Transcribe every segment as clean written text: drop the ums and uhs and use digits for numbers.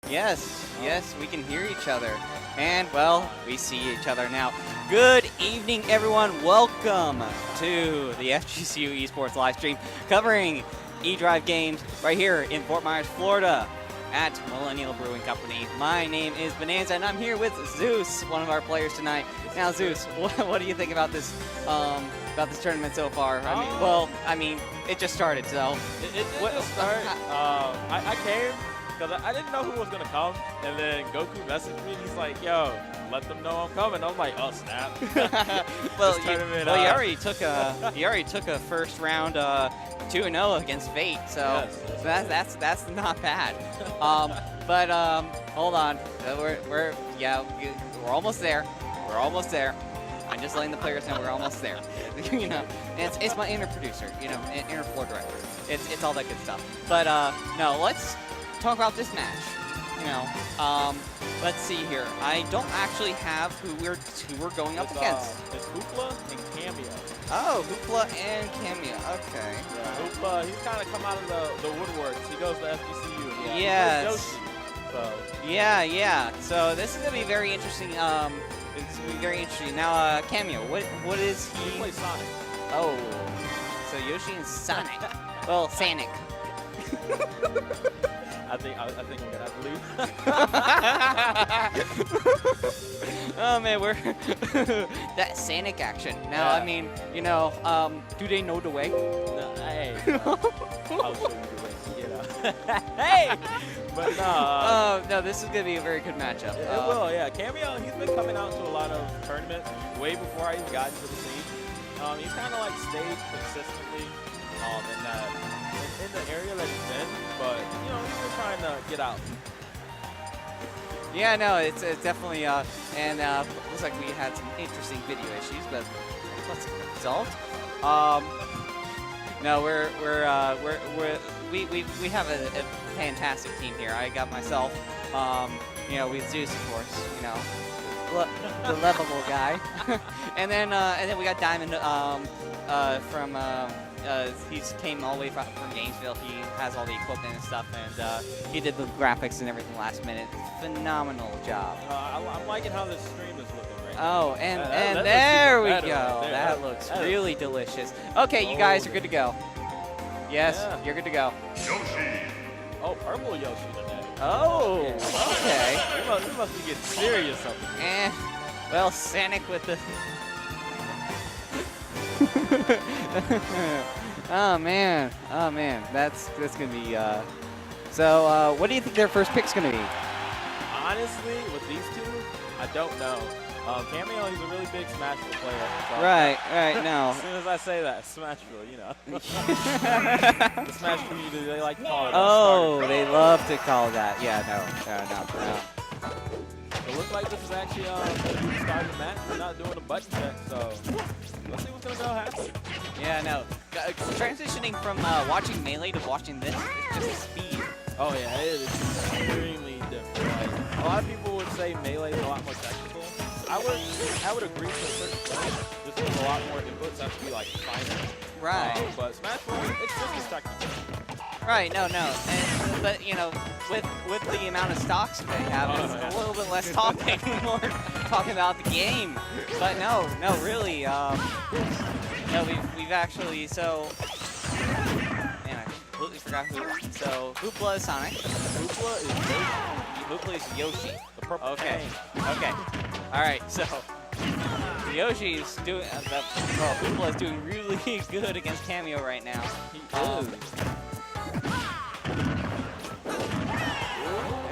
Yes, yes, we can hear each other. And, well, we see each other now. Good evening, everyone. Welcome to the FGCU eSports live stream covering eDrive games right here in Fort Myers, Florida at Millenial Brewing Company. My name is Bonanza, and I'm here with Zeus, one of our players tonight. Now, Zeus, what do you think about this tournament so far? I mean, it just started, so. It just started. I came because I didn't know who was going to come, and then Goku messaged me, and he's like, yo, let them know I'm coming. I'm like, oh, snap. You already took a first round 2-0 against Fate, so, yes. so that's not bad. Hold on, we're almost there. We're almost there. I'm just letting the players know we're almost there. You know, it's my inner producer, you know, inner floor director. It's all that good stuff. But no, let's talk about this match. You know, let's see here. I don't actually have who we're going up against. It's Hoopla and Cameo. Oh, Hoopla and Cameo. Okay. Yeah, Hoopla, he's kind of come out of the woodworks. He goes to FGCU. Yeah. Yes. Yoshi, so. Yeah. So this is gonna be very interesting. It's gonna be very interesting. Now, Cameo, what is he? He plays Sonic. Oh, so Yoshi and Sonic. Well, Sonic. I think we're gonna have to leave. Oh man, we're that Sonic action. Now, Yeah. I mean, you know, do they know the way? No, hey. I'll show you the way. You know. Hey. But no. No, this is gonna be a very good matchup. It will, yeah. Cameo, he's been coming out to a lot of tournaments way before I even got into the scene. He's kind of like stayed consistently in the area that he's in, but you know he's been trying to get out. Yeah, no, it's definitely and looks like we had some interesting video issues, but let's resolve. No, we have a fantastic team here. I got myself, you know, with Zeus, of course, you know, the lovable guy, and then we got Diamond from he came all the way from Gainesville. He has all the equipment and stuff, and he did the graphics and everything last minute. Phenomenal job. I'm liking how this stream is looking right now. Oh, and there we go. That looks really delicious. Okay, you guys are good to go. Yes, you're good to go. Yoshi. Oh, purple Yoshi today. Oh, okay. We must be getting serious up here. And, well, Sonic with the... Oh man, that's gonna be. So, what do you think their first pick's gonna be? Honestly, with these two, I don't know. Cameo, he's a really big Smashville player. So Right, no. As soon as I say that, Smashville, you know. The Smash community, they like to call it. Oh, they love to call that. Yeah, no. It looks like this is actually the start of the match. We're not doing a button check, so let's see what's gonna go happen. Yeah, no. Transitioning from watching Melee to watching this is just speed. Oh yeah, it is extremely different. Like, a lot of people would say Melee is a lot more technical. I would agree to a certain point. This was a lot more inputs have to be like finer. Right. But Smash Bros, it's just as technical. Right, no. But you know, with the amount of stocks they have, it's a little bit less talking, more talking about the game. But no, really, no, we've actually man, I completely forgot who. So Hoopla is Sonic. Hoopla is Yoshi. The purple. Okay. All right. So Yoshi's doing. Hoopla is doing really good against Cameo right now. He is.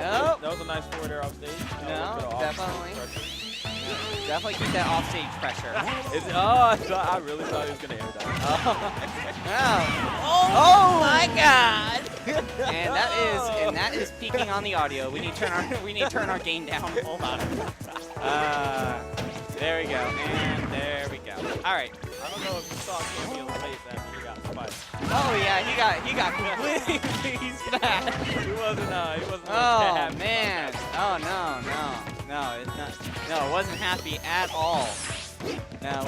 Nope. That was a nice forward air off stage. No, definitely. Definitely keep that offstage pressure. I really thought he was gonna air that. Oh my God! and that is peaking on the audio. We need to turn our gain down. Hold on. There we go, and there we go. All right. I don't know if you saw Cameo in the face after he got spiked. Oh yeah, he got completely smashed. He wasn't Oh happy. Man. Oh no, it's not. No, it wasn't happy at all. No,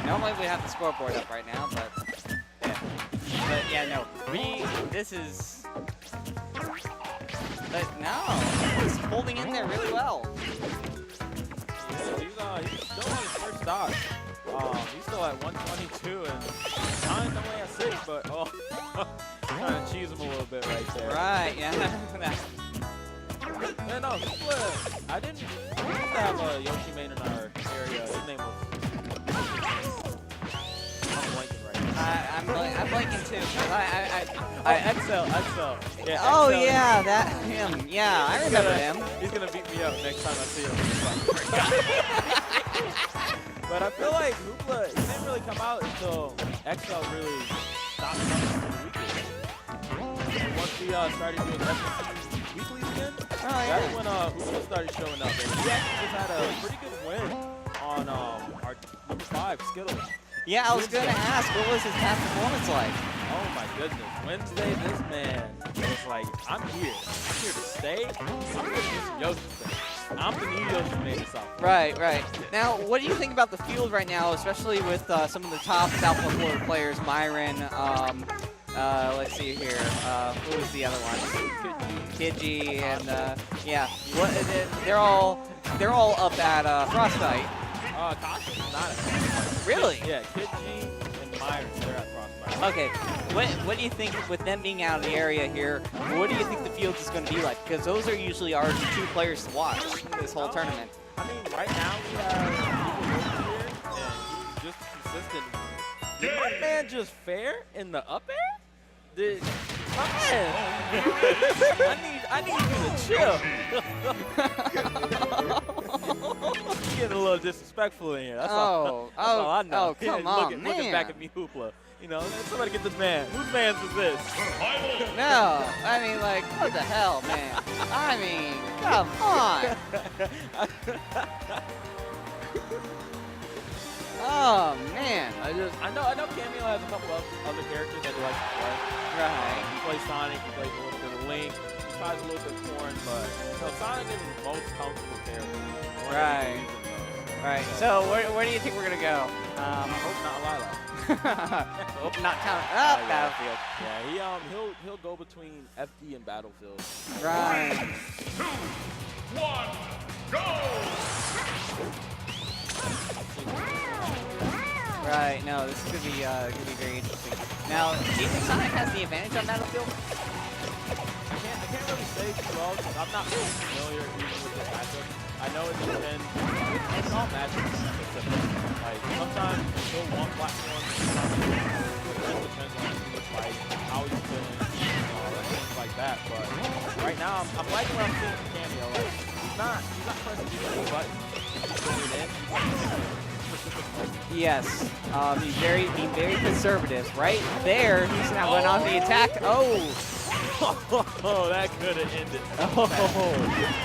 normally we have the scoreboard up right now, but yeah, no. This is but no, he's holding in there really well. Yeah, he's still on his first stock. He's still at 122, and Sonic's only at 6, but trying to cheese him a little bit right there. Right, yeah. Yeah, no, I didn't. We used to have a Yoshi main in our area. His name was. I'm blanking right now. I'm blanking too. 'Cause Excel. Yeah, oh Excel. yeah, that him. Yeah, I remember him. He's gonna beat me up next time I see him. But I feel like Hoopla, he didn't really come out until Excel really stopped coming to the weekly. And once we started doing FGCU weeklies again, that's when Hoopla started showing up. And he actually just had a pretty good win on our number 5, Skittles. Yeah, I was gonna ask, what was his past performance like? Oh my goodness. Wednesday, this man was like, I'm here. I'm here to stay. I'm here to do some Yoshi things. I'm the new Yoshi made this up. Right. Now, what do you think about the field right now, especially with some of the top Southwest Florida players, Myron, let's see here, who was the other one? Kidji, and yeah, they're all up at Frostbite. Caution's not at Frostbite. Really? Yeah, Kidji and Myron, they're at Frostbite. Okay, what do you think with them being out of the area here? What do you think the field is going to be like? Because those are usually our 2 players to watch this whole tournament. I mean, right now we have people here, and he's just consistent. Did my man just fair in the up air? Did my man? I need you to chill. He's getting a little disrespectful in here. That's all I know. Oh, come on, looking man. back at me, Hoopla. You know, somebody get this man. Whose man's is this? No, I mean, like, what the hell, man? I mean, come on. Oh, man. I know Cameo has a couple of other characters that he likes to play. Right. He plays Sonic, he plays a little bit of Link, he tries a little bit of Corn, but Sonic is his most comfortable character. Right. Right. So where do you think we're gonna go? I hope not Lilac. Hope not count. Yeah. Battlefield. Yeah, he'll go between FD and Battlefield. Right. 3, 2, 1, go! Right. No, this is gonna be very interesting. Now, do you think Sonic has the advantage on Battlefield? I can't really say too well because I'm not really familiar even with this matchup. I know it depends. It's all matchups. Like sometimes he'll one platform, sometimes it depends on who looks like, how he's feeling, things like that. But right now, I'm liking what I'm seeing from Cameo. Like he's not pressing any buttons. He's going in. Yes. He's very conservative. Right there, he's now going on the attack. Oh. Oh, that could have ended. Oh.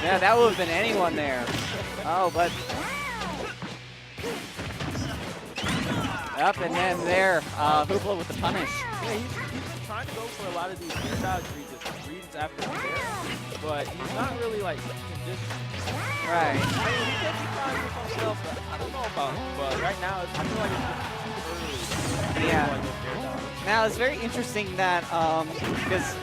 Yeah, that would have been anyone there. Oh, but up and then there, Hoopla with the punish. Yeah, he's trying to go for a lot of these weird dodge reads after the air, but he's not really like conditioned. Right. I mean, he could be trying to do himself, but I don't know about him. But right now, I feel like it's just too early. Yeah. Now, it's very interesting that, because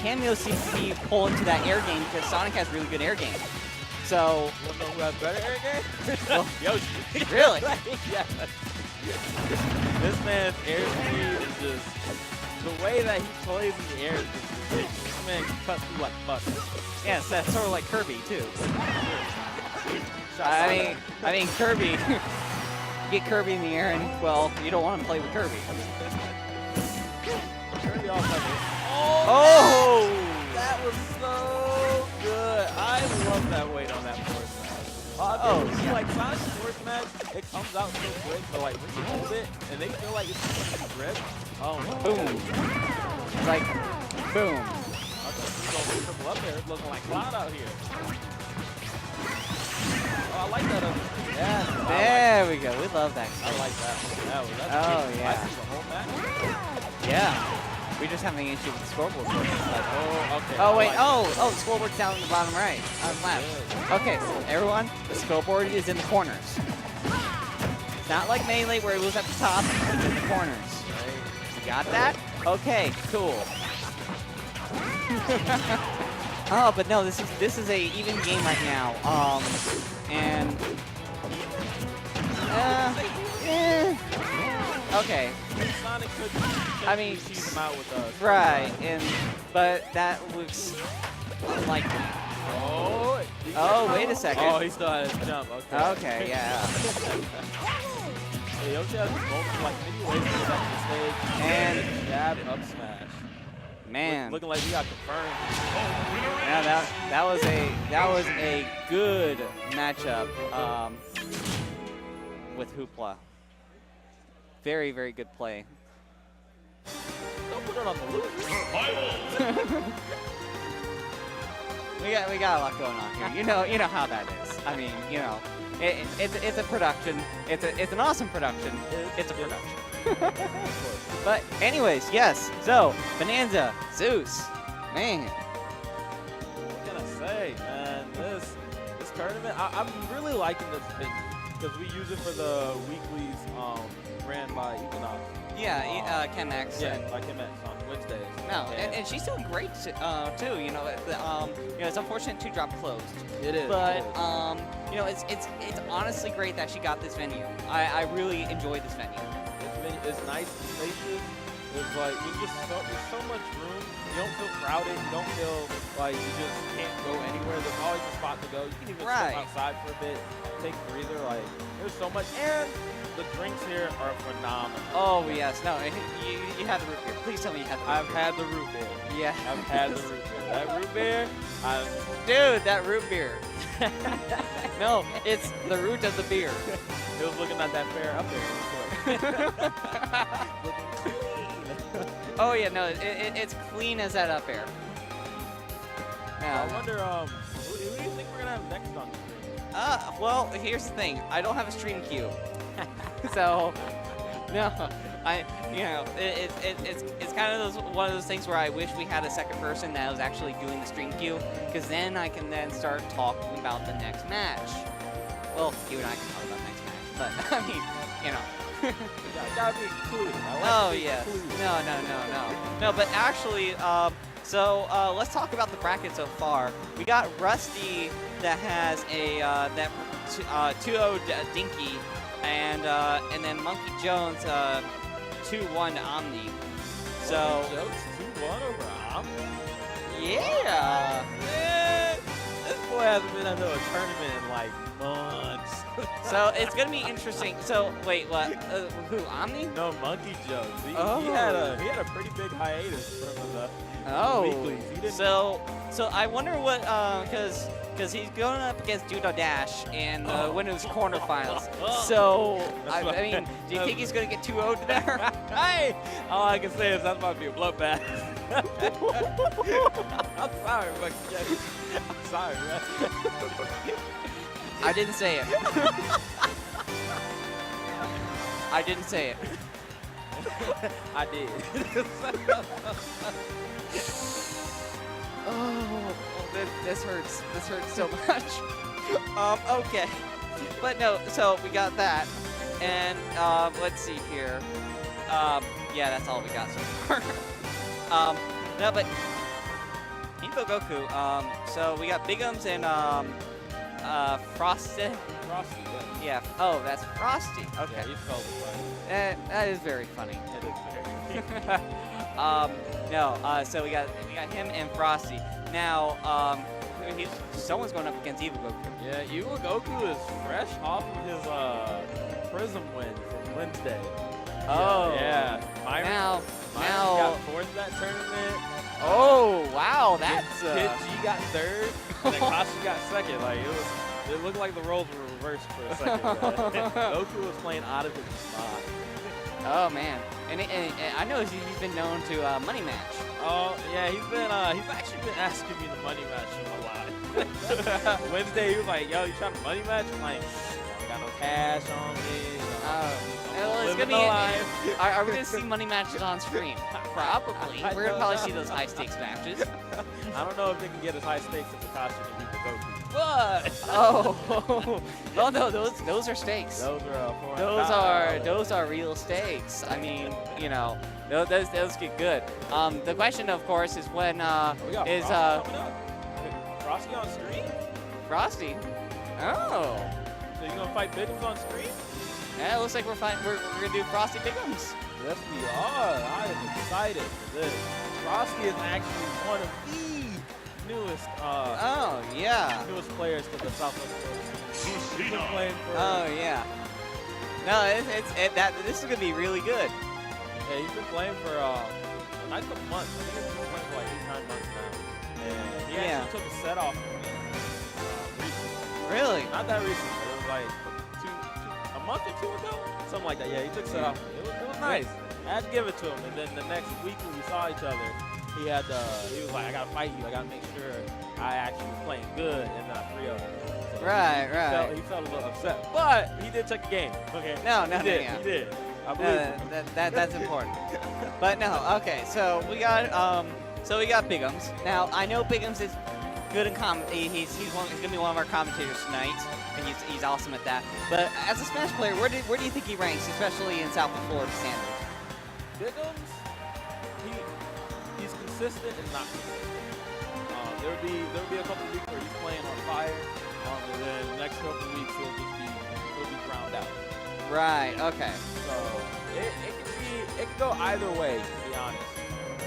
Cameo seems to be pulling to that air game because Sonic has really good air game. So. You wanna know who has better air game? Well, Yoshi. Really? Yeah. This man's air speed is just, the way that he plays in the air is just ridiculous. This man can cut through like butter. Yes, that's sort of like Kirby too. I mean Kirby. Get Kirby in the air, and well, you don't want to play with Kirby. Kirby also has Oh! that was so good. I love that weight on that force match. Yeah. Like Sonic's force match, it comes out so quick, but like when you hold it and they feel like it's going to grip. Oh my Boom. Like, boom. He's going triple up there. It's looking like Cloud out here. Oh, I like that. Yeah. There we go. We love that. I like that. Oh, yeah. I see the whole match. Yeah. We're just having an issue with the scoreboard. Like, Okay. oh, wait. Like The scoreboard's down in the bottom right. On left. Okay, everyone, the scoreboard is in the corners. It's not like Melee where it was at the top. It's in the corners. You got that? Okay, cool. Oh, but no, this is a even game right now. And okay. Sonic could I mean, tease him out with us. right, but that looks unlikely. Oh, Wait a second. Oh, he still has his jump. Okay. Okay, yeah. Yeah, Yoshi has multiple, like, many ways to get back to the stage. And jab, up smash. man, Looking like we got confirmed. yeah, that was a good matchup with Hoopla. Very, very good play. Don't put it on the loop. We got a lot going on here. You know how that is. I mean, it's a production. It's an awesome production. It's a production. But anyways, yes. So Bonanza, Zeus, man. What can I say, man? This tournament, I'm really liking this thing because we use it for the weeklies ran by Equinox. Yeah, Chemex. Yeah, by Chemex on Wednesdays. No, Yeah. and she's doing great too. It's unfortunate to drop closed. It is. But it is. it's honestly great that she got this venue. I really enjoyed this venue. It's nice and spacious. It's like there's so much room. You don't feel crowded. You don't feel like you just can't go anywhere. There's always a spot to go. You can even Right. step outside for a bit, take a breather. Like there's so much, and the drinks here are phenomenal. Oh yes, no, you had the root beer. Please tell me you had the root I've beer. had the root beer. Yeah. I've had the root beer. That root beer, Dude, that root beer. No, it's the root of the beer. it was looking at that fair up there real quick. Looking clean. Oh yeah, no, it's clean as that up air. I Now, wonder, who do you think we're gonna have next on the screen? well, here's the thing. I don't have a stream queue, so no, it's kind of one of those things where I wish we had a second person that was actually doing the stream queue, because then I can then start talking about the next match. Well, you and I can talk about the next match, but I mean, You gotta be included. I like Oh to be yes. included. No. But actually, let's talk about the bracket so far. We got Rusty that has a 2-0 Dinky, and then Monkey Jones 2-1 Omni. So Jokes 2-1 over Omni? yeah. Man, this boy hasn't been into a tournament in like months. So it's gonna be interesting. So wait, what? Who? Omni? No, Monkey Jokes. He Oh. had a pretty big hiatus from the weeklies. He didn't. So I wonder what because he's going up against Judo Dash in the winners quarterfinals. So I mean, do you think he's gonna get 2-0 there? Hey, all I can say is that's about to be a bloodbath. I'm sorry, Monkey Jokes. I'm sorry, man. I didn't say it. I didn't say it. I did. Oh, this hurts. This hurts so much. Okay. But no, so we got that. And let's see here. Yeah, that's all we got so far. No, but Info Goku. So we got Bigums and Frosty. Frosty, yeah. Yeah. Oh, that's Frosty. Okay. Yeah, you spelled it right. That is very funny. It is very. So we got him and Frosty. Now, someone's going up against Evil Goku. Yeah, Evil Goku is fresh off of his Prism win from Wednesday. Oh. Yeah. Now, got fourth that tournament. oh wow, that's Kid G got third, and then Kashi got second. Like it looked like the roles were reversed for a second. Goku was playing out of his spot. oh man, and I know he's been known to money match. Oh yeah, he's actually been asking me to money match him a lot. Wednesday he was like, "Yo, you trying to money match?" I'm like, "I got no cash on me." Well, it's living gonna the be. life. Are we gonna see money matches on stream? Probably. We're gonna probably see those high stakes matches. I don't know if they can get as high stakes as Akashi and Evil Goku. But Oh no, those are stakes. those are Those are real stakes. I mean, those get good. The question, of course, is when we got is Frost coming up. Frosty on stream? Frosty. Oh. So you gonna fight Bigums on stream? Yeah, it looks like we're gonna do Frosty Bigums. Yes, we are. I am excited for this. Frosty is actually one of the newest, Oh yeah. newest players to the Southwest Pro. He's been playing for. Oh yeah. No, this is gonna be really good. Yeah, he's been playing for a nice couple months. I think he's been playing for like 8, 9 months now. And he actually took a set off from me recently. Really? Not that recently. It was like a month or 2 ago, something like that. Yeah, he took a set off from me. It was nice. I had to give it to him. And then the next week when we saw each other, he was like, I gotta fight you. I gotta make sure I actually was playing good and not 3-0. So Right. He felt a little upset, but he did take a game. Okay. No, He did. yeah. He did. I believe him. That's important. But no, okay. So we got Bigums. Now I know Bigums is good in he's gonna be one of our commentators tonight, and he's awesome at that. But as a Smash player, where do you think he ranks, especially in South Florida standards? Bigums, he's consistent and not consistent. There'll be a couple of weeks where he's playing on fire, and then the next couple of weeks he'll be drowned out. Right. Okay. So it can go either way, to be honest.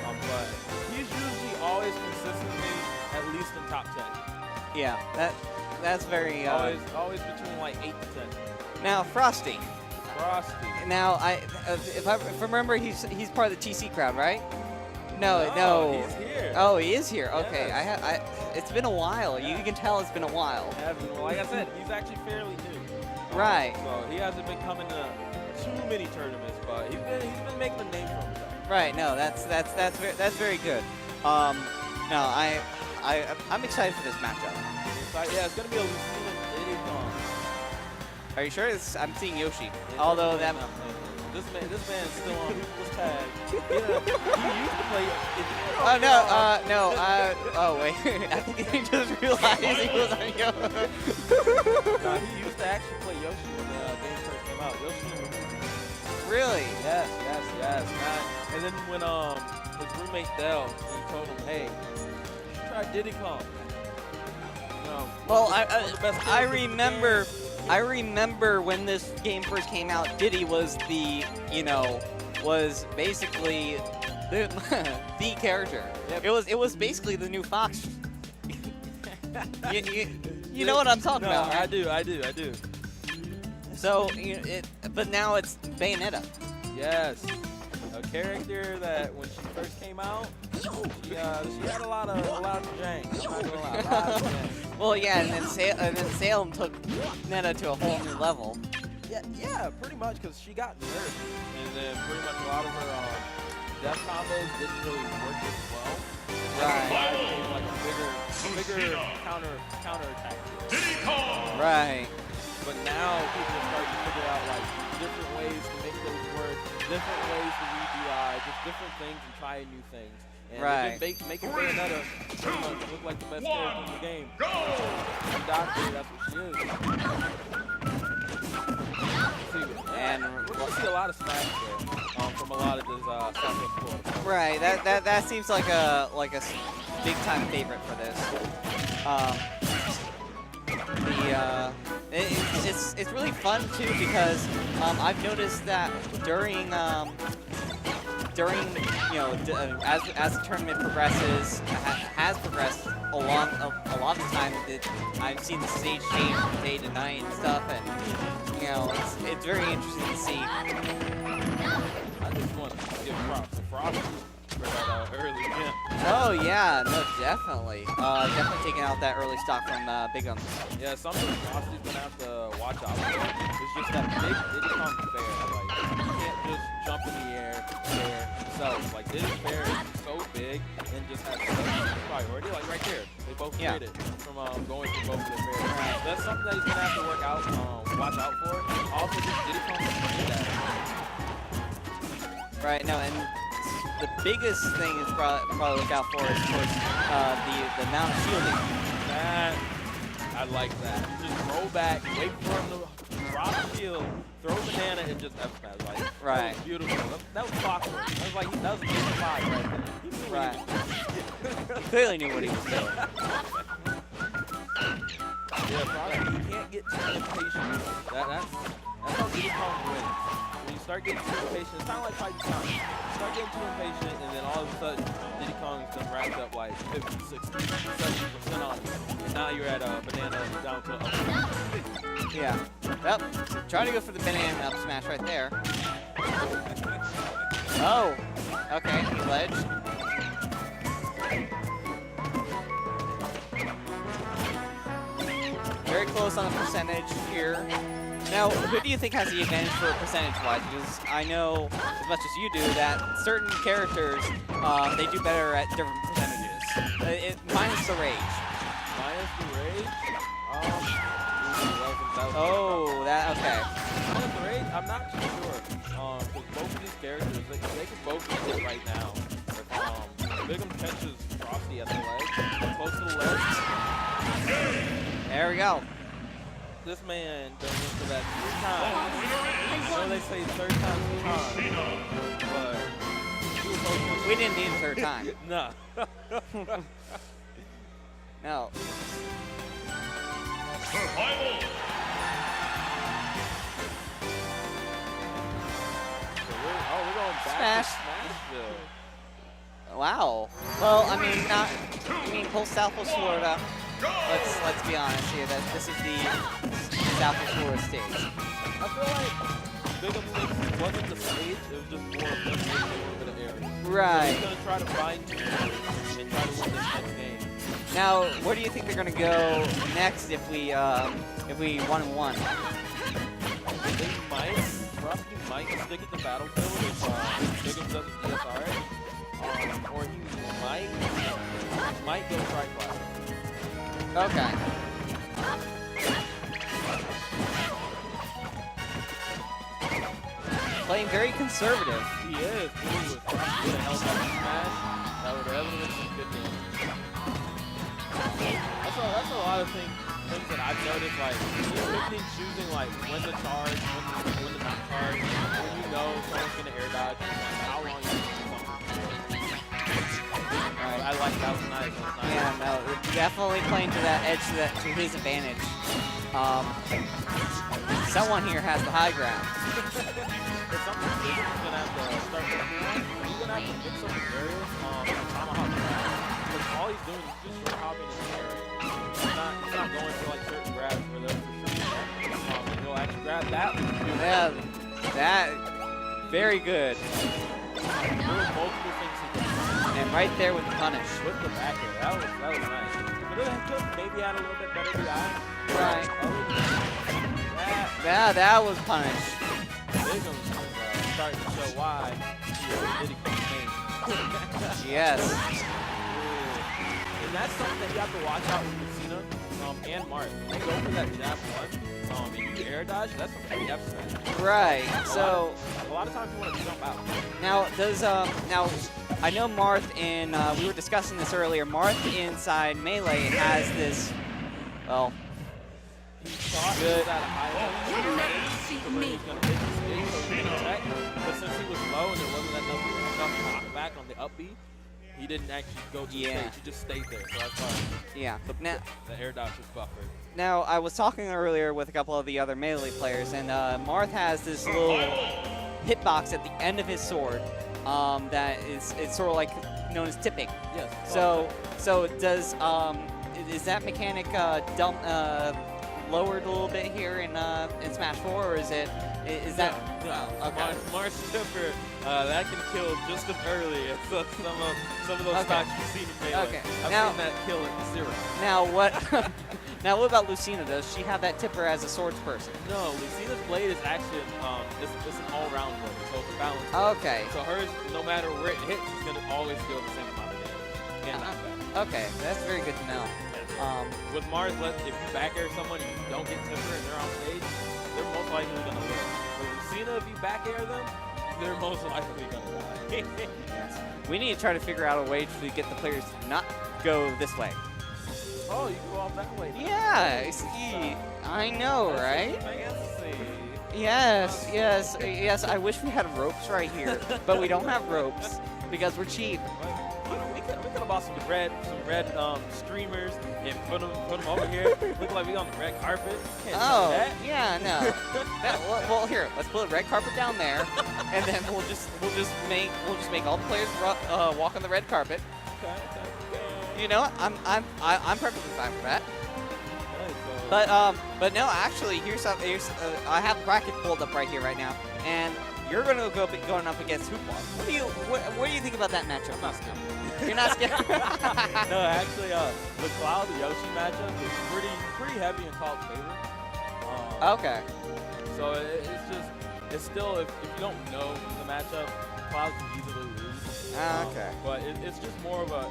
But he's usually always consistently at least in top 10. Yeah. That's very always between like 8 to 10. Now Frosty. Now if I remember, he's part of the TC crowd, right? No. He's here. Oh, he is here. Okay. Yes. It's been a while. Yeah. You can tell it's been a while. Well, like I said, he's actually fairly new. Right. So he hasn't been coming to too many tournaments, but he's been making a name for himself. Right. No, that's very good. No, I'm excited for this matchup. Yeah, it's gonna be a Lucina Diddy Kong. Are you sure? I'm seeing Yoshi. Although that. This man is still on people's tag. He used to play. Oh no, oh wait. I think he just realized he was on Yoshi. No, he used to actually play Yoshi when the game first came out. Yoshi. Really? Yes. Man. And then when his roommate Dell, he told him, hey, you should try Diddy Kong. Well, I remember when this game first came out, Diddy was was basically the character. Yep. It was basically the new Fox. you know what I'm talking about, right? I do. So, but now it's Bayonetta. Yes. A character that when she first came out, she had a lot of jank. I'm not gonna lie, a lot of jank. Well, yeah, and then Salem took Netta to a whole new level. Yeah, pretty much, because she got nerfed, and then pretty much a lot of her death combos didn't really work as well. Right. It became like a bigger counter attack. Right. But now people are starting to figure out like different ways to make those work, different ways to read DI, just different things and trying new things. And right. Making Bayonetta pretty much look like the best character in the game. And Doctor, that's what she is. And we're going to see a lot of smash there from a lot of this Southwest Florida. Right. That seems like a big time favorite for this. It's really fun too because I've noticed that during as the tournament has progressed along a lot of the time, I've seen the stage change from day to night and stuff, and it's very interesting to see. I just want to give props to Frosty for that early camp. Oh yeah, no, definitely. Definitely taking out that early stock from Bigum. Yeah, something Frosty's gonna have to watch out for is just that big Diddy Kong fair. Like, you can't just jump in the air there yourself. Like, Diddy fair is so big and just has so much priority. Like right there, they both created from going through both of their fairs. Right. That's something that he's gonna have to watch out for. Also, just Diddy Kong can that. Right. No, and the biggest thing is probably look out for is, of course, the amount of shielding. That, I like that. Just roll back, wait for him to drop the shield, throw banana, and just F-smash. Like, right. That was beautiful. That was clockwork. That was like, that was a game 5 right there. Right. He clearly knew what he was doing. start getting too impatient. It's kind of like Fight Time. Start getting too impatient, and then all of a sudden, Diddy Kong's done racked up like 50, 60, 70% on you. And now you're at Banana down to Yeah. Well, trying to go for the banana up smash right there. Oh. Okay, ledge. Very close on the percentage here. Now, who do you think has the advantage for percentage-wise? Because I know, as much as you do, that certain characters, they do better at different percentages. Minus the rage. Minus the rage? Oh, that, okay. Minus the rage? I'm not too sure. Because both of these characters, they can both get hit right now. If Bigum catches Frosty at the ledge, close to the ledge. There we go. This man goes into that 3 times. I know they say 3rd time's the charm, but he was hoping. We didn't need a 3rd time. No. No. Survival. So we're going back Smash. to Smashville. Wow. Well, I mean, not. I mean, whole Southwest Florida. Let's be honest here. That this is the Southwest Florida stage. I feel like Big Up wasn't the stage. It was just more of a little bit of area. Right. So he's gonna try to find two and try to win this next game. Now, where do you think they're gonna go next if we 1-1? They might, Frosty might stick at the battlefield if Big Up doesn't DSR it. Or he might go Tri-Class. Okay. Playing very conservative. He is. He would have held up the smash. That would have been some good damage. That's a lot of things that I've noticed. Like, picking choosing like when to charge, when to not charge, when you know someone's gonna air dodge, and how long you can do something. I like that was nice. Yeah, no, definitely playing to that edge to his advantage. Someone here has the high ground. If something big is gonna have to start working on, he's gonna have to mix up his areas tomahawk grab. Because all he's doing is just short hopping in the area. He's not going for like certain grabs where they're for sure. And he'll actually grab that. Yeah, that very good. There were multiple things he could do. And right there with the punish. With the back air, that was nice. But it could maybe add a little bit better DI. Right. That That was punish. Bigum's starting to show why he Diddy Kong came. Yes. And that's something that you have to watch out with Lucina and Mark. When they go for that jab one, and you air dodge, that's a free F smash. Right. So A lot of times you want to jump out. now now I know Marth in we were discussing this earlier. Marth inside Melee has this He thought Good. that high level where he's going to hit the stage, so he's going to check. But since he was low and there wasn't enough knockback on the up B, he didn't actually go to the stage. He just stayed there. So that's why yeah. Now the air dodge was buffered. Now, I was talking earlier with a couple of the other Melee players, and Marth has this little hitbox at the end of his sword that is it's sort of like known as tipping. Yes. So does is that mechanic lowered a little bit here in Smash 4, or is that? Okay. Mars Tipper, that can kill just as early as some of those stocks you've seen in Melee. Okay. I've Now- seen that kill at 0. Now what? Now what about Lucina? Does she have that tipper as a swords person? No, Lucina's blade is actually it's an all-round blade, so it's a balance blade. Okay. So hers, no matter where it hits, it's gonna always deal the same amount of damage. And knockback. Okay, that's very good to know. With Mars, if you back air someone and you don't get Timber and they're on stage, they're most likely gonna win. With Lucina, if you back air them, they're most likely gonna die. We need to try to figure out a way to get the players to not go this way. Oh, you go off that way. Yeah, see, I know, right? Fancy. Yes. I wish we had ropes right here, but we don't have ropes because we're cheap. We could have bought some red streamers and put them over here. Look like we on the red carpet. Can't do Oh, that. yeah, no. Well, here, let's put a red carpet down there, and then we'll just make all the players walk on the red carpet. Okay. You know what? I'm perfectly fine with that. Okay, so But no, actually, here's I have a bracket pulled up right here right now, and you're going up against Hoopla. What do you think about that matchup? I'm not scared. You're not scared? no, actually, the Cloud Yoshi matchup is pretty heavy in Cloud's favor. Okay. So it's still if you don't know the matchup, Cloud can easily lose. Okay. But it's just more of a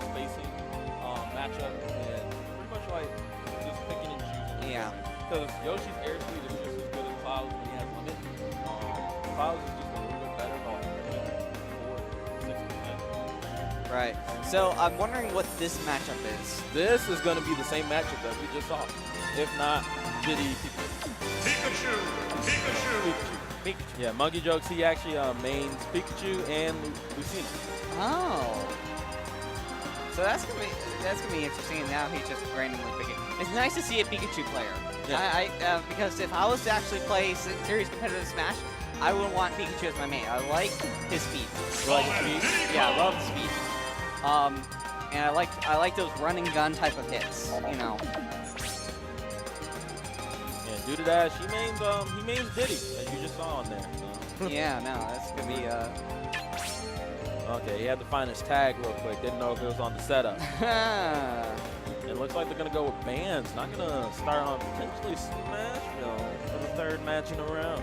spacing matchup and pretty much like just picking and choosing. Yeah. Because Yoshi's airspeed is just as good as Cloud's when he has limit. Cloud's is just a little bit better, about 4-6%. Right. So I'm wondering what this matchup is. This is going to be the same matchup that we just saw. If not, Diddy Pikachu! Pikachu. Yeah, Monkey Jokes, he actually mains Pikachu and Lucina. Oh. So that's gonna be interesting. And now he's just randomly picking. It's nice to see a Pikachu player. Yeah. Because if I was to actually play Series Competitive Smash, I would want Pikachu as my main. I like his speed. You like his speed? Yeah, I love speed. And I like those run and gun type of hits. You know. And due to that, he mains Diddy, as you just saw on there. So. Yeah, no, that's gonna be Okay, he had to find his tag real quick. Didn't know if it was on the setup. It looks like they're gonna go with bands. Not gonna start on potentially Smashville for the third match in a row.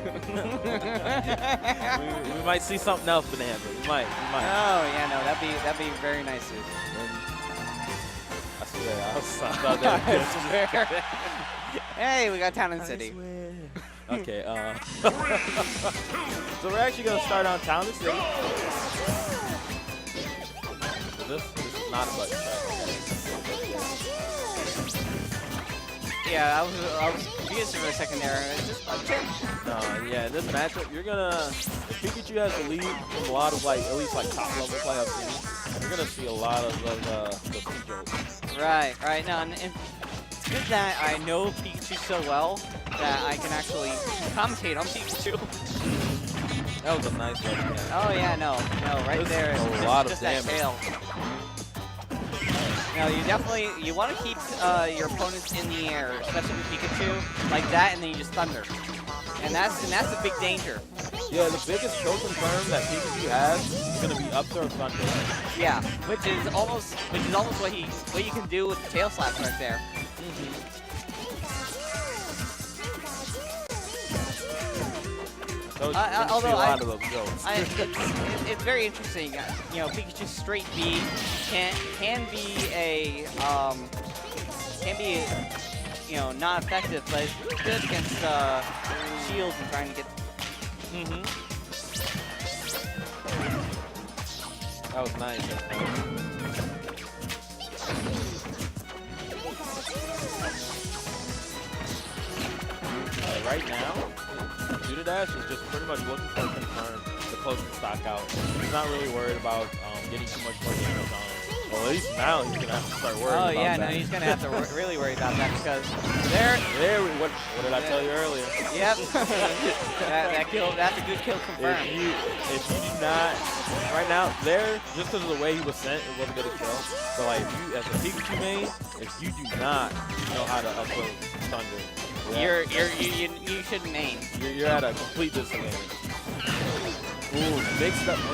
we might see something else, Bonanza. We might. Oh yeah, no, that'd be very nice. Dude. And I swear, I swear. Hey, we got Town and City. Okay, so we're actually gonna start on Town and City. So this is not a button check. Yeah, I was confused for a second there. Is this button check? No, yeah, in this matchup, you're gonna, if Pikachu has the lead from a lot of at least top level play I've seen, you're gonna see a lot of the P-jokes. Right. No, and it's good that I know Pikachu so well that I can actually commentate on Pikachu. That was a nice one. Oh yeah, no, right this there. Is a lot of just damage. That tail. No, you want to keep your opponents in the air, especially with Pikachu, like that, and then you just thunder. And that's the big danger. Yeah, the biggest kill confirm that Pikachu has is gonna be up throw thunder. Yeah, which is almost what you can do with the tail slaps right there. So although a lot of those jokes. It's very interesting. You know, Pikachu's straight B can be you know, not effective, but it's really good against shields and trying to get. That was nice. Right now, Dash is just pretty much looking for a confirm the closest stock out. He's not really worried about getting too much more damage on it. Well, at least now he's gonna have to start worrying about that. Oh yeah, no, he's gonna have to really worry about that because what did I tell you earlier? Yep. That's a good kill confirmed. If you do not, right now, just because of the way he was sent, it wasn't gonna kill. So like, if you, as a Pikachu main, if you do not know how to upload Thunder, you shouldn't aim. You're at a complete disadvantage. Ooh, mixed up. He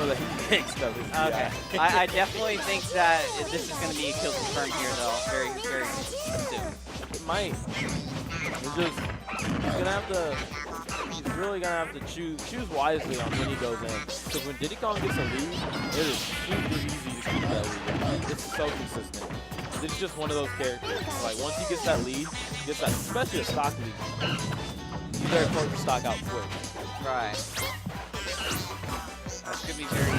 mixed up his Okay. I definitely think that this is going to be a kill confirmed here, though. Very, very soon. It might. He's really gonna have to choose wisely on when he goes in. Because when Diddy Kong gets a lead, it is super easy to keep that lead. It's so consistent. It's just one of those characters. Like once he gets that lead, he gets that, especially a stock lead. He's very close to stock out quick. Right. That's gonna be very.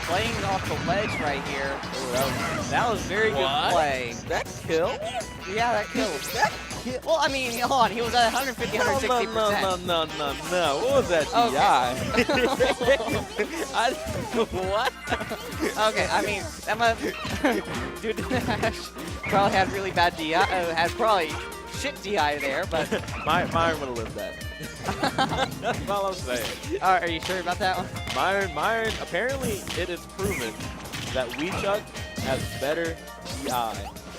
playing off the ledge right here. Ooh, That was very good play. That kill? Yeah, that killed. Well, I mean, hold on. He was at 150, 160%. No. What was that DI? What? Okay, I mean, that must. Dude, probably had really bad DI. Had probably shit DI there, but. Myron would have lived that. That's all I'm saying. Are you sure about that one? Myron, apparently it is proven that WeChuck has better DI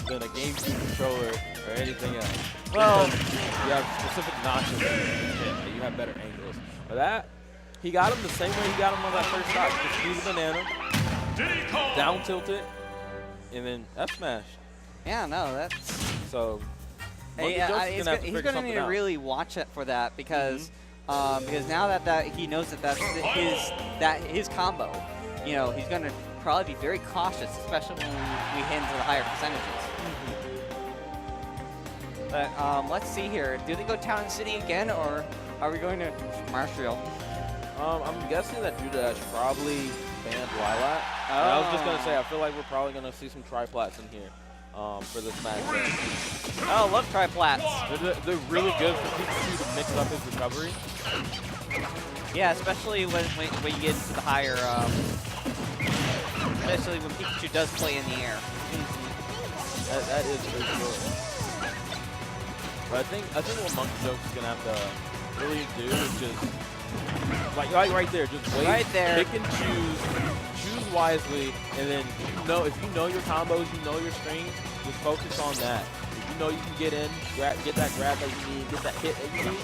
than a GameCube controller or anything else. Well, you have specific notches that you have better angles. But that, he got him the same way he got him on that first shot. Just squeeze the banana, down tilt it, and then F smash. yeah, no, that's. So, Hey, he's going to need to really watch it for that because now that he knows that that's his combo, you know, he's going to probably be very cautious, especially when we hit into the higher percentages. But let's see here. Do they go Town and City again, or are we going to Marshall? I'm guessing that Dudash probably banned Lilac. I was just going to say, I feel like we're probably going to see some triplats in here for this match. Oh, love triplats. They're really good for Pikachu to mix up his recovery. Yeah, especially when you get into the higher, especially when Pikachu does play in the air. That is very good. But I think what Monkey Joke is gonna have to really do is just like right there, just wait, right there, pick and choose wisely, and then if you know your combos, you know your strings, just focus on that. If you know you can get in, get that grab that you need, get that hit that you need,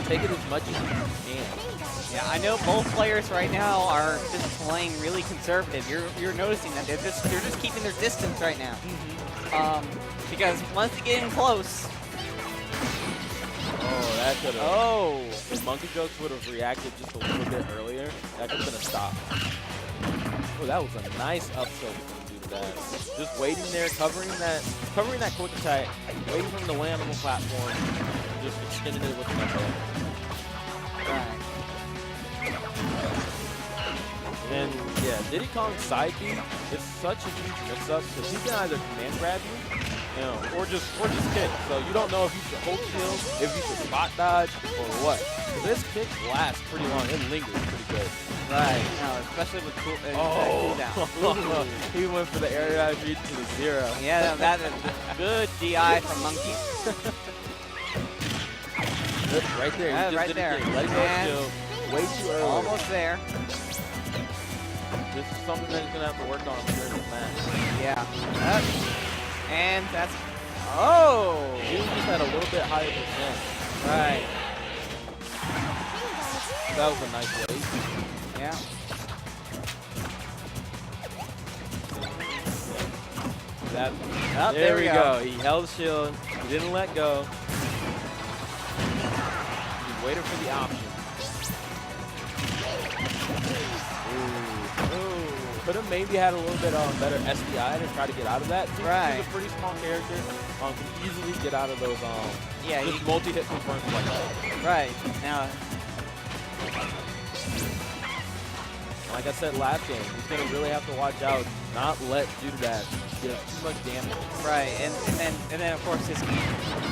take it as much as you can. Yeah, I know both players right now are just playing really conservative. You're noticing that they're just keeping their distance right now. Because once they get in close. Oh, that could have. Oh. If Monkey Jokes would have reacted just a little bit earlier, that could have been a stop. Oh, that was a nice up tilt from Dudash. Just waiting there, covering that quick attack, waiting for him to land on the platform, just extending it with the metal. Right. And yeah, Diddy Kong's side B is such a huge mix-up because he can either command grab you, or just kick. So you don't know if you should hold shield, if you should spot dodge, or what. But this kick lasts pretty long. It lingers pretty good. Right. No, especially with cooldown. He went for the area read to the 0. Yeah, that is good DI from Monkey. Right there. He right there. Let go shield. Way too early. Almost there. This is something that he's going to have to work on during this match. Yeah. And that's... Oh! He just had a little bit higher percent. Right. That was a nice waste. Yeah. There we go. He held shield. He didn't let go. He waited for the option. Could have maybe had a little bit better SDI to try to get out of that. Right. He's a pretty small character. Can easily get out of those just multi-hit confirms like that. Right. Now, like I said last game, he's going to really have to watch out, not let Dudash get too much damage. right. And then of course his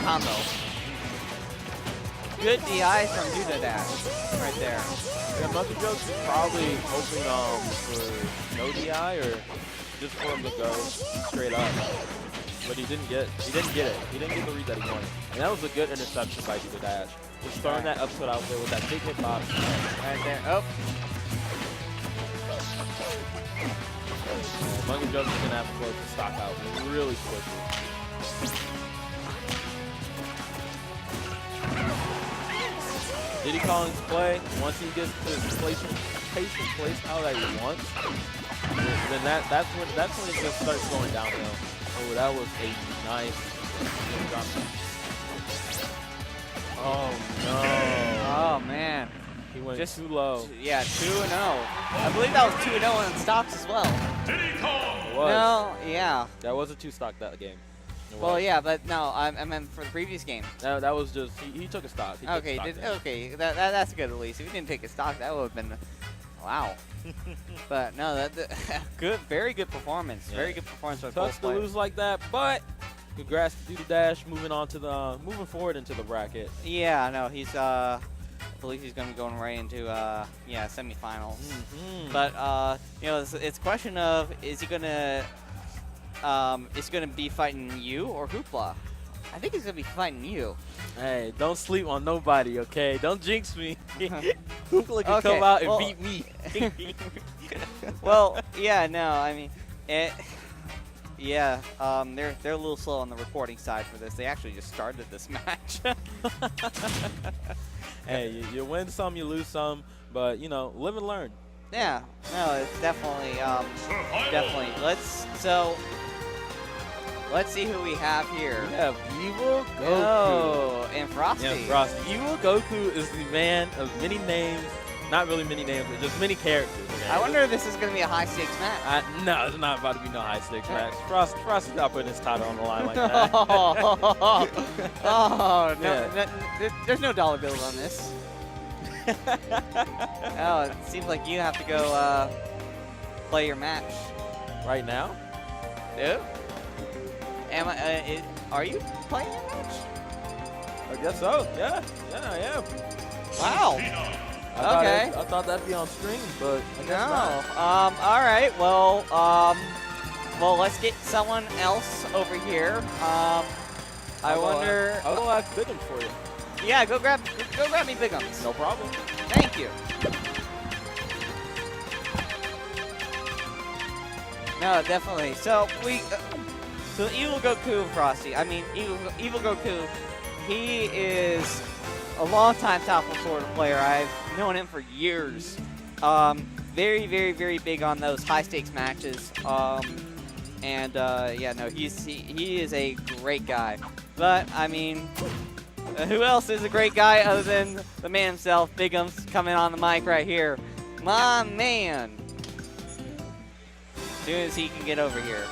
combo. Good DI from Dudash right there. Yeah, Monkey Jokes is probably hoping for no DI or just for him to go straight up. But he didn't get it. He didn't get the read that he wanted. And that was a good interception by Dudash. Just throwing that up foot out there with that big hitbox. Right there. Oh. Monkey Jokes is going to have to close the stock out really quickly. Diddy Kong's play, once he gets to his place how that he wants, then that's when it just starts going downhill. Oh, that was a nice drop. Oh no. Oh man. He went Just too low. Yeah, 2-0. I believe that was 2-0 in stocks as well. Diddy Kong! It was. No, yeah. That was a 2-stock that game. Well, yeah, but no, I meant for the previous game. No, that was just he took a stock. Okay, that's good at least. If he didn't take a stock, that would have been Wow. But no, good, very good performance. Yeah. Very good performance by Sucks both to players. lose like that, but congrats to Doodle Dash moving on to the moving forward into the bracket. Yeah, no, he's I believe he's going to be going right into yeah, semifinals. But you know, it's a question of is he going to be fighting you or Hoopla? I think he's going to be fighting you. Hey, don't sleep on nobody, okay? Don't jinx me. Hoopla can Okay, come out and well- beat me. Well, yeah, no, I mean, yeah, they're a little slow on the reporting side for this. They actually just started this match. Hey, you win some, you lose some, but you know, live and learn. Yeah, no, it's definitely, definitely. Let's see who we have here. We have Evil Goku. Oh, and Frosty. Yeah, Frosty. Evil Goku is the man of many names. Not really many names, but just many characters. Okay? I wonder if this is going to be a high-stakes match. No, it's not about to be no high stakes match. Frosty's not putting his title on the line like that. Oh, no, Yeah. there's no dollar bills on this. Oh, it seems like you have to go play your match. Right now? Yep. Are you playing your match? I guess so. Yeah, I am. Wow. Okay. I thought that'd be on stream, but I guess No. not. All right. Well, well, let's get someone else over here. I wonder. I'll go ask Bigums for you. Yeah, go grab me Bigums. No problem. Thank you. No, definitely. So so Evil Goku and Frosty. I mean, Evil Goku. He is a long-time Southwest Florida player. I've known him for years. Very, very, very big on those high-stakes matches. And yeah, no, he is a great guy. But I mean, who else is a great guy other than the man himself, Bigums, coming on the mic right here. My man. As soon as he can get over here.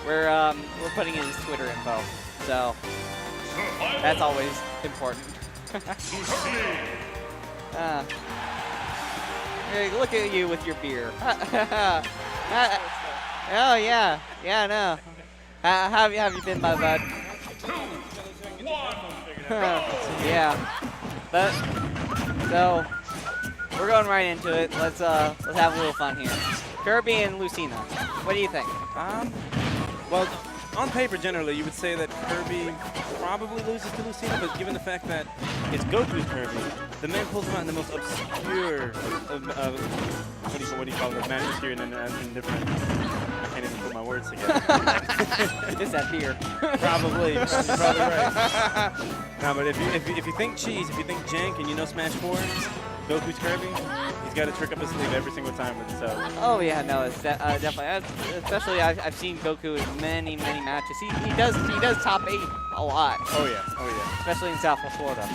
We're putting in his Twitter info. So that's always important. Hey, look at you with your beer. Oh yeah, no. How have you been, my bud? Yeah. But so we're going right into it. Let's have a little fun here. Kirby and Lucina. What do you think? Well, on paper, generally, you would say that Kirby probably loses to Lucina, but given the fact that it's Goku's Kirby, the man pulls him out in the most obscure what do you call it, matches here in different. I can't even put my words together. It's that beer. Probably. You're probably right. No, but if you think cheese, if you think jank, and you know Smash 4, Goku's Kirby, he's got a trick up his sleeve every single time with himself. Oh yeah, no, it's definitely. Especially I've seen Goku in many matches. He does top 8 a lot. Oh yeah. Especially in Southwest Florida.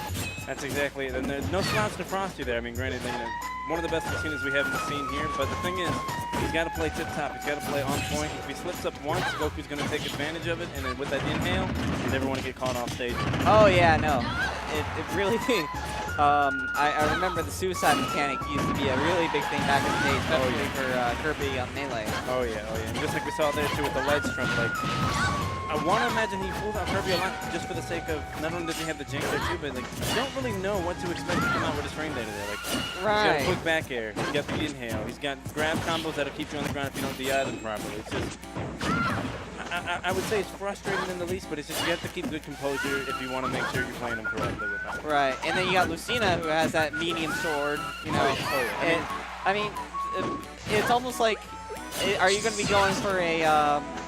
That's exactly it. And there's no slouch to Frosty there. I mean, granted, you know, one of the best Lucinas we haven't seen here, but the thing is, he's got to play tip-top. He's got to play on point. If he slips up once, Goku's going to take advantage of it, and then with that inhale, you never want to get caught off stage. Oh yeah, no. It really. I remember the suicide mechanic used to be a really big thing back in the day, especially for Kirby on Melee. Oh yeah. And just like we saw there too with the ledge trump, like I want to imagine he fooled out Kirby a lot just for the sake of not only does he have the jinx there too, but like you don't really know what to expect to come out with his frame data there. Like he's got a quick back air, he's got the inhale, he's got grab combos that'll keep you on the ground if you don't DI them properly. It's just I would say it's frustrating in the least, but it's just you have to keep good composure if you want to make sure you're playing them correctly with him. Right, and then you got Lucina who has that medium sword, you know. I mean, it's almost like, are you going to be going for a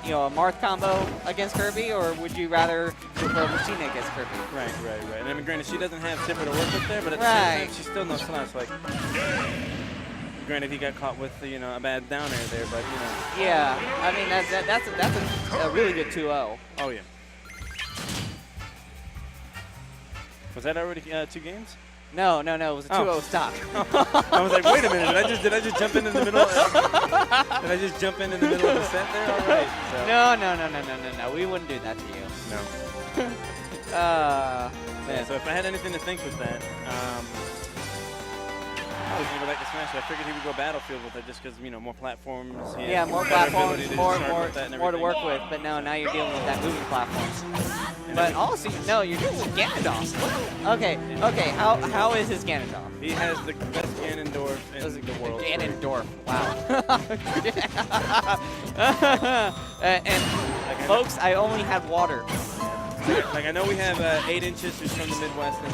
you know, a Marth combo against Kirby, or would you rather go for a Lucina against Kirby? Right. And I mean, granted, she doesn't have Tipper to work with there, but at the same time, she's still no slouch. Like, granted, he got caught with you know a bad down air there, but you know. Yeah, I mean that's a really good 2-0. Oh yeah. Was that already 2 games? No, it was a 2-0 stop. I was like, wait a minute, did I just jump in the middle? Did I just jump in the middle of the set there? All right. So. No, we wouldn't do that to you. No. Man. Yeah, so if I had anything to think with that, I was never like the Smash. I figured he would go Battlefield with it just because, you know, more platforms. Yeah, more better platforms, ability to more start with that and to work everything. with. But no, now you're dealing with that moving platforms. But also, no, you're dealing with Ganondorf. Okay, how is his Ganondorf? He has the best Ganondorf in the world. Ganondorf, wow. and folks, I only had water. Like I know we have 8 inches who's from the Midwest, and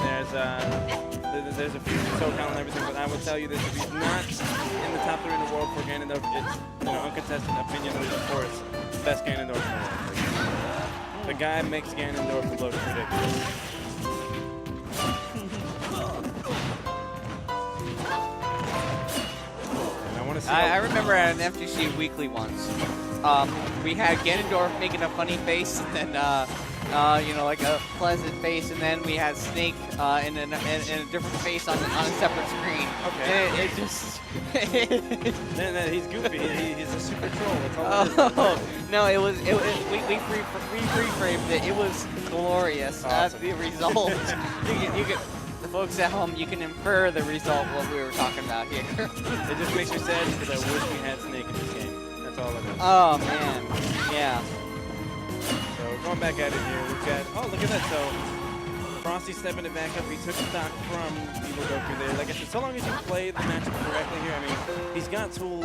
there's a few from SoCal and everything, but I will tell you this: if he's not in the top 3 in the world for Ganondorf, it's uncontested opinion, of course, best Ganondorf in the world. The guy makes Ganondorf look ridiculous. And I want to see. I remember at an FGCU weekly once, we had Ganondorf making a funny face, and then like a pleasant face, and then we had Snake in a different face on a separate screen. Okay. And it just. Then he's goofy. He's a super troll. That's all it is. Oh no! We reframed it. It was glorious. Awesome. The result. you can the folks at home, you can infer the result of what we were talking about here. It just makes me sad because I wish we had Snake in this game. That's all it is. Oh man, yeah. So going back at it here, we've got, oh, look at that. So Frosty stepping it back up. He took stock from Evil Goku there. Like I said, so long as you play the matchup correctly here, I mean, he's got tools.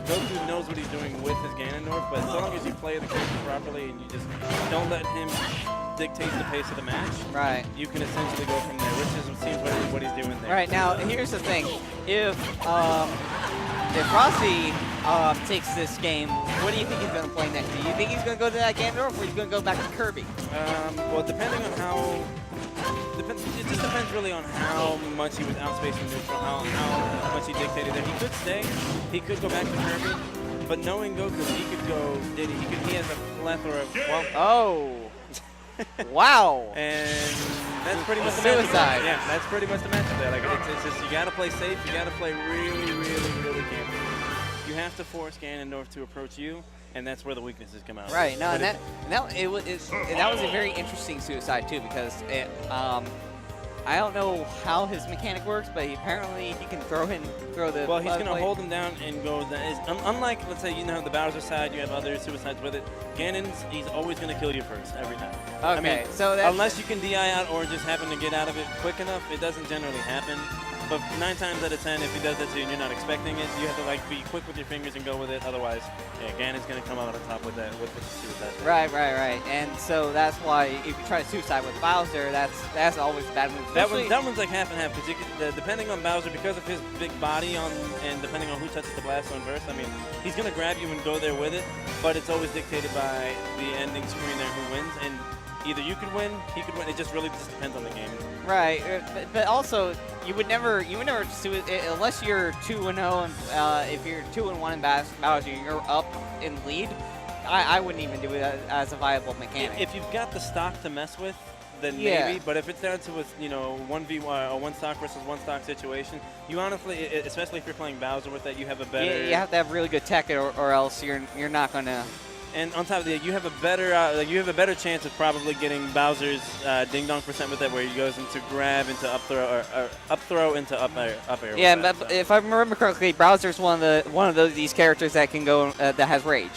Goku knows what he's doing with his Ganondorf, but so long as you play the character properly and you just don't let him dictate the pace of the match, Right. you can essentially go from there, which seems what he's doing there. Right now, here's the thing: if Frosty takes this game, what do you think he's going to play next? Do you think he's going to go to that Ganondorf, or he's going to go back to Kirby? Well, depending on how. It just depends really on how much he was outspacing neutral, how much he dictated there. He could stay, he could go back to Kirby, but knowing Goku, he could go Diddy. He has a plethora of, well, Oh. Wow. and that's pretty much the Suicide. matchup. Yeah, that's pretty much the matchup there. Like it's just you gotta play safe, you gotta play really, really, really careful. You have to force Ganondorf to approach you, and that's where the weaknesses come out. Right. No, But and that was a very interesting suicide too, because I don't know how his mechanic works, but apparently he can throw the. Well, he's going to blade. hold him down and go. Unlike, let's say, the Bowser side, you have other suicides with it. He's always going to kill you first, every time. Okay, I mean, so that's, unless you can DI out or just happen to get out of it quick enough, it doesn't generally happen. But 9 times out of 10, if he does that to you and you're not expecting it, you have to be quick with your fingers and go with it. Otherwise, yeah, Ganon's going to come out on top with the suicide. Right. And so that's why if you try to suicide with Bowser, that's always a bad move. That one's like half and half, because depending on Bowser, because of his big body and depending on who touches the blast zone first, I mean, he's going to grab you and go there with it, but it's always dictated by the ending screen there who wins, and either you could win, he could win. It just really just depends on the game. Right, but also you would never unless you're 2-0, and if you're 2-1 in Bowser, you're up in lead. I wouldn't even do it as a viable mechanic. If you've got the stock to mess with, then Yeah. maybe. But if it's down to a 1v1 or one stock versus one stock situation, you honestly, especially if you're playing Bowser with that, you have a better. You have to have really good tech, or else you're not gonna. And on top of that, you have a better chance of probably getting Bowser's ding dong percent with that, where he goes into grab, into up throw, or up throw into up air. Yeah, with that, but so. if I remember correctly, Bowser's one of these characters that can go that has rage.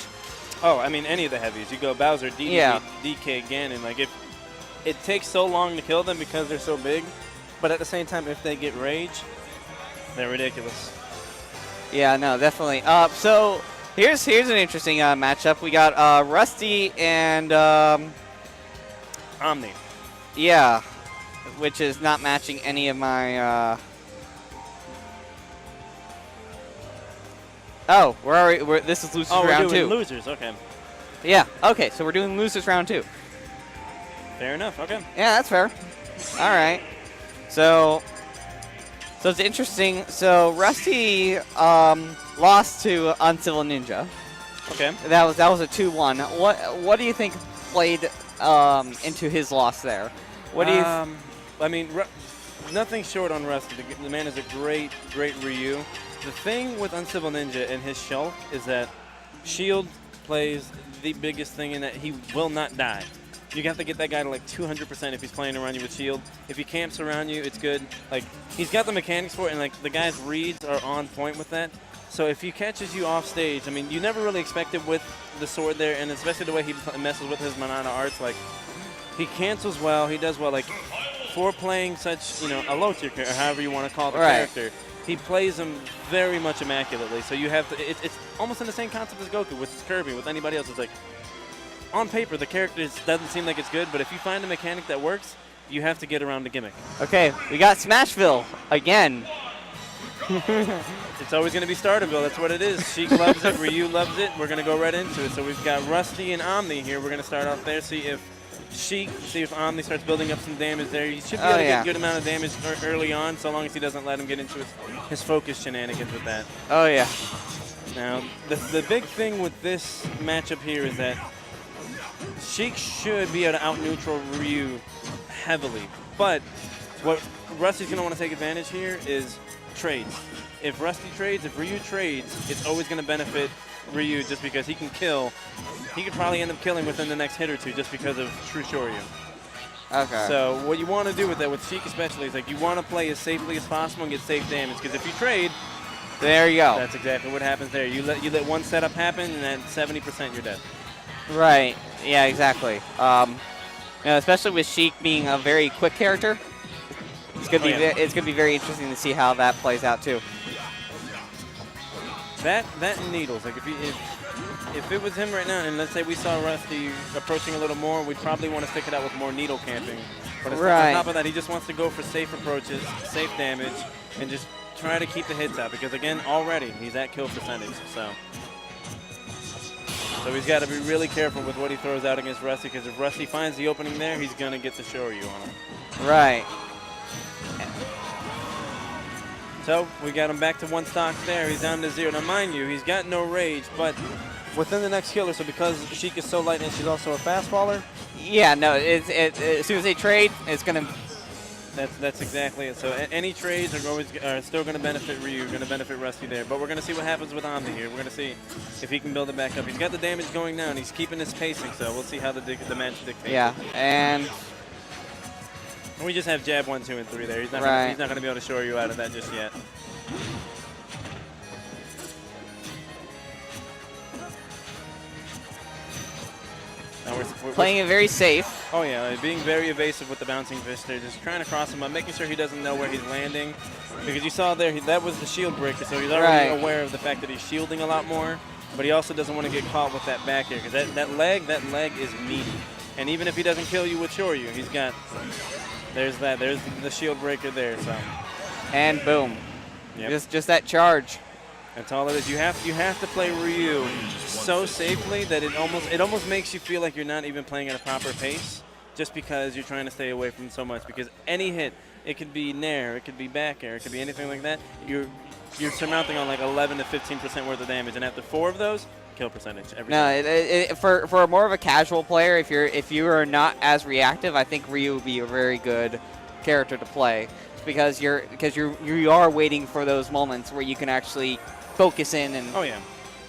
Oh, I mean any of the heavies. You go Bowser, DD, Yeah. DK, Ganon. Like it takes so long to kill them because they're so big, but at the same time, if they get rage, they're ridiculous. Yeah, no, definitely. So. Here's an interesting matchup. We got Rusty and Omni. Yeah, which is not matching any of my. Oh, where are we? This is losers round we're doing 2. losers. Okay. Yeah. Okay, so we're doing losers round 2. Fair enough. Okay. Yeah, that's fair. All right. So it's interesting. So Rusty lost to Uncivil Ninja. Okay. That was a 2-1. What do you think played into his loss there? What do you? I mean, nothing short on Rusty. The man is a great Ryu. The thing with Uncivil Ninja and his Shulk is that Shield plays the biggest thing in that he will not die. you have to get that guy to like 200% if he's playing around you with shield. If he camps around you, it's good. Like, he's got the mechanics for it, and like the guy's reads are on point with that. So if he catches you off stage, I mean, you never really expect it with the sword there, and especially the way he messes with his Manana arts. Like, he cancels well, he does well. Like, for playing such, you know, a low tier character, or however you want to call the character, he plays them very much immaculately. So you have to, it's almost in the same concept as Goku with Kirby, with anybody else. It's like, on paper, the character doesn't seem like it's good, but if you find a mechanic that works, you have to get around the gimmick. Okay, we got Smashville again. It's always going to be Starterville. That's what it is. Sheik loves it. Ryu loves it. We're going to go right into it. So we've got Rusty and Omni here. We're going to start off there, see if Omni starts building up some damage there. He should be able to get a good amount of damage early on, so long as he doesn't let him get into his focus shenanigans with that. Oh, yeah. Now, the big thing with this matchup here is that Sheik should be able to out-neutral Ryu heavily, but what Rusty's going to want to take advantage here is trades. If Rusty trades, if Ryu trades, it's always going to benefit Ryu just because he can kill. He could probably end up killing within the next hit or two just because of True Shoryu. Okay. So what you want to do with that, with Sheik especially, is like you want to play as safely as possible and get safe damage, because if you trade, there you go. That's exactly what happens there. You let one setup happen, and at 70% you're dead. Right. Yeah, exactly. You know, especially with Sheik being a very quick character, it's gonna be very interesting to see how that plays out too. That and needles. Like if it was him right now, and let's say we saw Rusty approaching a little more, we'd probably want to stick it out with more needle camping. But on top of that, he just wants to go for safe approaches, safe damage, and just try to keep the hits out. Because again, already he's at kill percentage. So he's got to be really careful with what he throws out against Rusty, because if Rusty finds the opening there, he's going to get the Shoryu on him. Right. So we got him back to one stock there. He's down to 0. Now, mind you, he's got no rage, but within the next killer, so because Sheik is so light and she's also a fast faller. Yeah, no, as soon as they trade, it's going to... That's exactly it. So any trades are still going to benefit Ryu, going to benefit Rusty there. But we're going to see what happens with Omni here. We're going to see if he can build it back up. He's got the damage going now, and he's keeping his pacing, so we'll see how the match dictates. Yeah, and we just have jab 1, 2, and 3 there. He's not going to be able to shore you out of that just yet. We're playing it very safe. Oh yeah, being very evasive with the bouncing fist there, just trying to cross him up, making sure he doesn't know where he's landing. Because you saw there, that was the shield breaker, so he's already aware of the fact that he's shielding a lot more, but he also doesn't want to get caught with that back air, because that leg is meaty. And even if he doesn't kill you with Shoryu, he's got, there's the shield breaker there. So. And boom, just that charge. That's all it is. You have to play Ryu so safely that it almost makes you feel like you're not even playing at a proper pace, just because you're trying to stay away from so much. Because any hit, it could be nair, it could be back air, it could be anything like that. You're surmounting on like 11 to 15% worth of damage, and after 4 of those, kill percentage every time. For more of a casual player, if you are not as reactive, I think Ryu would be a very good character to play, because you are waiting for those moments where you can actually focus in and. Oh yeah,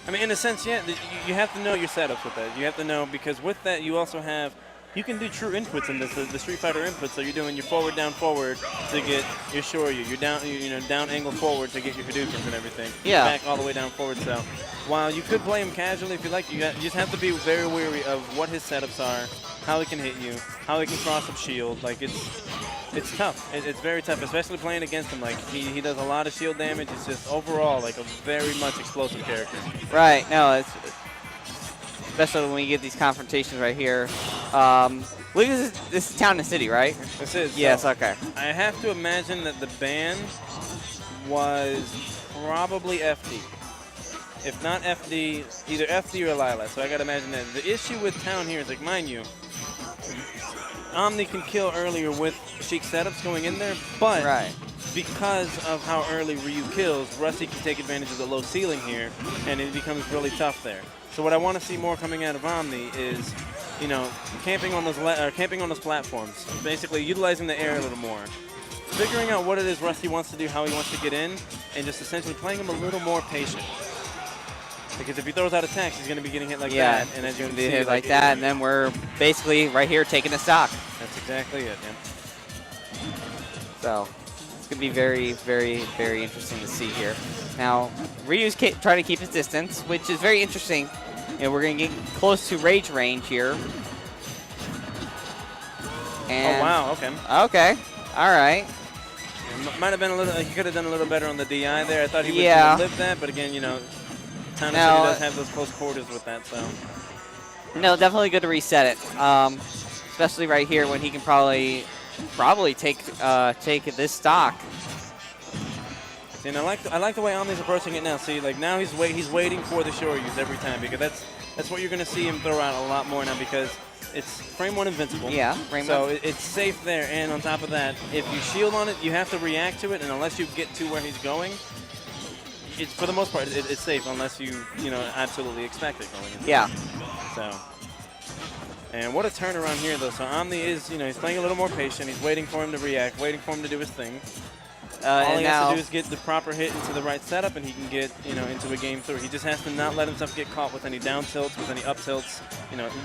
I mean, in a sense, yeah, you have to know your setups with that. You have to know, because with that you also have, you can do true inputs in this, the Street Fighter inputs. So you're doing your forward down forward to get your Shoryu, your down angle forward to get your Hadoukens and everything. Yeah. Back all the way down forward. So while you could play him casually if you like, you just have to be very wary of what his setups are, how he can hit you, how he can cross up shield. Like it's tough. It's very tough, especially playing against him. Like he does a lot of shield damage. It's just overall like a very much explosive character. Right. No, it's especially when we get these confrontations right here. Look at this is Town and City, right? This is. Yes. So Okay. I have to imagine that the ban was probably FD. If not FD, either FD or Lila. So I gotta imagine that. The issue with Town here is, like, mind you, Omni can kill earlier with Sheik setups going in there, but because of how early Ryu kills, Rusty can take advantage of the low ceiling here, and it becomes really tough there. So what I want to see more coming out of Omni is, camping on those platforms, basically utilizing the air a little more, figuring out what it is Rusty wants to do, how he wants to get in, and just essentially playing him a little more patient. Because if he throws out attacks, he's going to be getting hit like Yeah, that. And as it's you going can to be see, hit like that, and then we're basically right here taking the stock. That's exactly it, man. So it's going to be very, very, very interesting to see here. Now, Ryu's trying to keep his distance, which is very interesting. You know, we're going to get close to rage range here. And Oh, wow, okay. Okay, all right. Might have been a little, he could have done a little better on the DI there. I thought he would live that, but again, you know, Town City does have those close quarters with that, so. No, definitely good to reset it, especially right here when he can probably take this stock. See, and I like the way Omni's approaching it now. See, like now he's waiting for the shore use every time, because that's what you're going to see him throw out a lot more now, because it's frame 1 invincible. Yeah, so it's safe there, and on top of that, if you shield on it, you have to react to it, and unless you get to where he's going, it's for the most part it's safe unless you absolutely expect it going in. Yeah. So. And what a turnaround here, though. So Omni is, he's playing a little more patient. He's waiting for him to react, waiting for him to do his thing. All he has to do is get the proper hit into the right setup, and he can get, into a game through. He just has to not let himself get caught with any down tilts, with any up tilts.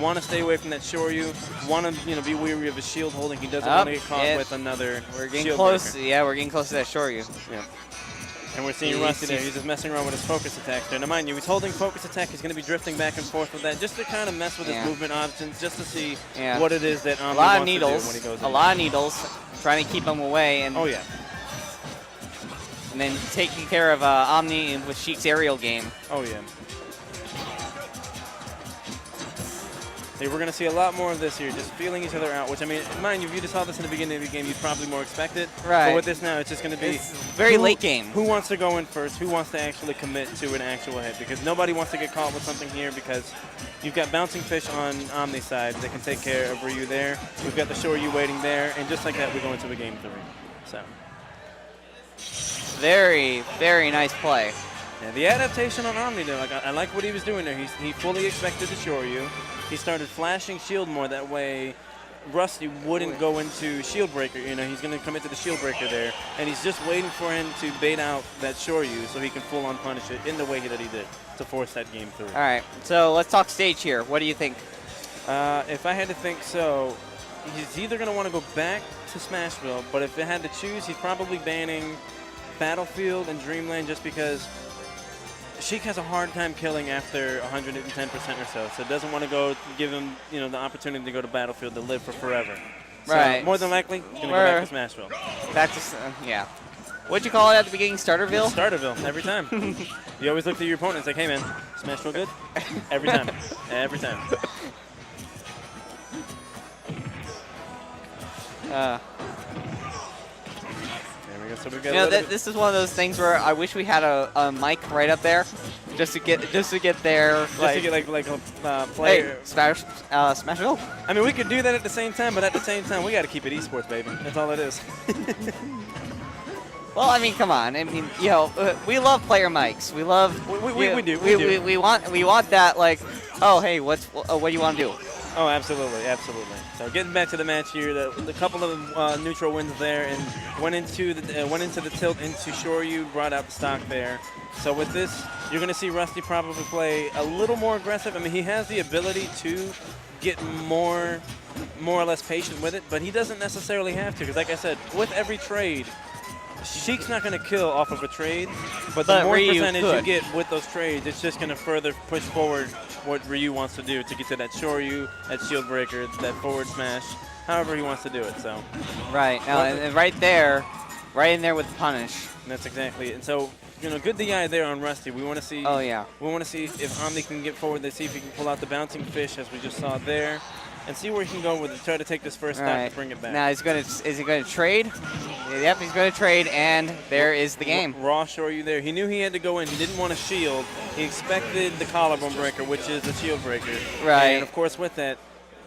Want to stay away from that shoryu. Want to, be weary of his shield holding. He doesn't want to get caught with another. We're getting shield close. breaker. Yeah, we're getting close to that shoryu. Yeah. And we're seeing Rusty there. He's just messing around with his focus attack there. Now, mind you, he's holding focus attack. He's going to be drifting back and forth with that just to kind of mess with his movement options, just to see what it is that Omni wants to do when he goes in. A lot of needles, trying to keep him away. And oh, yeah. And then taking care of Omni with Sheik's aerial game. Oh, yeah. See, we're going to see a lot more of this here, just feeling each other out, which, I mean, mind you, if you just saw this in the beginning of the game, you'd probably more expect it. Right. But with this now, it's just going to be very late game. Who wants to go in first? Who wants to actually commit to an actual hit? Because nobody wants to get caught with something here, because you've got Bouncing Fish on Omni's side that can take care of Ryu there. We've got the Shoryu waiting there, and just like that, we go into a game 3. So. Very, very nice play. Yeah, the adaptation on Omni, though, I like what he was doing there. He fully expected the Shoryu. He started flashing shield more, that way Rusty wouldn't go into shield breaker. He's going to commit to the shield breaker there, and he's just waiting for him to bait out that Shoryu so he can full-on punish it in the way that he did to force that game through. All right, so let's talk stage here. What do you think? If I had to think, so he's either going to want to go back to Smashville, but if I had to choose, he's probably banning Battlefield and Dreamland, just because Sheik has a hard time killing after 110% or so doesn't want to go give him, the opportunity to go to Battlefield to live for forever. Right. So more than likely, he's going to go back to Smashville. Back to, yeah. What'd you call it at the beginning, Starterville? Starterville, every time. You always look at your opponent and it's like, hey man, Smashville good? Every time. Every time. So we got this is one of those things where I wish we had a mic right up there, just to get there. Just to get a player. Hey, Smashville. I mean, we could do that at the same time, but at the same time, we got to keep it esports, baby. That's all it is. Well, I mean, come on. I mean, we love player mics. We love. We do. We want that. Like, oh, hey, what do you want to do? Oh, absolutely, absolutely. So getting back to the match here, the couple of neutral wins there, and went into the tilt into Shoryu, brought out the stock there. So with this, you're going to see Rusty probably play a little more aggressive. I mean, he has the ability to get more or less patient with it, but he doesn't necessarily have to, because like I said, with every trade, Sheik's not going to kill off of a trade, but the more percentage you get with those trades, it's just going to further push forward what Ryu wants to do to get to that Shoryu, that shield breaker, that forward smash, however he wants to do it. So. Right. Now, and right there, right in there with the punish. And that's exactly it. And so, good DI there on Rusty. We want to see. Oh yeah. We want to see if Omni can get forward. Let's see if he can pull out the Bouncing Fish, as we just saw there, and see where he can go with it. Try to take this first stop to bring it back. Now is he going to trade? Yep, he's going to trade, and there is the game. Raw Shoryu there. He knew he had to go in. He didn't want to shield. He expected the collarbone breaker, which is the shield breaker. Right. And of course, with that,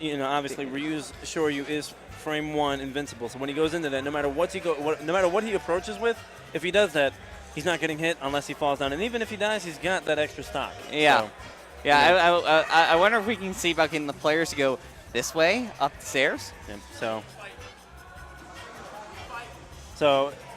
obviously Ryu's Shoryu is frame 1 invincible. So when he goes into that, no matter what he approaches with, if he does that, he's not getting hit unless he falls down. And even if he dies, he's got that extra stock. Yeah. So, yeah. I wonder if we can see about getting the players to go this way up the stairs.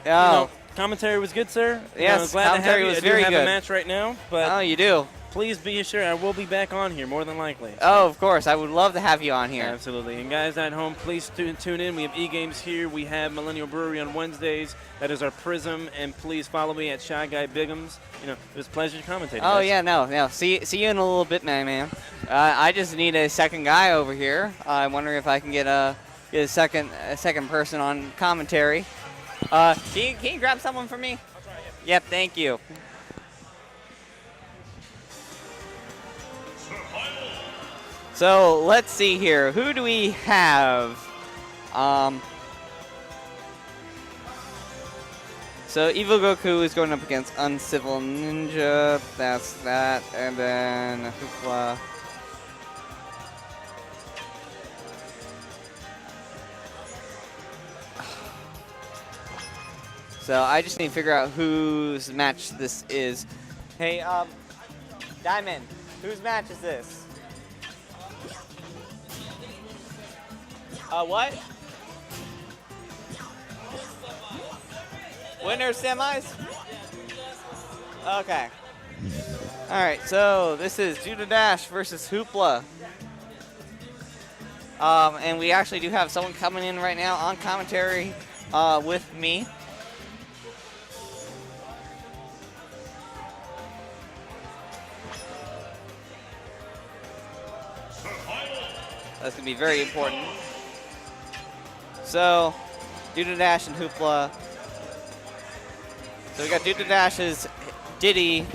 Yeah, commentary was good, sir. Yes, glad commentary to have you. was I very do have good. a match right now, but oh, you do. please be assured I will be back on here more than likely. Oh, of course. I would love to have you on here. Absolutely. And guys at home, please tune in. We have e-games here. We have Millennial Brewery on Wednesdays. That is our Prism. And please follow me at Shy Guy Bigums. You know, it was a pleasure commentating. Oh, guys. yeah, no. See you in a little bit, man. I just need a second guy over here. I'm wondering if I can get a second person on commentary. Can you grab someone for me? I'll try, yeah. Yep, thank you. So let's see here. Who do we have? So Evil Goku is going up against Uncivil Ninja. That's that, and then Hoopla. So I just need to figure out whose match this is. Hey, Diamond, whose match is this? What? Winner semis? Okay. Alright, so this is Judah Dash versus Hoopla. And we actually do have someone coming in right now on commentary with me. That's going to be very important. So, Judah Dash and Hoopla. So we got Judah Dash's Diddy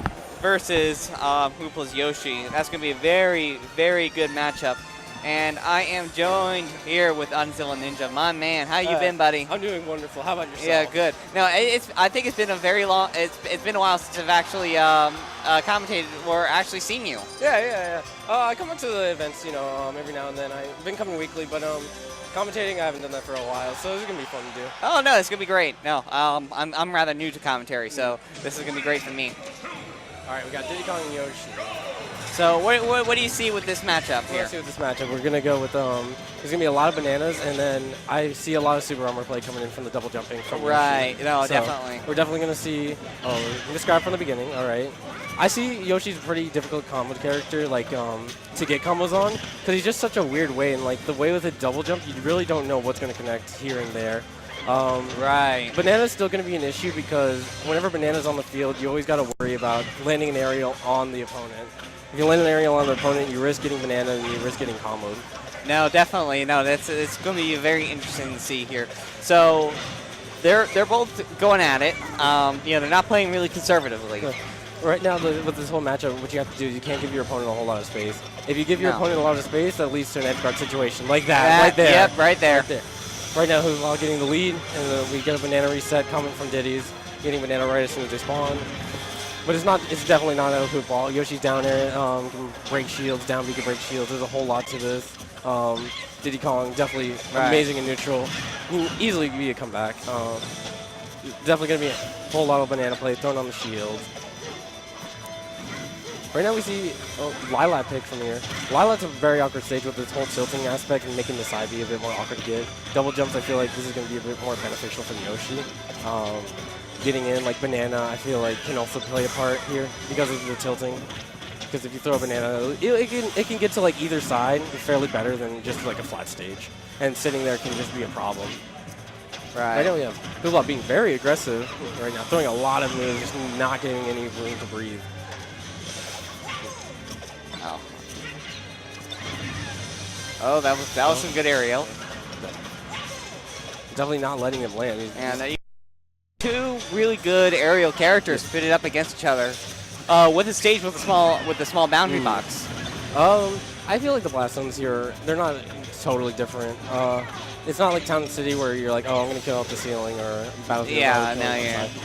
versus Hoopla's Yoshi. That's going to be a very, very good matchup. And I am joined here with Uncivil Ninja. My man, how you been, buddy? I'm doing wonderful. How about yourself? Yeah, good. No, I think it's been a very long. It's been a while since I've actually commentated or actually seen you. Yeah. I come up to the events, every now and then. I've been coming weekly, but commentating, I haven't done that for a while, so this is gonna be fun to do. Oh no, it's gonna be great. No, I'm rather new to commentary, so this is gonna be great for me. All right, we got Diddy Kong and Yoshi. So what do you see with this matchup here? Let's see with this matchup. We're gonna go with there's gonna be a lot of bananas, and then I see a lot of super armor play coming in from the double jumping. From right. Yoshi. No, So definitely. We're definitely gonna see. We're gonna describe from the beginning. All right. I see Yoshi's a pretty difficult combo character, like to get combos on, because he's just such a weird way, and like the way with a double jump, you really don't know what's gonna connect here and there. Right. Banana's still going to be an issue because whenever Banana's on the field, you always got to worry about landing an aerial on the opponent. If you land an aerial on the opponent, you risk getting Banana and you risk getting comboed. No, definitely. No, it's going to be very interesting to see here. So they're both going at it. They're not playing really conservatively. Right now, with this whole matchup, what you have to do is you can't give your opponent a whole lot of space. If you give your opponent a lot of space, that leads to an edge guard situation like that, right there. Yep, right there. Right now, Hoopla getting the lead, and we get a banana reset coming from Diddy's, getting banana right as soon as they spawn. But it's definitely not a Hoopla. Yoshi's down there, can break shields, down B can break shields. There's a whole lot to this. Diddy Kong definitely amazing in neutral. Can easily be a comeback. Definitely gonna be a whole lot of banana play thrown on the shield. Right now we see Lilat pick from here. Lilat's a very awkward stage with this whole tilting aspect and making the side B a bit more awkward to get. Double jumps, I feel like this is going to be a bit more beneficial for Yoshi. Getting in, like Banana, I feel like can also play a part here because of the tilting. Because if you throw a Banana, it can get to like either side fairly better than just like a flat stage. And sitting there can just be a problem. Right. Right now we have Hoopla being very aggressive right now, throwing a lot of moves, just not getting any room to breathe. Oh, that was some good aerial. Definitely not letting him land. And two really good aerial characters pitted up against each other. With a stage with a small boundary box. I feel like the Blast Zones here, they're not totally different. It's not like Town and City where you're like, oh, I'm gonna kill up the ceiling or Battlefield. Yeah,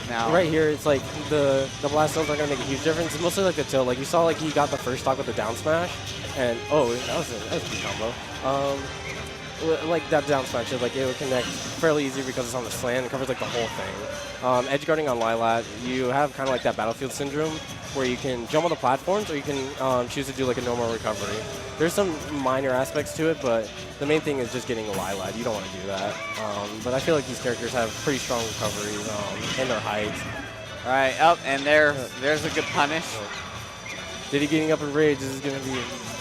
no. Right here, it's like the Blast Zones are gonna make a huge difference. It's mostly like the tilt. Like you saw, like he got the first stock with the down smash, and that was a good combo. Like that down smash, like it would connect fairly easy because it's on the slant. It covers like the whole thing. Edge guarding on Lilat, you have kind of like that Battlefield syndrome where you can jump on the platforms or you can choose to do like a normal recovery. There's some minor aspects to it, but the main thing is just getting a Lilat. You don't want to do that. But I feel like these characters have pretty strong recoveries and their heights. All right, and there's a good punish. Diddy getting up in rage. This is going to be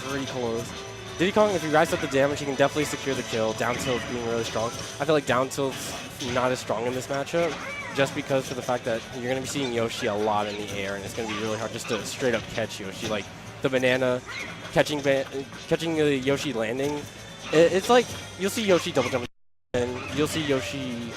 pretty close. Diddy Kong, if he racks up the damage, he can definitely secure the kill. Down tilt being really strong. I feel like down tilt's not as strong in this matchup, just because for the fact that you're going to be seeing Yoshi a lot in the air, and it's going to be really hard just to straight up catch Yoshi. Like the banana, catching the Yoshi landing. It's like you'll see Yoshi double jump, and you'll see Yoshi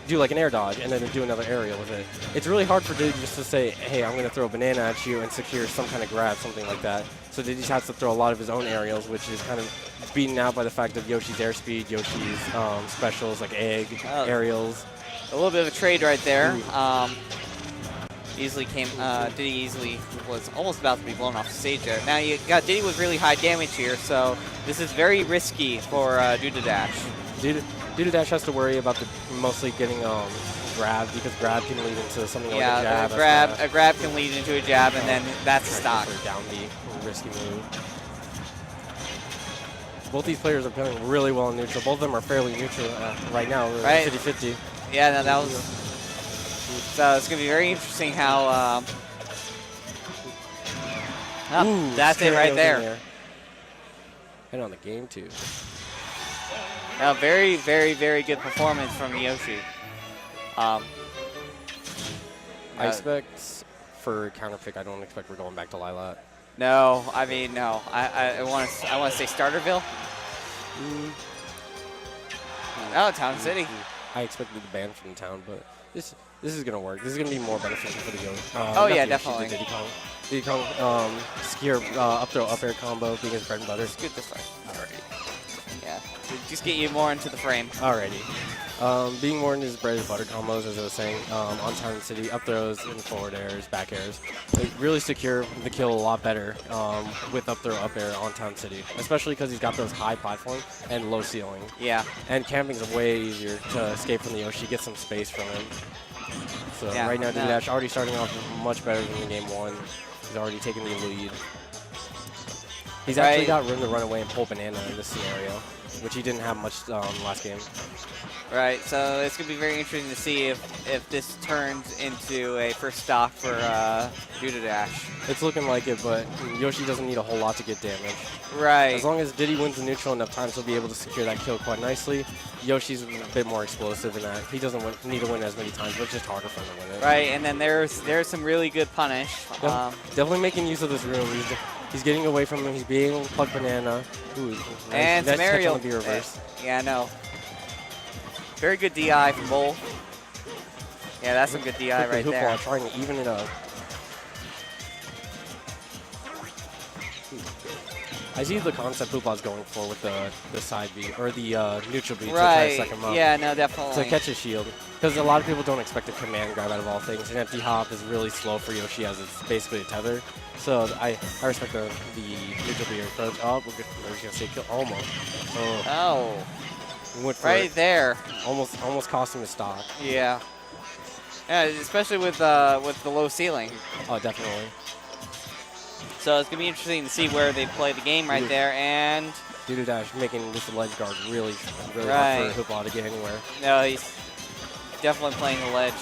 do like an air dodge, and then do another aerial with it. It's really hard for Diddy just to say, hey, I'm going to throw a banana at you and secure some kind of grab, something like that. So Diddy just has to throw a lot of his own aerials, which is kind of beaten out by the fact of Yoshi's airspeed, Yoshi's specials like egg, aerials. A little bit of a trade right there. Diddy easily was almost about to be blown off the stage there. Now you got Diddy with really high damage here, so this is very risky for Duda Duda Dash has to worry about mostly getting grab, because grab can lead into something like a jab. A grab can lead into a jab, and then that's stock. Down the risky move. Both these players are playing really well in neutral. Both of them are fairly neutral right now. Right. 50-50. Yeah, no, that was. So it's going to be very interesting how. That's it right there. And on the game too. Now, very, very, very good performance from Yoshi. I expect for counter pick, I don't expect we're going back to Lilat. No, I mean no. I want to say Starterville. Oh, Town City. I expected the ban from the town, but this is gonna work. This is gonna be more beneficial for the Yoshi. Oh yeah, definitely. Diddy Kong. Diddy Kong, secure up throw up air combo being his bread and butter. Scoot this way. Alrighty. Yeah, just get you more into the frame. Alrighty. Being more in his bread and butter combos, as I was saying, on Town City, up throws and forward airs, back airs. They really secure the kill a lot better with up throw, up air on Town City, especially because he's got those high platform and low ceiling. Yeah. And camping's way easier to escape from the Yoshi, get some space from him. So right now, Dash already starting off much better than in game one. He's already taken the lead. He's actually got room to run away and pull banana in this scenario, which he didn't have much last game. Right, so it's going to be very interesting to see if this turns into a first stock for Duda Dash. It's looking like it, but Yoshi doesn't need a whole lot to get damage. Right. As long as Diddy wins the neutral enough times, he'll be able to secure that kill quite nicely. Yoshi's a bit more explosive in that. He doesn't need to win as many times, but it's just harder for him to win it. Right, and then there's some really good punish. Definitely making use of this room. He's getting away from him. He's being plugged banana. Ooh, nice. And some aerial. Reverse. Yeah, no. Very good DI from both. Yeah, that's some good DI right there. Trying to even it up. I see the concept Hoopla's going for with the side B, or the neutral B to try to suck him up. Yeah, no, definitely. To catch his shield. Because a lot of people don't expect a command grab out of all things. An empty hop is really slow for Yoshi as it's basically a tether. So I respect the neutral B approach. Oh, we're just going to say kill. Almost. Oh. Went for right it. there. Almost cost him his stock. Yeah. Yeah, especially with the low ceiling. Oh, definitely. So it's going to be interesting to see where they play the game right there. And Duda Dash making this ledge guard really hard for Hoopla to get anywhere. No, he's definitely playing the ledge.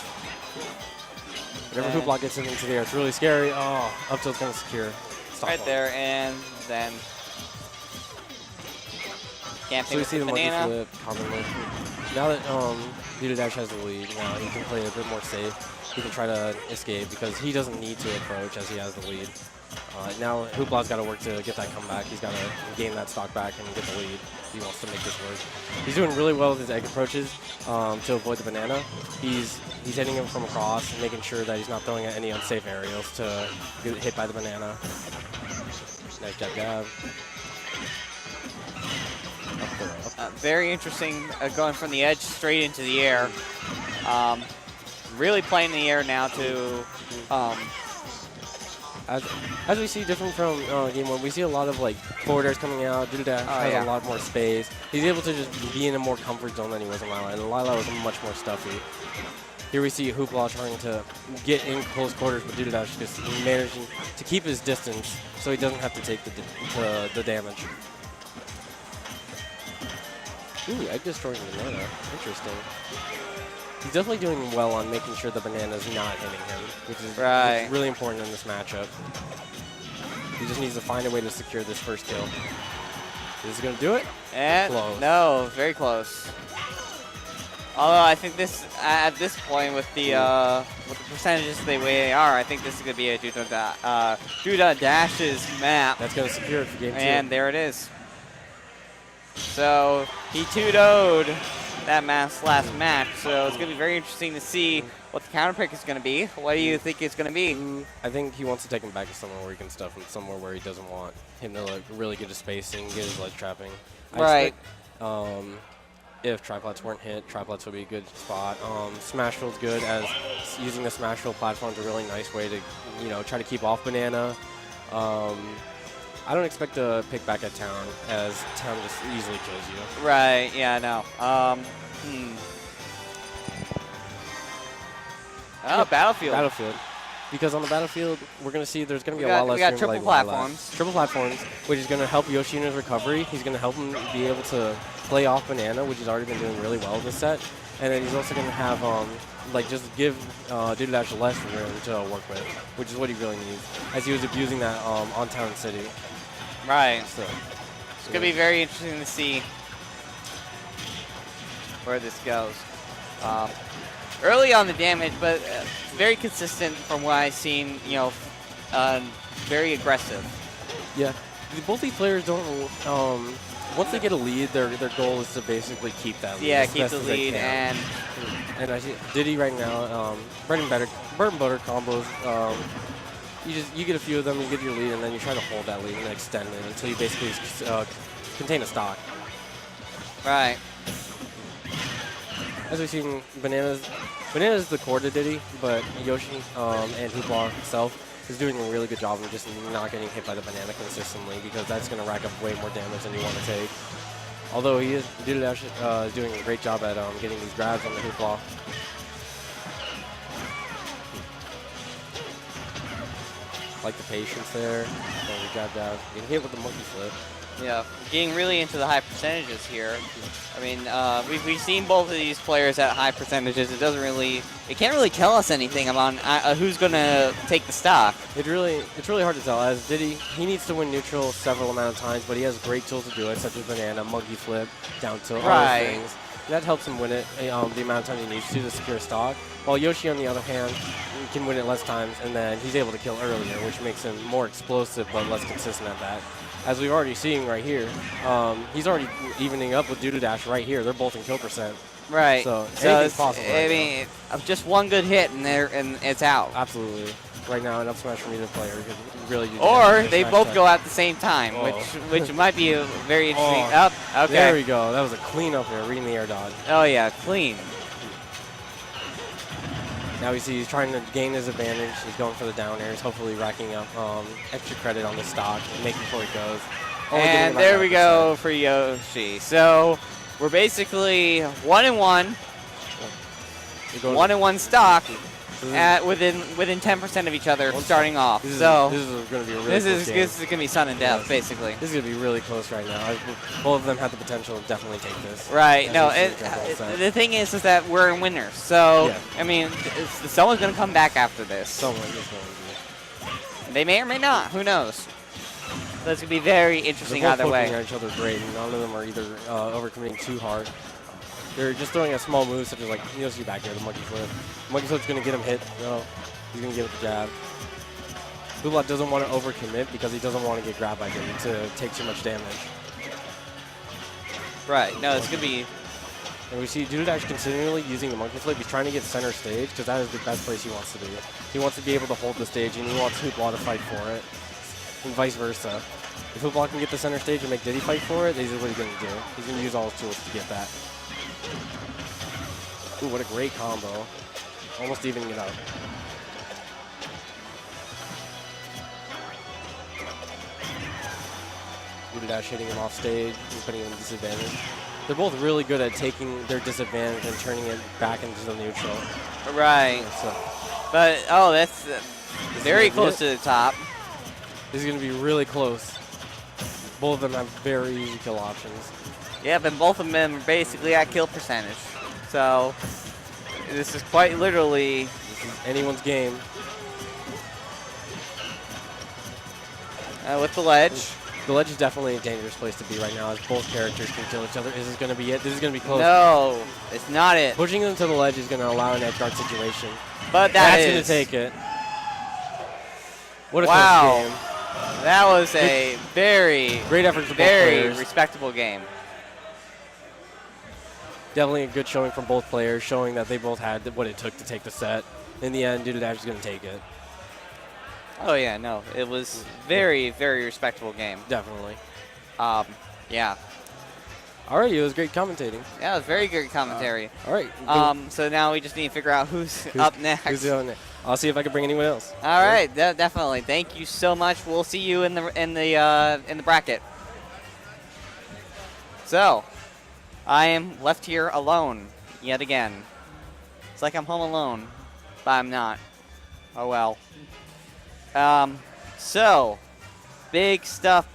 Whenever Hoopla gets into the air, it's really scary. Oh, up tilt's going to secure. Stop right there, and then so we see the monkey flip commonly. Now that Duda Dash has the lead, now he can play a bit more safe. He can try to escape because he doesn't need to approach as he has the lead. Now Hoopla's got to work to get that comeback. He's got to gain that stock back and get the lead. He wants to make this work. He's doing really well with his egg approaches to avoid the banana. He's hitting him from across and making sure that he's not throwing at any unsafe aerials to get hit by the banana. Nice jab. Very interesting going from the edge straight into the air. Really playing in the air now to... As we see different from game one, we see a lot of like forward airs coming out. Duda Dash has a lot more space. He's able to just be in a more comfort zone than he was in Lila, and Lila was much more stuffy. Here we see Hoopla trying to get in close quarters, but Duda Dash just managing to keep his distance so he doesn't have to take the damage. Ooh, egg destroying banana. Interesting. He's definitely doing well on making sure the banana's not hitting him, which is really important in this matchup. He just needs to find a way to secure this first kill. Is he going to do it? And Close. no, very close. Although I think this, at this point, with the percentages the way they are, I think this is going to be a Duda Dash's map. That's going to secure it for game 2. And there it is. So he 2-0'd that last match. So it's going to be very interesting to see what the counter pick is going to be. What do you think it's going to be? I think he wants to take him back to somewhere where he can stuff him, somewhere where he doesn't want him to like really get his spacing, get his ledge trapping. Right. If triplets weren't hit, triplets would be a good spot. Smash field's good, as using the smash field platform is a really nice way to, try to keep off Banana. I don't expect to pick back at Town, as Town just easily kills you. Right, yeah, no. Oh, Battlefield. Battlefield. Because on the Battlefield, we're going to see there's going to be a lot less we got stream triple lag platforms. Triple platforms, which is going to help Yoshi in his recovery. He's going to help him be able to play off Banana, which he's already been doing really well this set. And then he's also going to have, just give Duda Dash less room to work with, which is what he really needs, as he was abusing that on Town City. Right. So, it's going to be very interesting to see where this goes. Early on the damage, but very consistent from what I've seen, very aggressive. Yeah. Both these players don't, once they get a lead, their goal is to basically keep that lead. Yeah, keep the lead. And I see Diddy right now, bread and butter combos. You get a few of them, you get your lead, and then you try to hold that lead and extend it until you basically contain a stock. Right. As we've seen, Banana's the core to Diddy, but Yoshi and Hoopla himself is doing a really good job of just not getting hit by the Banana consistently, because that's going to rack up way more damage than you want to take. Although Duda Dash is doing a great job at getting these grabs on the Hoopla. Like the patience there. When we grab down, getting hit with the monkey flip. Yeah, getting really into the high percentages here. I mean, we've seen both of these players at high percentages. It can't really tell us anything about who's going to take the stock. It's really hard to tell. As Diddy, he needs to win neutral several amount of times, but he has great tools to do it, such as Banana, monkey flip, down tilt, all those things. That helps him win it the amount of time he needs to secure stock. While Yoshi, on the other hand, can win it less times, and then he's able to kill earlier, which makes him more explosive but less consistent at that. As we've already seen right here, he's already evening up with Duda Dash right here. They're both in kill percent. Right. So anything's possible. I mean, just one good hit and it's out. Absolutely. Right now, an up smash from either player could really use or they both go at the same time, which might be a very interesting. Okay. There we go. That was a clean up there, reading the air dodge. Oh yeah, clean. Now we see he's trying to gain his advantage. He's going for the down airs, hopefully racking up extra credit on the stock, making before he goes. And there we go for Yoshi. So we're basically 1-1. 1-1 stock at within 10% of each other starting off. This is going to be a really this is going to be sun and death, basically. This is going to be really close right now. Both of them have the potential to definitely take this. Right. No, the thing is that we're in winners. So, yeah. I mean, someone's going to come back after this. Someone is going to. They may or may not. Who knows? That's going to be very interesting either way. They're both poking at each other great, and none of them are either overcommitting too hard. They're just throwing a small move, such as like, you'll see back here, the monkey flip. Monkey flip's going to get him hit. No, he's going to get the jab. Hoopla doesn't want to overcommit because he doesn't want to get grabbed by him to take too much damage. Right. No, it's going to be... And we see Duda Dash continually using the monkey flip. He's trying to get center stage because that is the best place he wants to be. He wants to be able to hold the stage, and he wants Hoopla to fight for it, and vice versa. If Hoopla can get the center stage and make Diddy fight for it, this is what he's going to do. He's going to use all his tools to get that. Ooh, what a great combo. Almost evening it out. Duda Dash hitting him off stage and putting him in disadvantage. They're both really good at taking their disadvantage and turning it back into the neutral. Right. So, but, that's very close to the top. This is going to be really close. Both of them have very easy kill options. Yeah, but both of them are basically at kill percentage. So, this is quite literally... This is anyone's game. with the ledge. The ledge is definitely a dangerous place to be right now, as both characters can kill each other. Is this going to be it? This is going to be close. No, it's not it. Pushing them to the ledge is going to allow an edge guard situation. But That's going to take it. What a wow. close game. That was a very great effort from both very players. respectable game. Definitely a good showing from both players, showing that they both had what it took to take the set. In the end, Dude Dash is going to take it. Oh yeah, no, it was very, very respectable game. Definitely. Yeah. All right, it was great commentating. Yeah, it was very good commentary. All right. So now we just need to figure out who's up next. Who's on next? I'll see if I can bring anyone else. All right, definitely. Thank you so much. We'll see you in the bracket. So, I am left here alone yet again. It's like I'm home alone, but I'm not. Oh well. So, big stuff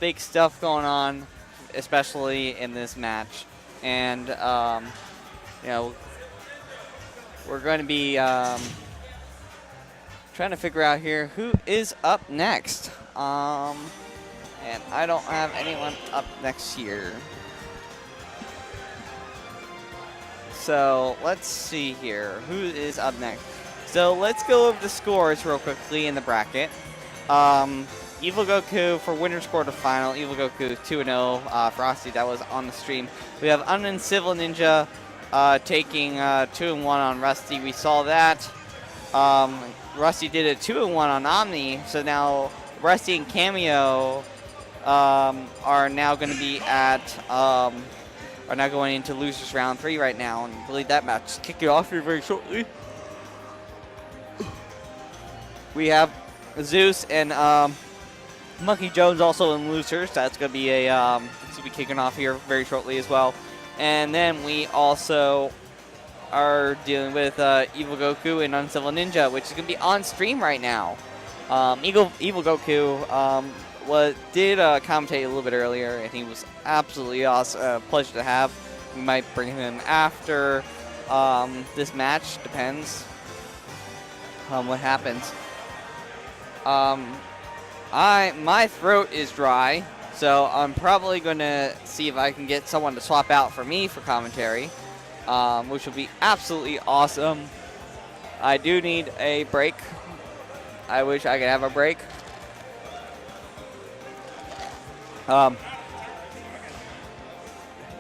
going on, especially in this match. And, you know, we're going to be trying to figure out here who is up next. And I don't have anyone up next here. So, let's see here. Who is up next? So, let's go over the scores real quickly in the bracket. Evil Goku for winners quarterfinal. Evil Goku 2-0. Frosty, that was on the stream. We have Unknown Civil Ninja taking 2-1 on Rusty. We saw that. Rusty did a 2-1 on Omni. So now Rusty and Cameo are now going to be at are now going into losers round 3 right now, and I believe that match is kicking off here very shortly. We have Zeus and Monkey Jones also in losers. That's going to be kicking off here very shortly as well. And then we also are dealing with Evil Goku and Uncivil Ninja, which is going to be on stream right now. Evil Goku did commentate a little bit earlier, and he was absolutely awesome. Pleasure to have. We might bring him after this match. Depends on what happens. My throat is dry, so I'm probably going to see if I can get someone to swap out for me for commentary, which will be absolutely awesome. I do need a break. I wish I could have a break.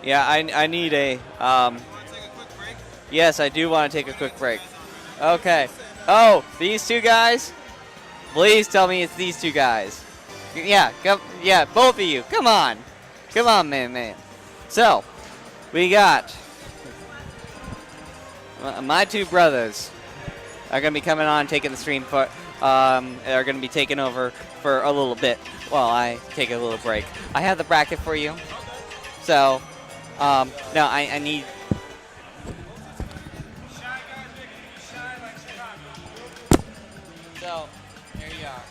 Yeah, I need a. Yes, I do want to take a quick break. Okay. Oh, these two guys? Please tell me it's these two guys. Yeah, both of you. Come on. Come on, man. So, we got my two brothers are going to be coming on, taking the stream for, are going to be taking over for a little bit while I take a little break. I have the bracket for you. So, no, I need... So, here you are.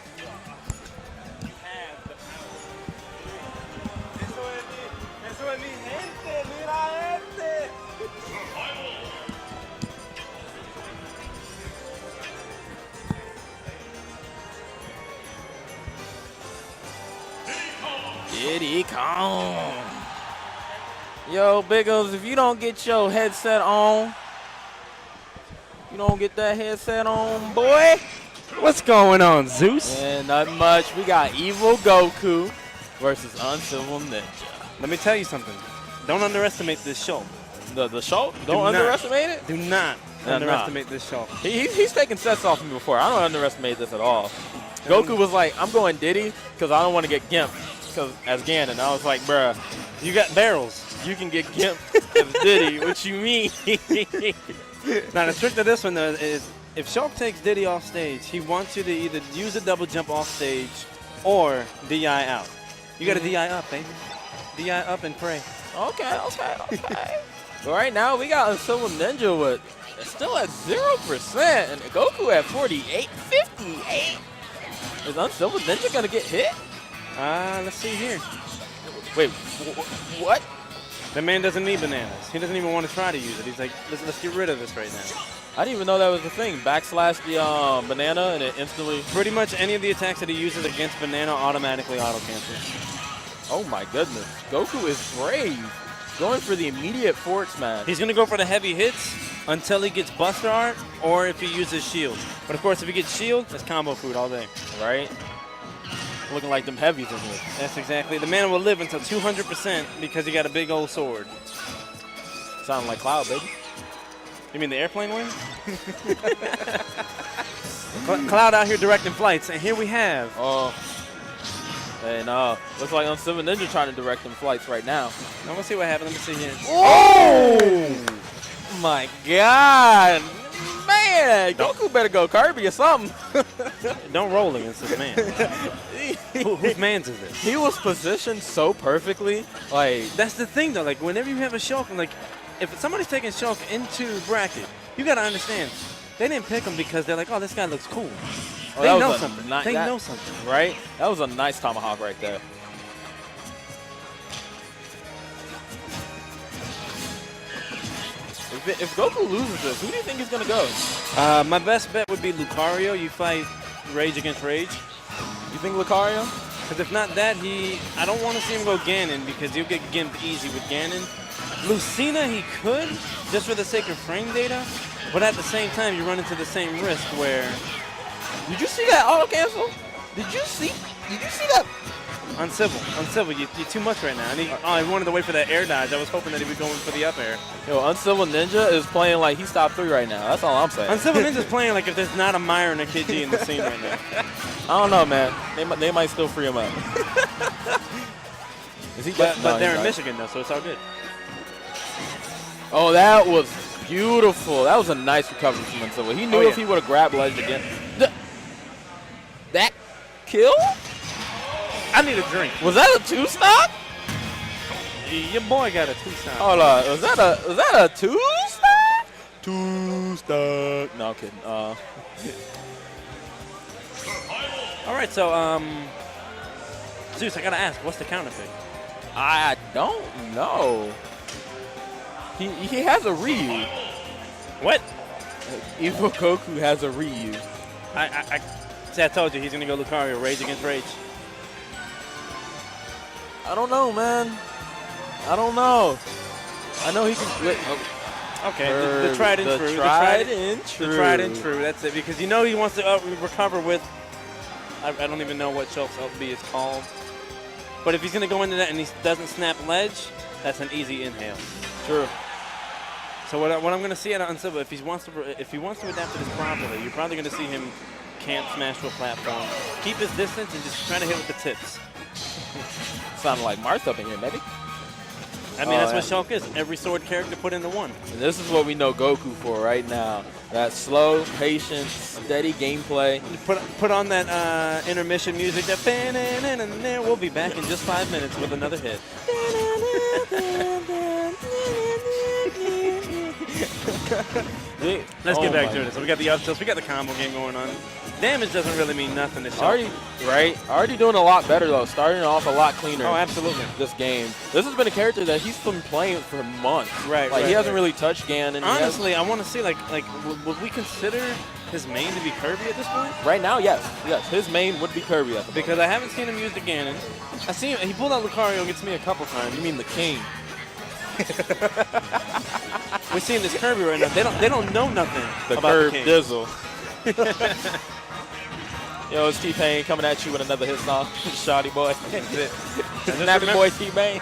Diddy Kong. Yo, Biggles, if you don't get your headset on, you don't get that headset on, boy. What's going on, Zeus? And not much. We got Evil Goku versus Uncivil Ninja. Let me tell you something. Don't underestimate this show. The show? Don't underestimate it? Do not underestimate this show. He's taken sets off me before. I don't underestimate this at all. Goku was like, I'm going Diddy because I don't want to get gimped as Ganon. I was like, bruh, You got barrels. you can get gimped as Diddy. What you mean? Now, the trick to this one, though, is if Shulk takes Diddy off stage, he wants you to either use a double jump off stage or DI out. You got to DI up, baby. DI up and pray. Okay. But right now, we got Uncivil Ninja with still at 0%, and Goku at 48, 58. Is Uncivil Ninja going to get hit? Let's see here. Wait, what? The man doesn't need bananas. He doesn't even want to try to use it. He's like, let's get rid of this right now. I didn't even know that was the thing. Backslash the banana and it instantly. Pretty much any of the attacks that he uses against banana automatically auto-cancel. Oh my goodness. Goku is brave. Going for the immediate forward smash. He's going to go for the heavy hits until he gets Buster Art or if he uses shield. But of course, if he gets shield, that's combo food all day. Right? Looking like them heavies, isn't it? That's exactly. The man will live until 200% because he got a big old sword. Sounding like Cloud, baby. You mean the airplane wing? Cloud out here directing flights, and here we have. Oh. And looks like Uncivil Ninja trying to direct them flights right now. Now we'll see what happens. Let me see here. Oh! My God. Man, Goku better go Kirby or something. Don't roll against this man. Whose man's is this? He was positioned so perfectly. Like, That's the thing, though. Like, whenever you have a Shulk, like, if somebody's taking Shulk into bracket, you got to understand, they didn't pick him because they're like, oh, this guy looks cool. Oh, They that know was a something. ni- They that- know something. right? That was a nice tomahawk right there. If Goku loses this, who do you think is going to go? My best bet would be Lucario. You fight Rage against Rage. You think Lucario? Because if not that, I don't want to see him go Ganon because he'll get gimped easy with Ganon. Lucina, he could, just for the sake of frame data. But at the same time, you run into the same risk where Did you see that auto cancel? Did you see that? Uncivil, you're too much right now. I wanted to wait for that air dodge. I was hoping that he was going for the up air. Yo, Uncivil Ninja is playing like he's top 3 right now. That's all I'm saying. Uncivil Ninja's playing like if there's not a Myra and a KG in the scene right now. I don't know, man. They might still free him up. Is he? But No, they're he's in not. Michigan, though, so it's all good. Oh, that was beautiful. That was a nice recovery from Uncivil. He knew Oh, yeah. if he would have grabbed ledge again. That kill? I need a drink. Was that a 2-stop? Your boy got a 2-stop. Hold on. Was that a 2-stop? 2-stop. No, I'm kidding. All right, so, Zeus, I got to ask, what's the counter pick? I don't know. He has a Ryu. What? Evil Goku has a Ryu. See, I told you he's going to go Lucario, Rage against Rage. I don't know, man. I don't know. I know he can. Okay, the tried and true. The tried and true. The tried and true, that's it. Because you know he wants to recover with, I don't even know what Shulk's up B is called. But if he's going to go into that and he doesn't snap ledge, that's an easy inhale. True. So what I'm going to see at Uncivil, if he wants to adapt to this properly, you're probably going to see him camp smash to a platform, keep his distance, and just try to hit with the tips. Sounding like Marth up in here, maybe. I mean, that's what Shulk is. Every sword character put into one. And this is what we know Goku for right now. That slow, patient, steady gameplay. Put on that intermission music. That we'll be back in just 5 minutes with another hit. Let's get back to it. So we got the up tilts, we got the combo game going on. Damage doesn't really mean nothing to Shulk. Already doing a lot better though. Starting off a lot cleaner. Oh, absolutely. This game. This has been a character that he's been playing for months. Right. Like he hasn't really touched Ganon. Honestly, I want to see would we consider his main to be Kirby at this point? Right now, yes. His main would be Kirby at the moment. Because I haven't seen him use the Ganon. I see him. He pulled out Lucario against me a couple times. You mean the king? We're seeing this Kirby right now. They don't know nothing The about Curb the king. Dizzle. Yo, it's T-Pain coming at you with another hit song. Shoddy boy. Snappy boy T-Pain.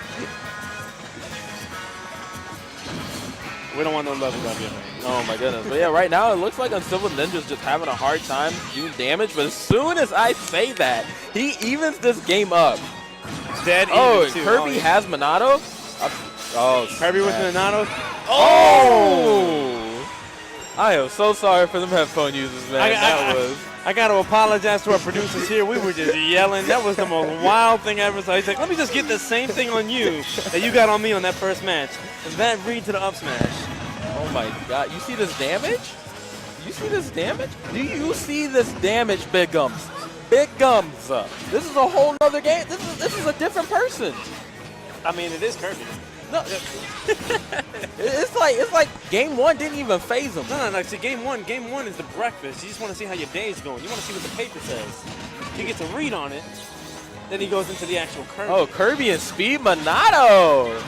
We don't want no love about you. Oh my goodness. But yeah, right now it looks like Uncivil Ninja's just having a hard time doing damage. But as soon as I say that, he evens this game up. Dead Oh, even, too. Kirby has Monado? Kirby with Minato. Oh! I am so sorry for them headphone users, man. I got to apologize to our producers here. We were just yelling. That was the most wild thing I ever saw. He's like, let me just get the same thing on you that you got on me on that first match. And that read to the up smash. Oh my god. You see this damage? You see this damage? Do you see this damage, Big Gums? Big Gums. This is a whole nother game. This is a different person. I mean, it is Kirby. No, it's like game 1 didn't even phase him. No. See, game one is the breakfast. You just want to see how your day's going. You want to see what the paper says. He gets a read on it. Then he goes into the actual Kirby. Oh, Kirby and Speed Monado.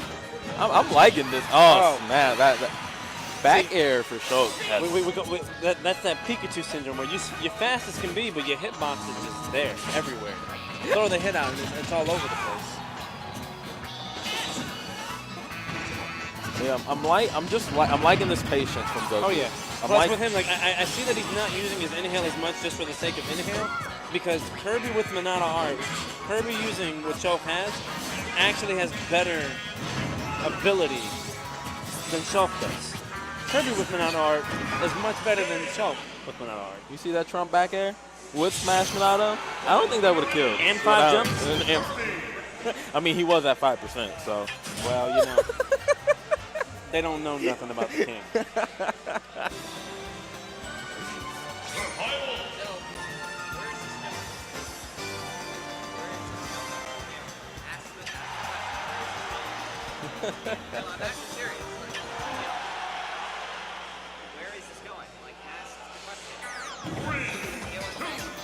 I'm liking this. Oh, man, that back air for sure. That's that Pikachu syndrome where you're fast as can be, but your hitbox is just there, everywhere. Throw the hit out and it's all over the place. Yeah, I'm liking this patience from Goku. Oh yeah. Plus with him, like I see that he's not using his inhale as much just for the sake of inhale, because Kirby with Monado Art, Kirby using what Shulk has, actually has better ability than Shulk does. Kirby with Monado Art is much better than Shulk with Monado Art. You see that Trump back air with Smash Monado? I don't think that would have killed. And 5 jumps? I mean, he was at 5%, so. Well, you know. They don't know nothing about the king.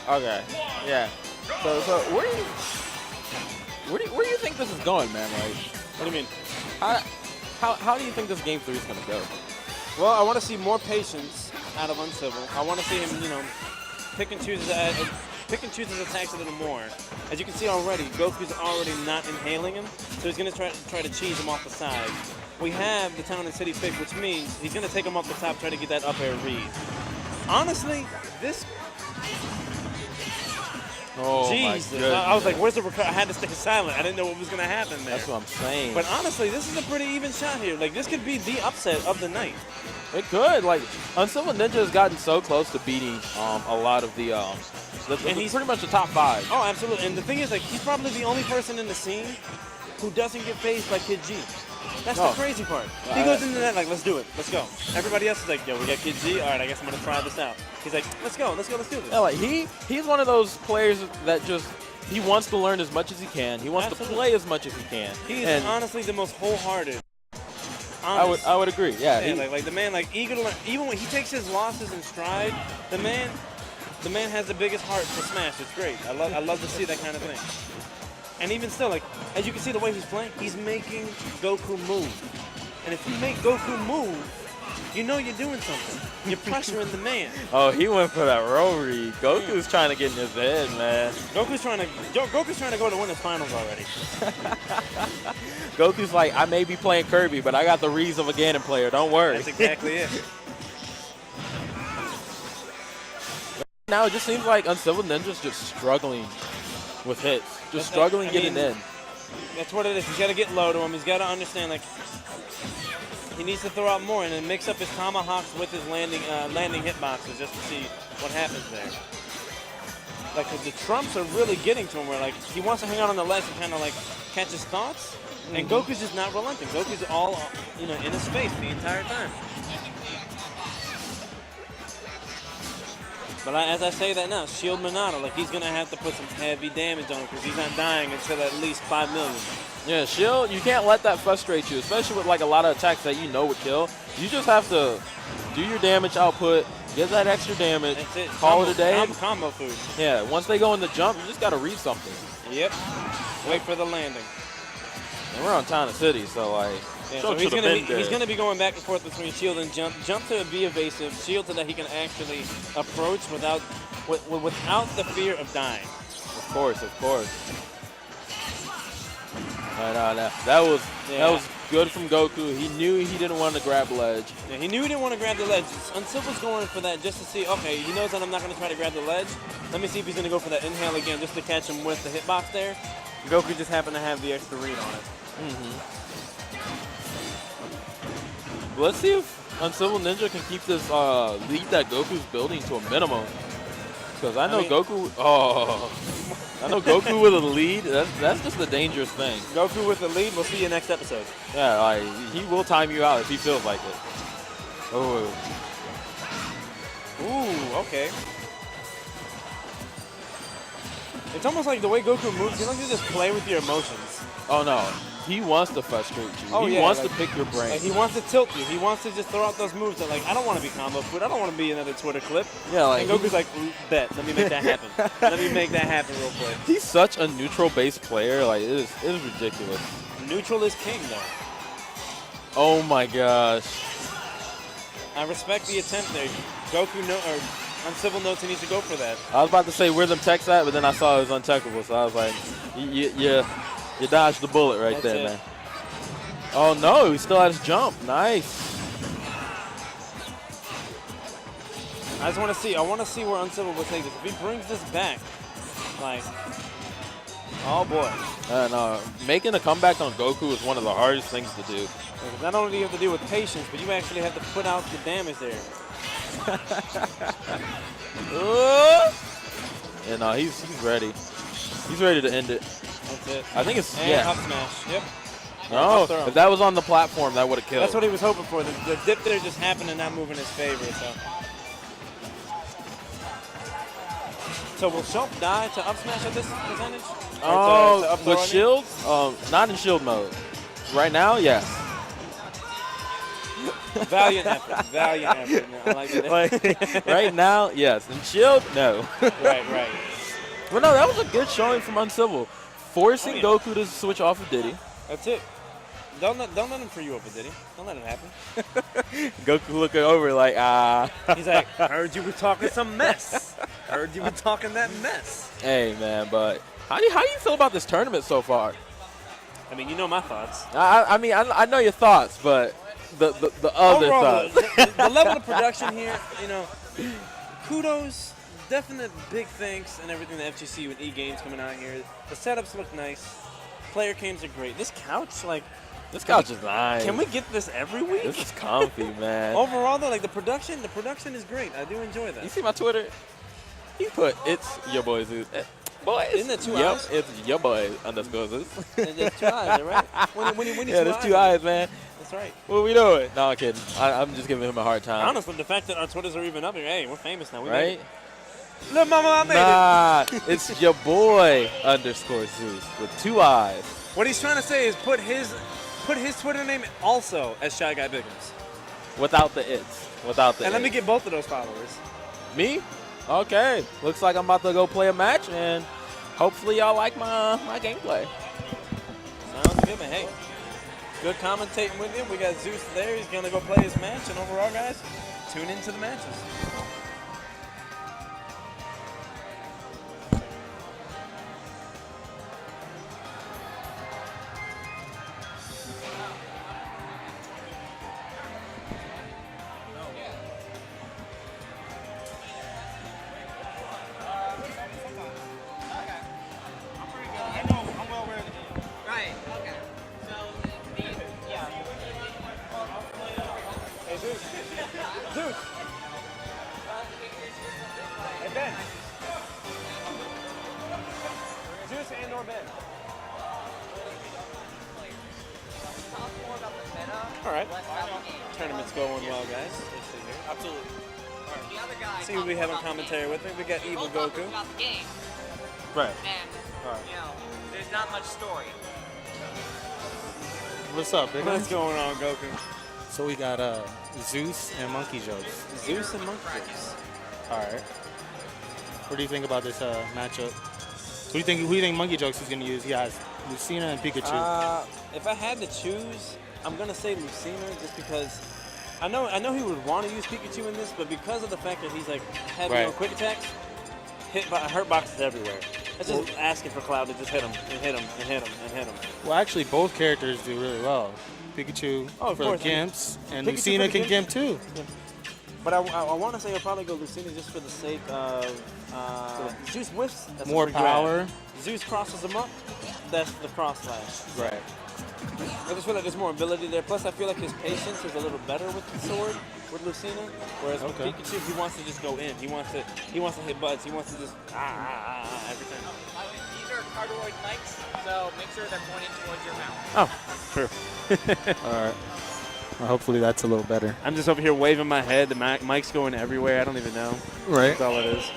Okay. Yeah. So where do you think this is going, man? Like, What do you mean? how do you think this game 3 is gonna go? Well, I want to see more patience out of Uncivil. I want to see him, pick and choose his attacks a little more. As you can see already, Goku's already not inhaling him, so he's going to try to cheese him off the side. We have the Town and City pick, which means he's going to take him off the top, try to get that up air read. Honestly, this... Oh, Jesus. my goodness. I was like, where's the recovery? I had to stay silent. I didn't know what was going to happen there. That's what I'm saying. But honestly, this is a pretty even shot here. Like, this could be the upset of the night. It could. Like, Uncivil Ninja has gotten so close to beating a lot of the and he's pretty much the top 5. Oh, absolutely. And the thing is, like, he's probably the only person in the scene who doesn't get phased by Kid G. That's the crazy part. He goes into that like, let's do it. Let's go. Everybody else is like, yo, we got Kid G. All right, I guess I'm going to try this out. He's like, let's go, let's do this. Yeah, like he's one of those players that just, he wants to learn as much as he can. He wants to play as much as he can. He is honestly the most wholehearted. I would agree. Yeah. Like the man, like eager to learn. Even when he takes his losses in stride, the man has the biggest heart for Smash. It's great. I love to see that kind of thing. And even still, like, as you can see the way he's playing, he's making Goku move. And if you make Goku move, you know you're doing something. You're pressuring the man. Oh, he went for that roll read. Goku's trying to get in his head, man. Goku's trying to go to win his finals already. Goku's like, I may be playing Kirby, but I got the reads of a Ganon player. Don't worry. That's exactly it. Now it just seems like Uncivil Ninja's just struggling with hits. Just struggling getting in. That's what it is. He's got to get low to him. He's got to understand, like, he needs to throw out more and then mix up his tomahawks with his landing hitboxes just to see what happens there. Like, 'cause the trumps are really getting to him where, like, he wants to hang out on the ledge and kind of, like, catch his thoughts. And Goku's just not relenting. Goku's all, in his face the entire time. But as I say that now, Shield Monado, like, he's going to have to put some heavy damage on him because he's not dying until at least 5 million. Yeah, Shield, you can't let that frustrate you, especially with, like, a lot of attacks that you know would kill. You just have to do your damage output, get that extra damage, That's it. call it a day. Combo food. Yeah, once they go in the jump, you just got to read something. Yep. Wait for the landing. And we're on Town and City, so, like, yeah, so he's gonna be going back and forth between shield and jump. Jump to be evasive, shield so that he can actually approach without the fear of dying. Of course. That was good from Goku. He knew he didn't want to grab ledge. Yeah, he knew he didn't want to grab the ledge. Uncivil's going for that just to see, okay, he knows that I'm not going to try to grab the ledge. Let me see if he's going to go for that inhale again just to catch him with the hitbox there. Goku just happened to have the extra read on it. Let's see if Uncivil Ninja can keep this lead that Goku's building to a minimum. Because I know Goku with a lead, that's just a dangerous thing. Goku with the lead, we'll see you next episode. Yeah, like, he will time you out if he feels like it. Oh. Ooh, okay. It's almost like the way Goku moves, he likes to just play with your emotions. Oh, no. he wants to frustrate you. Oh, He yeah, wants like- to pick your brain. Like, he wants to tilt you. He wants to just throw out those moves that, like, I don't want to be combo food. I don't want to be another Twitter clip. Yeah, like And Goku's like, bet. Let me make that happen. Let me make that happen real quick. he's such a neutral-based player. Like, it is ridiculous. Neutral is king, though. Oh my gosh. I respect the attempt there. Goku on civil notes, he needs to go for that. I was about to say where them techs at, but then I saw it was uncheckable, so I was like, you dodged the bullet right That's there, it. man. Oh no, he still had his jump. Nice. I just want to see. I want to see where Uncivil will take this. If he brings this back, like, oh boy. And making a comeback on Goku is one of the hardest things to do. Because not only do you have to deal with patience, but you actually have to put out the damage there. And he's ready. He's ready to end it. That's it. I think it's And up smash. Yep. No, Up throw. if that was on the platform, that would have killed. That's what he was hoping for. The dip there just happened to not move in his favor. So will Shulk die to up smash at this percentage? Or to up throw, with I mean? shield? Not in shield mode. Right now, yes. Valiant effort. Valiant effort. No, I like it. Right now, yes. In shield, no. Right. Well, no, that was a good showing from Uncivil. Forcing yeah. Goku to switch off of Diddy. That's it. Don't let him free you up with Diddy. Don't let it happen. Goku looking over like, He's like, I heard you were talking some mess. Heard you were talking that mess. Hey, man, but how do you feel about this tournament so far? I mean, you know my thoughts. I mean, I know your thoughts, but the other Overall, thoughts. the level of production here, kudos, definite big thanks and everything to FGCU and E-Games coming out here. The setups look nice. Player cams are great. This couch, like, This couch is nice. can we get this every week? This is comfy, man. Overall, though, like the production is great. I do enjoy You that. see my Twitter? He put, it's your boy Zeus. Boy, Isn't it two yep, eyes? it's your boy _ Zeus. There's two eyes, right? When Yeah, there's two eyes, man. That's right. What we doing? No, I'm kidding. I'm just giving him a hard time. Honestly, the fact that our Twitters are even up here, hey, we're famous now. We made Right? it. Look, mama, I made it. Nah, it's your boy _ Zeus with two eyes. What he's trying to say is put his Twitter name also as Shy Guy Biggums. Without the it's. Without the And let me it's. get both of those followers. Me? Okay. Looks like I'm about to go play a match, and hopefully y'all like my gameplay. Sounds good, man. Hey, good commentating with you. We got Zeus there. He's going to go play his match. And overall, guys, tune into the matches. Right, okay. So, yeah. Hey, Zeus. Zeus. Hey, Ben. Zeus and or Ben. All right. Tournament's going well, guys. Let's see here. Absolutely. The other guy See who we have on commentary with me. We got Evil Goku. about the game, Right. and, Alright. there's not much story. What's up, big What's going on, Goku? So we got Zeus and Monkey Jokes. Zeus and Monkey Jokes. All right. What do you think about this matchup? Who do you think Monkey Jokes is gonna use? He has Lucina and Pikachu. If I had to choose, I'm gonna say Lucina just because I know he would want to use Pikachu in this, but because of the fact that he's like heavy Right. on quick attacks, hurt boxes everywhere. That's just asking for Cloud to just hit him and hit him and hit him and hit him. Well, actually, both characters do really well. Pikachu Oh, of for course. the Gimps, and Pikachu Lucina for the can Gimp too. But I want to say I'll probably go Lucina just for the sake of Zeus whiffs. That's a More free grab. power. Zeus crosses him up. That's the cross slash. Right. I just feel like there's more ability there. Plus, I feel like his patience is a little better with the sword with Lucina. Whereas Okay. with Pikachu, he wants to just go in. He wants to hit butts. He wants to just every time. These are cardioid mics, so make sure they're pointing towards your mouth. Oh, true. All right. Well, hopefully that's a little better. I'm just over here waving my head. The mic's going everywhere. I don't even know. Right. That's all it is.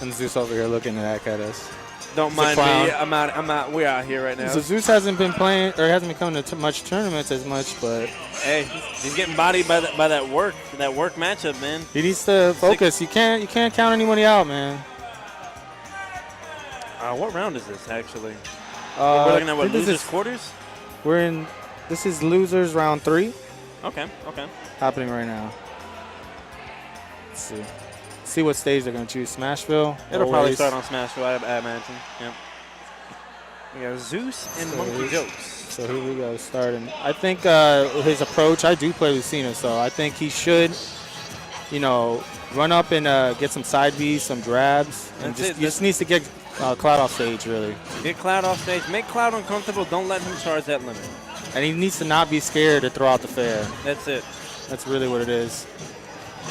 And Zeus over here looking back at us. Don't He's a mind clown. me. I'm out. We're out here right now. So Zeus hasn't been playing or hasn't been coming to much tournaments as much, but Hey, he's getting bodied by that work matchup, man. he needs to focus. You can't count anybody out, man. What round is this actually? We're We're looking at what, losers quarters? This is losers round 3 Okay. happening right now. Let's see. See what stage they're gonna choose. Smashville. It'll probably always. start on Smashville, I imagine. Yep. We got Zeus and So Monkey here's- Jokes. So here we go, starting. I think his approach, I do play Lucina, so I think he should, run up and get some side Bs, some grabs, and That's it. just needs to get Cloud off stage, really. Get Cloud off stage. Make Cloud uncomfortable. Don't let him charge that limit. And he needs to not be scared to throw out the fair. That's it. That's really what it is.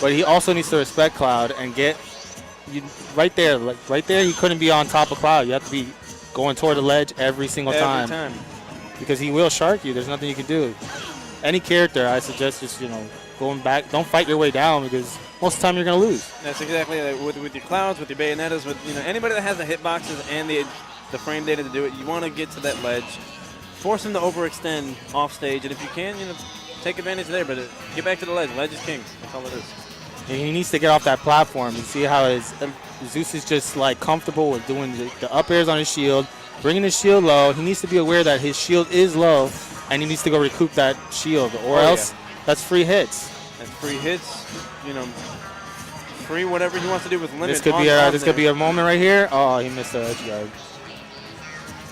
But he also needs to respect Cloud and get right there. Like right there, he couldn't be on top of Cloud. You have to be going toward the ledge every single Every time. time. Because he will shark you. There's nothing you can do. Any character, I suggest just, going back. Don't fight your way down because most of the time you're going to lose. That's exactly it. With your Clouds, with your Bayonettas, with anybody that has the hitboxes and the frame data to do it, you want to get to that ledge, force him to overextend off stage, and if you can, take advantage there. But get back to the ledge. Ledge is king. That's all it is. And he needs to get off that platform. You see how Zeus is just like comfortable with doing the up airs on his shield, bringing his shield low. He needs to be aware that his shield is low, and he needs to go recoup that shield, or else that's free hits. That's free hits. Free whatever he wants to do with limit. This could be a moment right here. Oh, he missed the edge guard.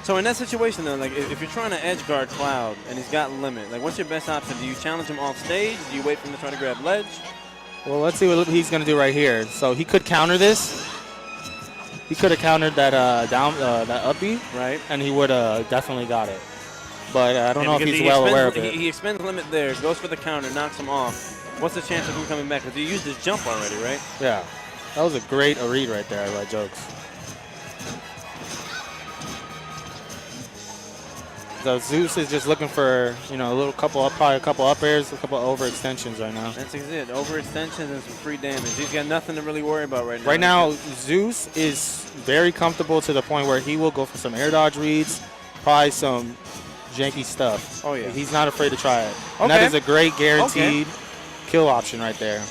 So in that situation, though, like if you're trying to edge guard Cloud and he's got limit, like what's your best option? Do you challenge him off stage? Do you wait for him to try to grab ledge? Well, let's see what he's going to do right here. So he could counter this. He could have countered that that up B, Right. and he would have definitely got it. But I don't know if because he's he well expends- aware of it. He expends limit there, goes for the counter, knocks him off. What's the chance of him coming back? Because he used his jump already, right? Yeah, that was a great read right there by Jokes. So Zeus is just looking for probably a couple up airs, a couple overextensions right now. That's it. Overextension and some free damage. He's got nothing to really worry about right now. Right now, Zeus is very comfortable to the point where he will go for some air dodge reads, probably some janky stuff. Oh, yeah. He's not afraid to try it. And that Okay. is a great guaranteed kill option right there.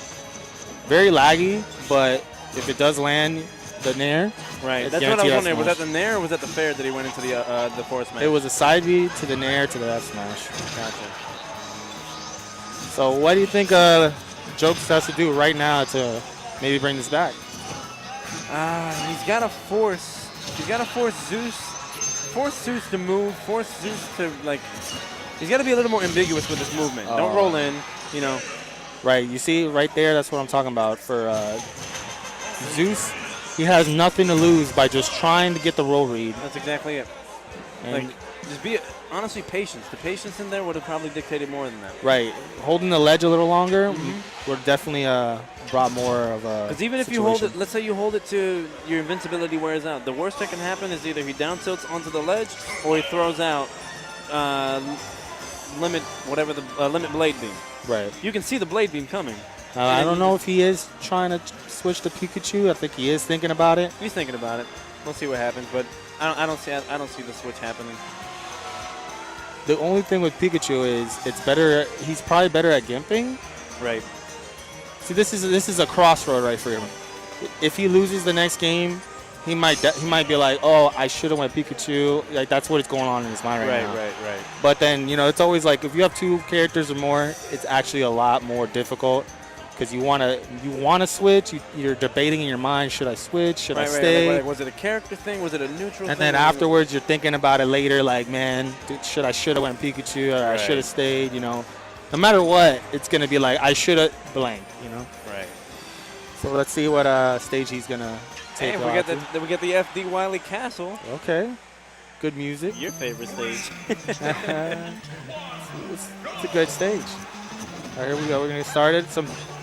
Very laggy, but if it does land the nair, Right. it's That's what I was guaranteed wondering. Was F that the nair or was that the fair that he went into the force match? it was a side B to the nair to the F smash. Gotcha. So what do you think Jokes has to do right now to maybe bring this back? He's got to force. He's got to force Zeus. Force Zeus to move. Force Zeus to He's got to be a little more ambiguous with his movement. Don't roll in. Right, you see right there, that's what I'm talking about. For Zeus, he has nothing to lose by just trying to get the roll read. That's exactly it. And Just be honestly patience. The patience in there would have probably dictated more than that. right, holding the ledge a little longer would definitely brought more of a Because even if you hold it, let's say you hold it to your invincibility wears out, the worst that can happen is either he down tilts onto the ledge or he throws out limit blade beam. Right. You can see the blade beam coming. I don't know if he is trying to switch to Pikachu. I think he is thinking about it. He's thinking about it. We'll see what happens, but I don't see the switch happening. The only thing with Pikachu is it's better. He's probably better at gimping. Right. See, this is a crossroad right for him. If he loses the next game, he might be like, oh, I should have went Pikachu. Like that's what's going on in his mind right now. Right. But then it's always like if you have two characters or more, it's actually a lot more difficult because you wanna switch. You're debating in your mind, should I switch? Should I stay? Like, was it a character thing? Was it a neutral thing? And then afterwards, you're thinking about it later, like, man, should have went Pikachu or I should have stayed. No matter what, it's gonna be like I should have blank. Right. So let's see what stage he's gonna take. Hey, we got the FD Wiley Castle. Okay, good music. Your favorite stage. It's a good stage. All right, here we go. We're gonna get started.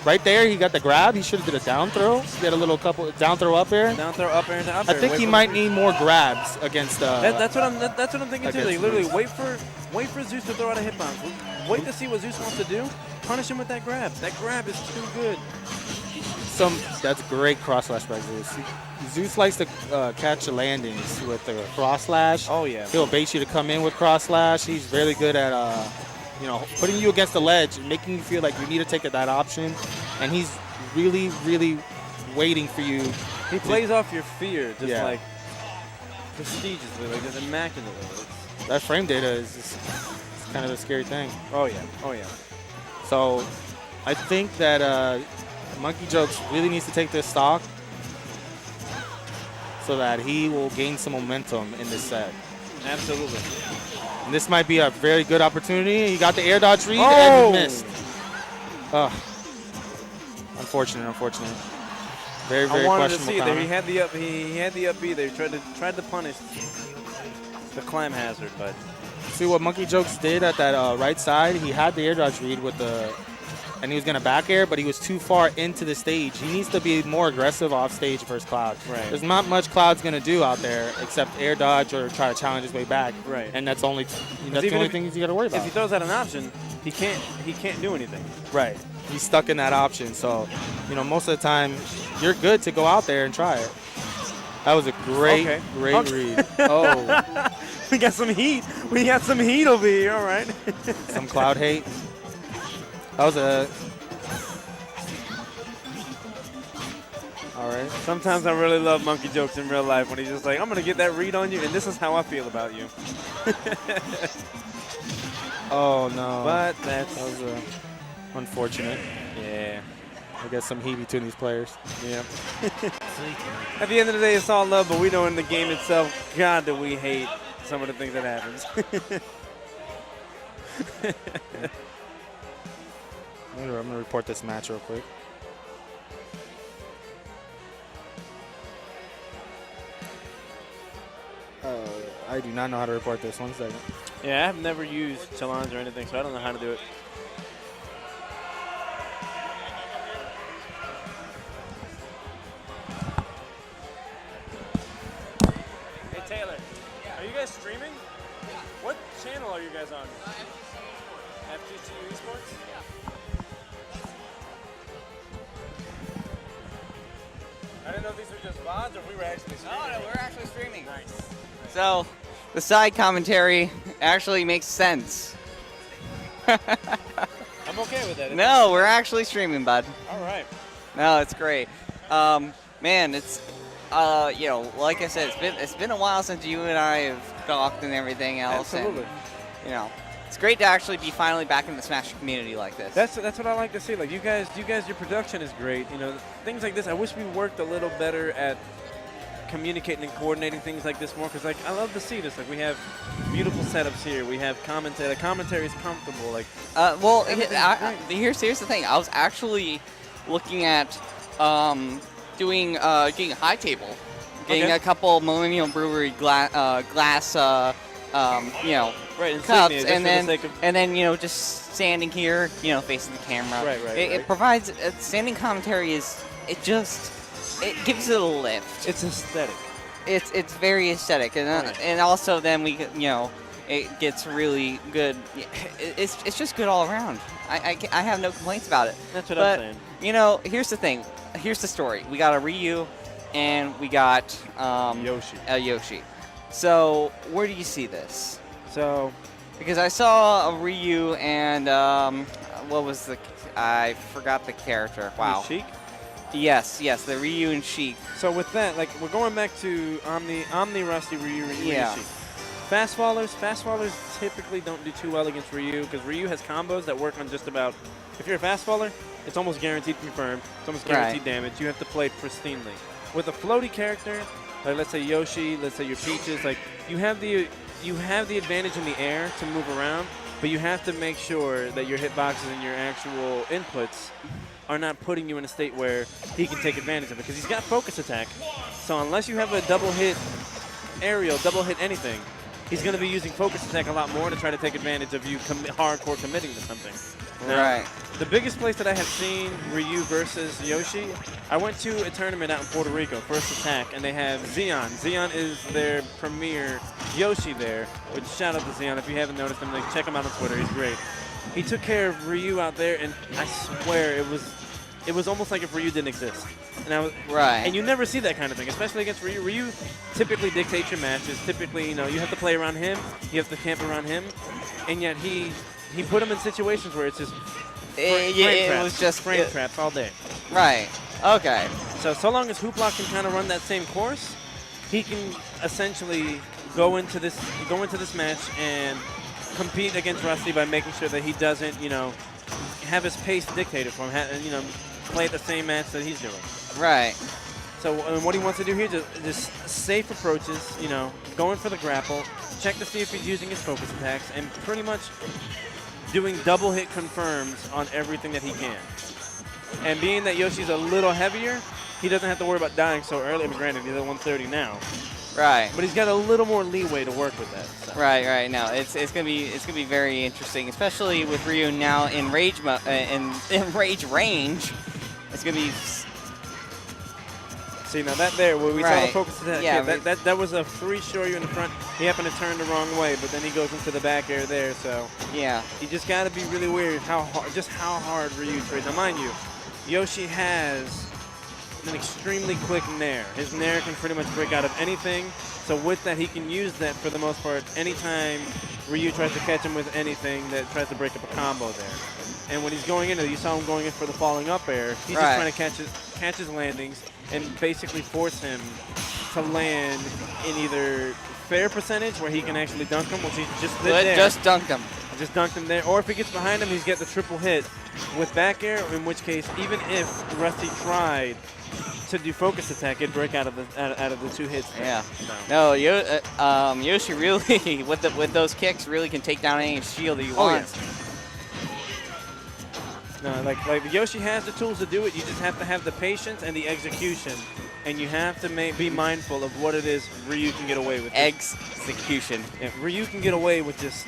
Right there, he got the grab. He should have did a down throw. Get a little couple down throw up air. Down throw, up air, and up I air. think he might need more grabs against. That's what I'm thinking too. against Like, literally, Zeus. wait for Zeus to throw out a hitbox. Wait to see what Zeus wants to do. Punish him with that grab. That grab is too good. That's great cross slash by Zeus. Zeus likes to catch the landings with the cross slash. Oh, yeah. He'll bait you to come in with cross slash. He's very good at putting you against the ledge and making you feel like you need to take that option. And he's really, really waiting for you. He plays off your fear, just Yeah. like prestigiously, like just immaculately. That frame data is just kind of a scary thing. Oh yeah, oh yeah. So I think that Monkey Jokes really needs to take this stock so that he will gain some momentum in this set. Absolutely. And this might be a very good opportunity. He got the air dodge read and he missed. Unfortunate. Very, very I wanted to questionable see it there. counter. He had the up B there. He tried to punish the climb hazard, but See what Monkey Jokes did at that right side? He had the air dodge read and he was going to back air, but he was too far into the stage. He needs to be more aggressive off stage versus Cloud. Right. There's not much Cloud's going to do out there except air dodge or try to challenge his way back. Right. And that's the only thing you got to worry about. if he throws out an option, he can't do anything. Right. He's stuck in that option. So, most of the time, you're good to go out there and try it. That was a great read. Oh, We got some heat. We got some heat over here. All right. some Cloud hate. That was all right. Sometimes I really love Monkey Jokes in real life when he's just like, I'm going to get that read on you, and this is how I feel about you. Oh, no. But that was unfortunate. yeah. I guess some heat between these players. Yeah. At the end of the day, it's all love, but we know in the game itself, God, do we hate some of the things that happens. I'm going to report this match real quick. I do not know how to report this. 1 second. Yeah, I've never used challenge or anything, so I don't know how to do it. Hey, Taylor, are you guys streaming? What channel are you guys on? FGCU eSports? I didn't know if these were just VODs or if we were actually streaming. No, we're actually streaming. Nice. So the side commentary actually makes sense. I'm okay with that. No, we're actually streaming, bud. All right. No, it's great. Man, it's like I said, it's been a while since you and I have talked and everything else. Absolutely. And, it's great to actually be finally back in the Smash community like this. That's what I like to see. Like you guys, your production is great. Things like this. I wish we worked a little better at communicating and coordinating things like this more. Because I love to see this. Like we have beautiful setups here. We have commentary. The commentary is comfortable. Like here's the thing. I was actually looking at getting a high table, getting a couple Millenial Brewery glass. Right, cups, insignia, and then just standing here, facing the camera. Right. It provides standing commentary. It gives it a lift. It's aesthetic. It's very aesthetic, and also then we it gets really good. It's just good all around. I have no complaints about it. That's what I'm saying. Here's the thing. Here's the story. We got a Ryu, and we got Yoshi. So where do you see this? So, because I saw a Ryu and what was I forgot the character. Wow. Sheik? Yes, the Ryu and Sheik. So with that, like we're going back to Omni Rusty Ryu and Ryu Sheik. Fast fallers typically don't do too well against Ryu because Ryu has combos that work on just about. If you're a fast faller, it's almost guaranteed confirmed. It's almost guaranteed damage. You have to play pristinely. With a floaty character, like let's say Yoshi, let's say your Peaches, like you have the advantage in the air to move around, but you have to make sure that your hitboxes and your actual inputs are not putting you in a state where he can take advantage of it because he's got focus attack. So unless you have a double hit aerial, double hit anything, he's going to be using focus attack a lot more to try to take advantage of you hardcore committing to something. Now, the biggest place that I have seen Ryu versus Yoshi, I went to a tournament out in Puerto Rico, First Attack, and they have Xeon. Xeon is their premier Yoshi there, which shout out to Xeon. If you haven't noticed him, check him out on Twitter. He's great. He took care of Ryu out there, and I swear it was it was almost like if Ryu didn't exist. And Right. And you never see that kind of thing, especially against Ryu. Ryu typically dictates your matches. Typically, you know, you have to play around him, you have to camp around him, and yet he put him in situations where it's just It was just frame traps all day. Right. Okay. So long as Hoopla can kind of run that same course, he can essentially go into this match and compete against Rusty by making sure that he doesn't, you know, have his pace dictated for him, and you know, play the same match that he's doing. Right. So what he wants to do here is just safe approaches, you know, going for the grapple, check to see if he's using his focus attacks, and pretty much doing double hit confirms on everything that he can. And being that Yoshi's a little heavier, he doesn't have to worry about dying so early. I mean, granted, he's at 130 now. Right. But he's got a little more leeway to work with that. So. Right. No, it's gonna be very interesting, especially with Ryu now in rage in rage range. It's gonna be. See, now that there, where we saw the focus attack, yeah, that was a free Shoryu in the front. He happened to turn the wrong way, but then he goes into the back air there. So yeah, you just got to be really weird how hard Ryu trades. Now, mind you, Yoshi has an extremely quick nair. His nair can pretty much break out of anything. So with that, he can use that for the most part anytime Ryu tries to catch him with anything that tries to break up a combo there. And when he's going into it, you saw him going in for the falling up air. He's just trying to catch his landings and basically force him to land in either fair percentage where he can actually dunk him, which he just did there. Just dunked him. Just dunked him there. Or if he gets behind him, he's got the triple hit with back air, in which case, even if Rusty tried to do focus attack, it'd break out of the two hits. Yeah. No, Yoshi really, with those kicks, really can take down any shield that he wants. Yeah. No, like Yoshi has the tools to do it. You just have to have the patience and the execution, and you have to be mindful of what it is Ryu can get away with. Execution. Yeah, Ryu can get away with just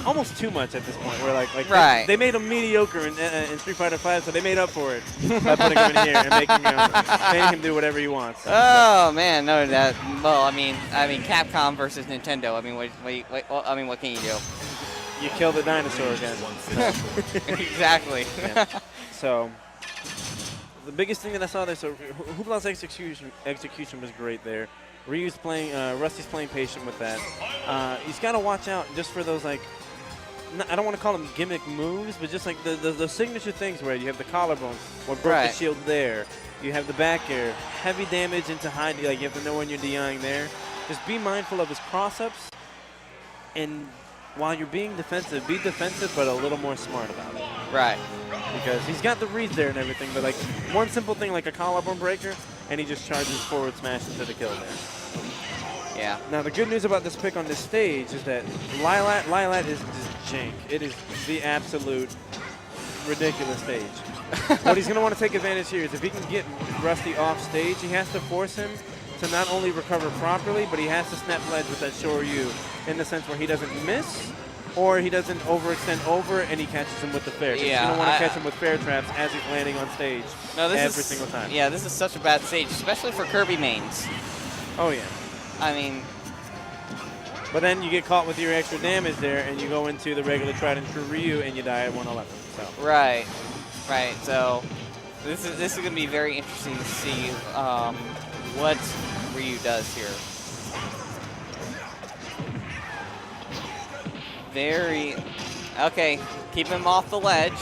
almost too much at this point. Where like they made him mediocre in Street Fighter V, so they made up for it by putting him in here and making him do whatever he wants. Oh man, no, that. Well, I mean, Capcom versus Nintendo. I mean, what can you do? You kill the dinosaur again. Exactly. Yeah. So the biggest thing that I saw there, so Hoopala's execution was great there. Rusty's playing patient with that. He's got to watch out just for those, like, I don't want to call them gimmick moves, but just like the signature things where you have the collarbone, or broke the shield there. You have the back air, heavy damage into high, like you have to know when you're DIing there. Just be mindful of his cross-ups, and while you're being defensive, be defensive, but a little more smart about it. Right. Because he's got the reads there and everything, but like one simple thing like a collarbone breaker, and he just charges forward smash into the kill there. Yeah. Now the good news about this pick on this stage is that Lilat is just jank. It is the absolute ridiculous stage. What he's going to want to take advantage here is if he can get Rusty off stage, he has to force him to not only recover properly, but he has to snap ledge with that Shoryu in the sense where he doesn't miss or he doesn't overextend over and he catches him with the fair. Yeah, you don't want to catch him with fair traps as he's landing on stage every single time. Yeah, this is such a bad stage, especially for Kirby mains. Oh, yeah. I mean... But then you get caught with your extra damage there and you go into the regular tried and true Ryu and you die at 111. So. Right. So this is going to be very interesting to see what Ryu does here. Okay. Keep him off the ledge.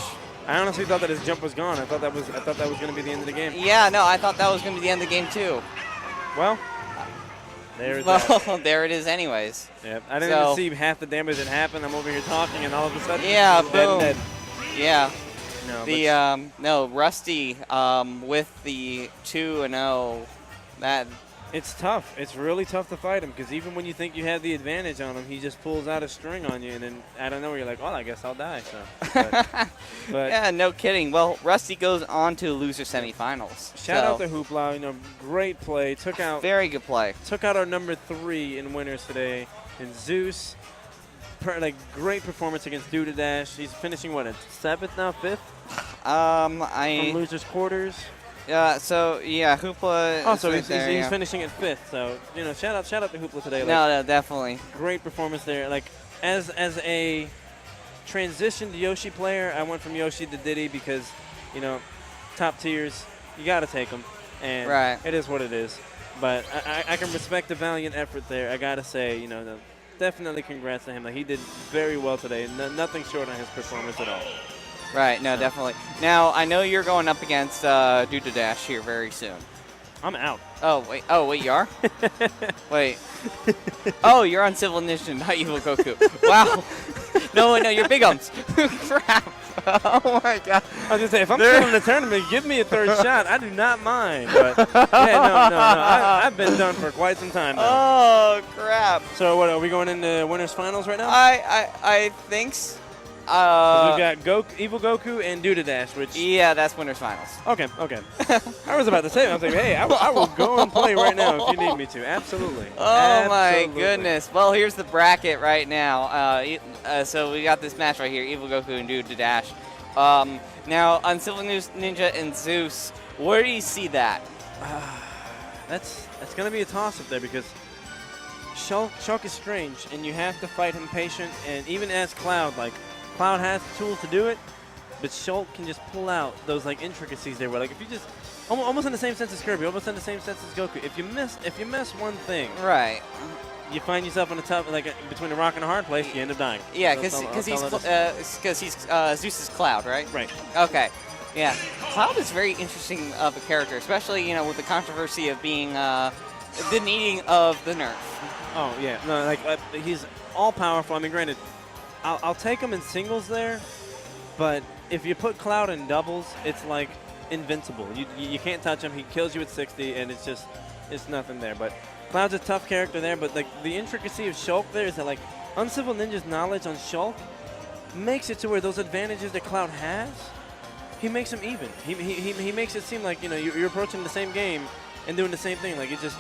I honestly thought that his jump was gone. I thought that was going to be the end of the game. Yeah, no, I thought that was going to be the end of the game too. Well, there's that. There it is anyways. Yep. I didn't even see half the damage that happened. I'm over here talking and all of a sudden boom. Yeah. No, Rusty with the 2-0. That it's tough. It's really tough to fight him because even when you think you have the advantage on him, he just pulls out a string on you, and then I don't know. You're like, well, I guess I'll die. So, but yeah, no kidding. Well, Rusty goes on to loser semifinals. Shout out to Hoopla. Great play. Very good play. Took out our number 3 in winners today, and Zeus. Great performance against Dash. He's finishing what, at 7th now, 5th? From losers quarters. Hoopla. Oh, so he's finishing at 5th. So shout out to Hoopla today. No, definitely. Great performance there. As a transitioned Yoshi player, I went from Yoshi to Diddy because top tiers. You got to take them. And Right. it is what it is. But I can respect the valiant effort there. I got to say, you know, definitely congrats to him. Like, he did very well today. Nothing short on his performance at all. Right, no, definitely. Now, I know you're going up against Duda Dash here very soon. I'm out. Oh, wait, you are? Wait. Oh, you're on Civil Ninja, not Evil Goku. Wow. No, you're Big Ums. Crap. Oh, my God. I was going to say, if I'm still in the tournament, give me a third shot. I do not mind. But, yeah, no. I've been done for quite some time now. Oh, crap. So, what, are we going into winners finals right now? I think so. We've got Evil Goku and Duda Dash, which... Yeah, that's winners finals. Okay. I was about to say, I was like, hey, I will go and play right now if you need me to. Absolutely. Oh, my goodness. Well, here's the bracket right now. So we got this match right here, Evil Goku and Duda Dash. Now, on Civil Ninja and Zeus, where do you see that? That's going to be a toss-up there because Shulk is strange, and you have to fight him patient. And even as Cloud, like, Cloud has the tools to do it, but Shulk can just pull out those like intricacies there. Where like if you just almost in the same sense as Kirby, almost in the same sense as Goku. If you miss one thing, right, you find yourself in a tough like between a rock and a hard place. You end up dying. Yeah, because he's Zeus's Cloud, right? Right. Okay. Yeah, Cloud is very interesting of a character, especially with the controversy of being the needing of the nerf. Oh yeah, no, like he's all powerful. I mean, granted. I'll take him in singles there, but if you put Cloud in doubles, it's like invincible. You can't touch him. He kills you at 60, and it's nothing there. But Cloud's a tough character there, but like the intricacy of Shulk there is that like Uncivil Ninja's knowledge on Shulk makes it to where those advantages that Cloud has, he makes them even. He makes it seem like you're approaching the same game and doing the same thing. Like it's just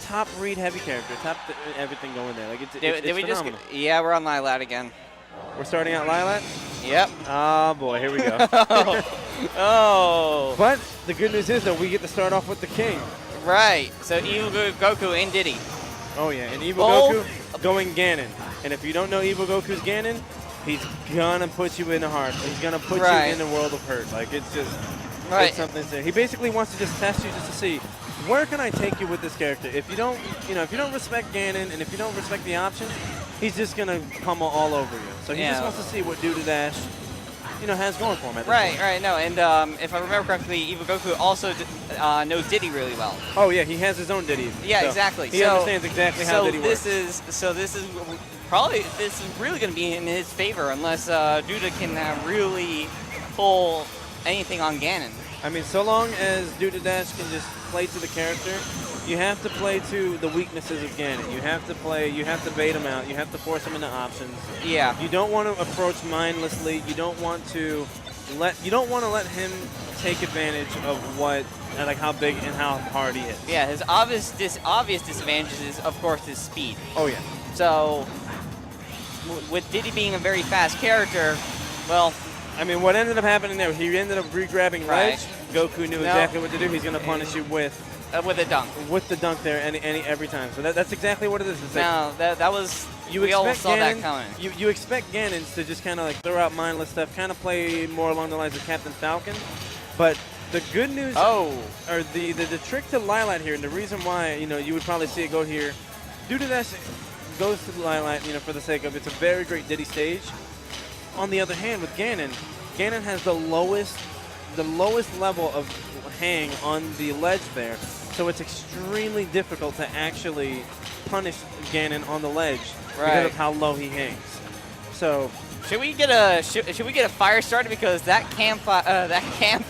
top read heavy character, top everything going there. Like it's phenomenal. Yeah, we're on Lilat again. We're starting out Lilat? Yep. Oh, boy, here we go. Oh. But the good news is that we get to start off with the king. Right. So Evil Goku and Diddy. Oh, yeah. And Evil Goku going Ganon. And if you don't know Evil Goku's Ganon, he's going to put you in a heart. He's going to put you in the world of hurt. Like, it's just it's something there. He basically wants to just test you just to see, where can I take you with this character? If you don't, if you don't respect Ganon and if you don't respect the options, he's just gonna pummel all over you. So he just wants to see what Duda Dash, has going for him. At this point. Right. No, and if I remember correctly, Evil Goku also knows Diddy really well. Oh yeah, he has his own Diddy. Yeah, so exactly. He understands exactly how Diddy works. This is really gonna be in his favor unless Duda can really pull anything on Ganon. I mean, so long as Duda Dash can just play to the character, you have to play to the weaknesses of Ganon. You have to bait him out. You have to force him into options. Yeah. You don't want to approach mindlessly. You don't want to let him take advantage of how big and how hard he is. Yeah, his obvious disadvantage is, of course, his speed. Oh yeah. So, with Diddy being a very fast character, well. I mean, what ended up happening there, he ended up re-grabbing ledge. Goku knew exactly what to do. He's going to punish you with a dunk. With the dunk there every time. So that's exactly what it is. It's that was, we all saw that coming. You expect Ganon to just kind of like throw out mindless stuff, kind of play more along the lines of Captain Falcon. But the good news, or the trick to Lilat here, and the reason why, you would probably see it go here, Duda Dash goes to Lilat, for the sake of it's a very great Diddy stage. On the other hand, with Ganon has the lowest level of hang on the ledge there, so it's extremely difficult to actually punish Ganon on the ledge because of how low he hangs. So should we get a fire started because that camp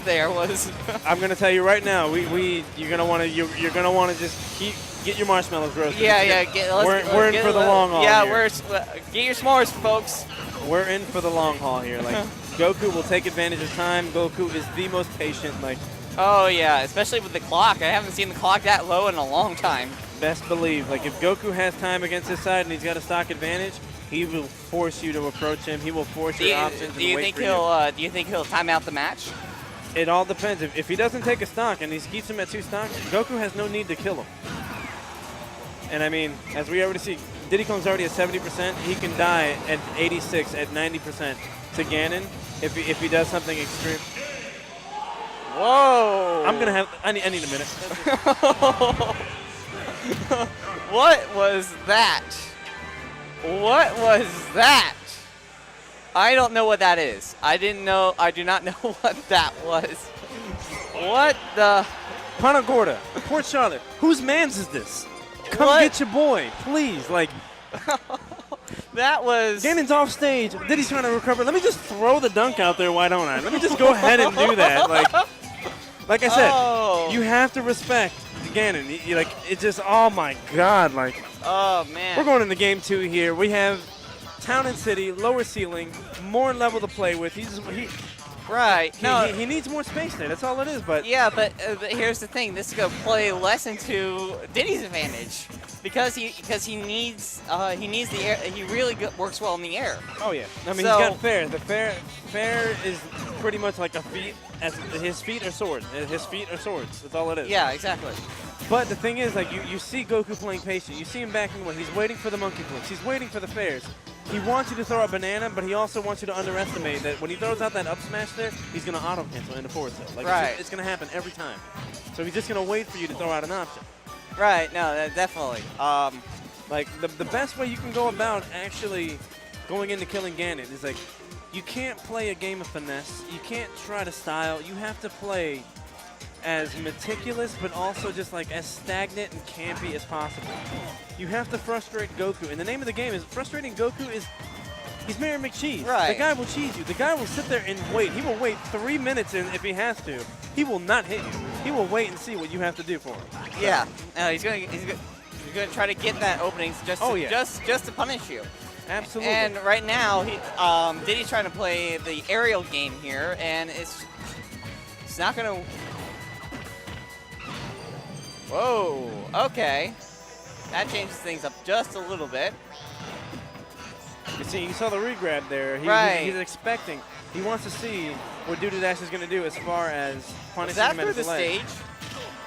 there was. I'm gonna tell you right now, you're gonna want to just get your marshmallows roasted. Yeah. We're in for the long haul. Yeah, here. Get your s'mores, folks. We're in for the long haul here. Like Goku will take advantage of time. Goku is the most patient. Like, oh yeah, especially with the clock. I haven't seen the clock that low in a long time. Best believe, like if Goku has time against his side and he's got a stock advantage, he will force you to approach him. He will force your options. Do you think he'll time out the match? It all depends. If he doesn't take a stock and he keeps him at 2 stocks, Goku has no need to kill him. And I mean, as we already see, Diddy Kong's already at 70%. He can die at 86, at 90% to Ganon if he does something extreme. Whoa! I'm gonna have. I need a minute. What was that? What was that? I don't know what that is. I didn't know. I do not know what that was. What the? Punta Gorda, Port Charlotte. Whose man's is this? Come What? get your boy, please. Like, That was. Gannon's off stage. Diddy's trying to recover. Let me just throw the dunk out there. Why don't I? Let me just go ahead and do that. Like I said, Oh. you have to respect Gannon. Like, it's just, oh my God. Like, Oh man. we're going into game 2 here. We have Town and City, lower ceiling, more level to play with. Right. No. He needs more space there. That's all it is. But Yeah, but here's the thing. This is gonna play less into Diddy's advantage because he needs the air. He really works well in the air. oh yeah, I mean So- he's got fair. The fair is pretty much like a feat. As his feet are swords. His feet are swords. That's all it is. Yeah, exactly. But the thing is, like, you see Goku playing patient. You see him backing away. He's waiting for the monkey flips. He's waiting for the fairs. He wants you to throw a banana, but he also wants you to underestimate that when he throws out that up smash there, he's going to auto cancel into forward tilt. Like, Right. it's going to happen every time. So he's just going to wait for you to throw out an option. Right. No, definitely. Like, the best way you can go about actually going into killing Ganon is, like, you can't play a game of finesse. You can't try to style. You have to play as meticulous, but also just like as stagnant and campy as possible. You have to frustrate Goku. And the name of the game is frustrating Goku is he's Mary McCheese. Right. The guy will cheese you. The guy will sit there and wait. He will wait 3 minutes in if he has to. He will not hit you. He will wait and see what you have to do for him. Yeah. No, he's gonna try to get that opening just Oh, to, yeah. just to punish you. Absolutely. And right now, Diddy's trying to play the aerial game here, and it's not gonna. Whoa. Okay. That changes things up just a little bit. You saw the regrab there. Right. He's expecting. He wants to see what Duda Dash is going to do as far as punishing Is that him at through his the leg. stage?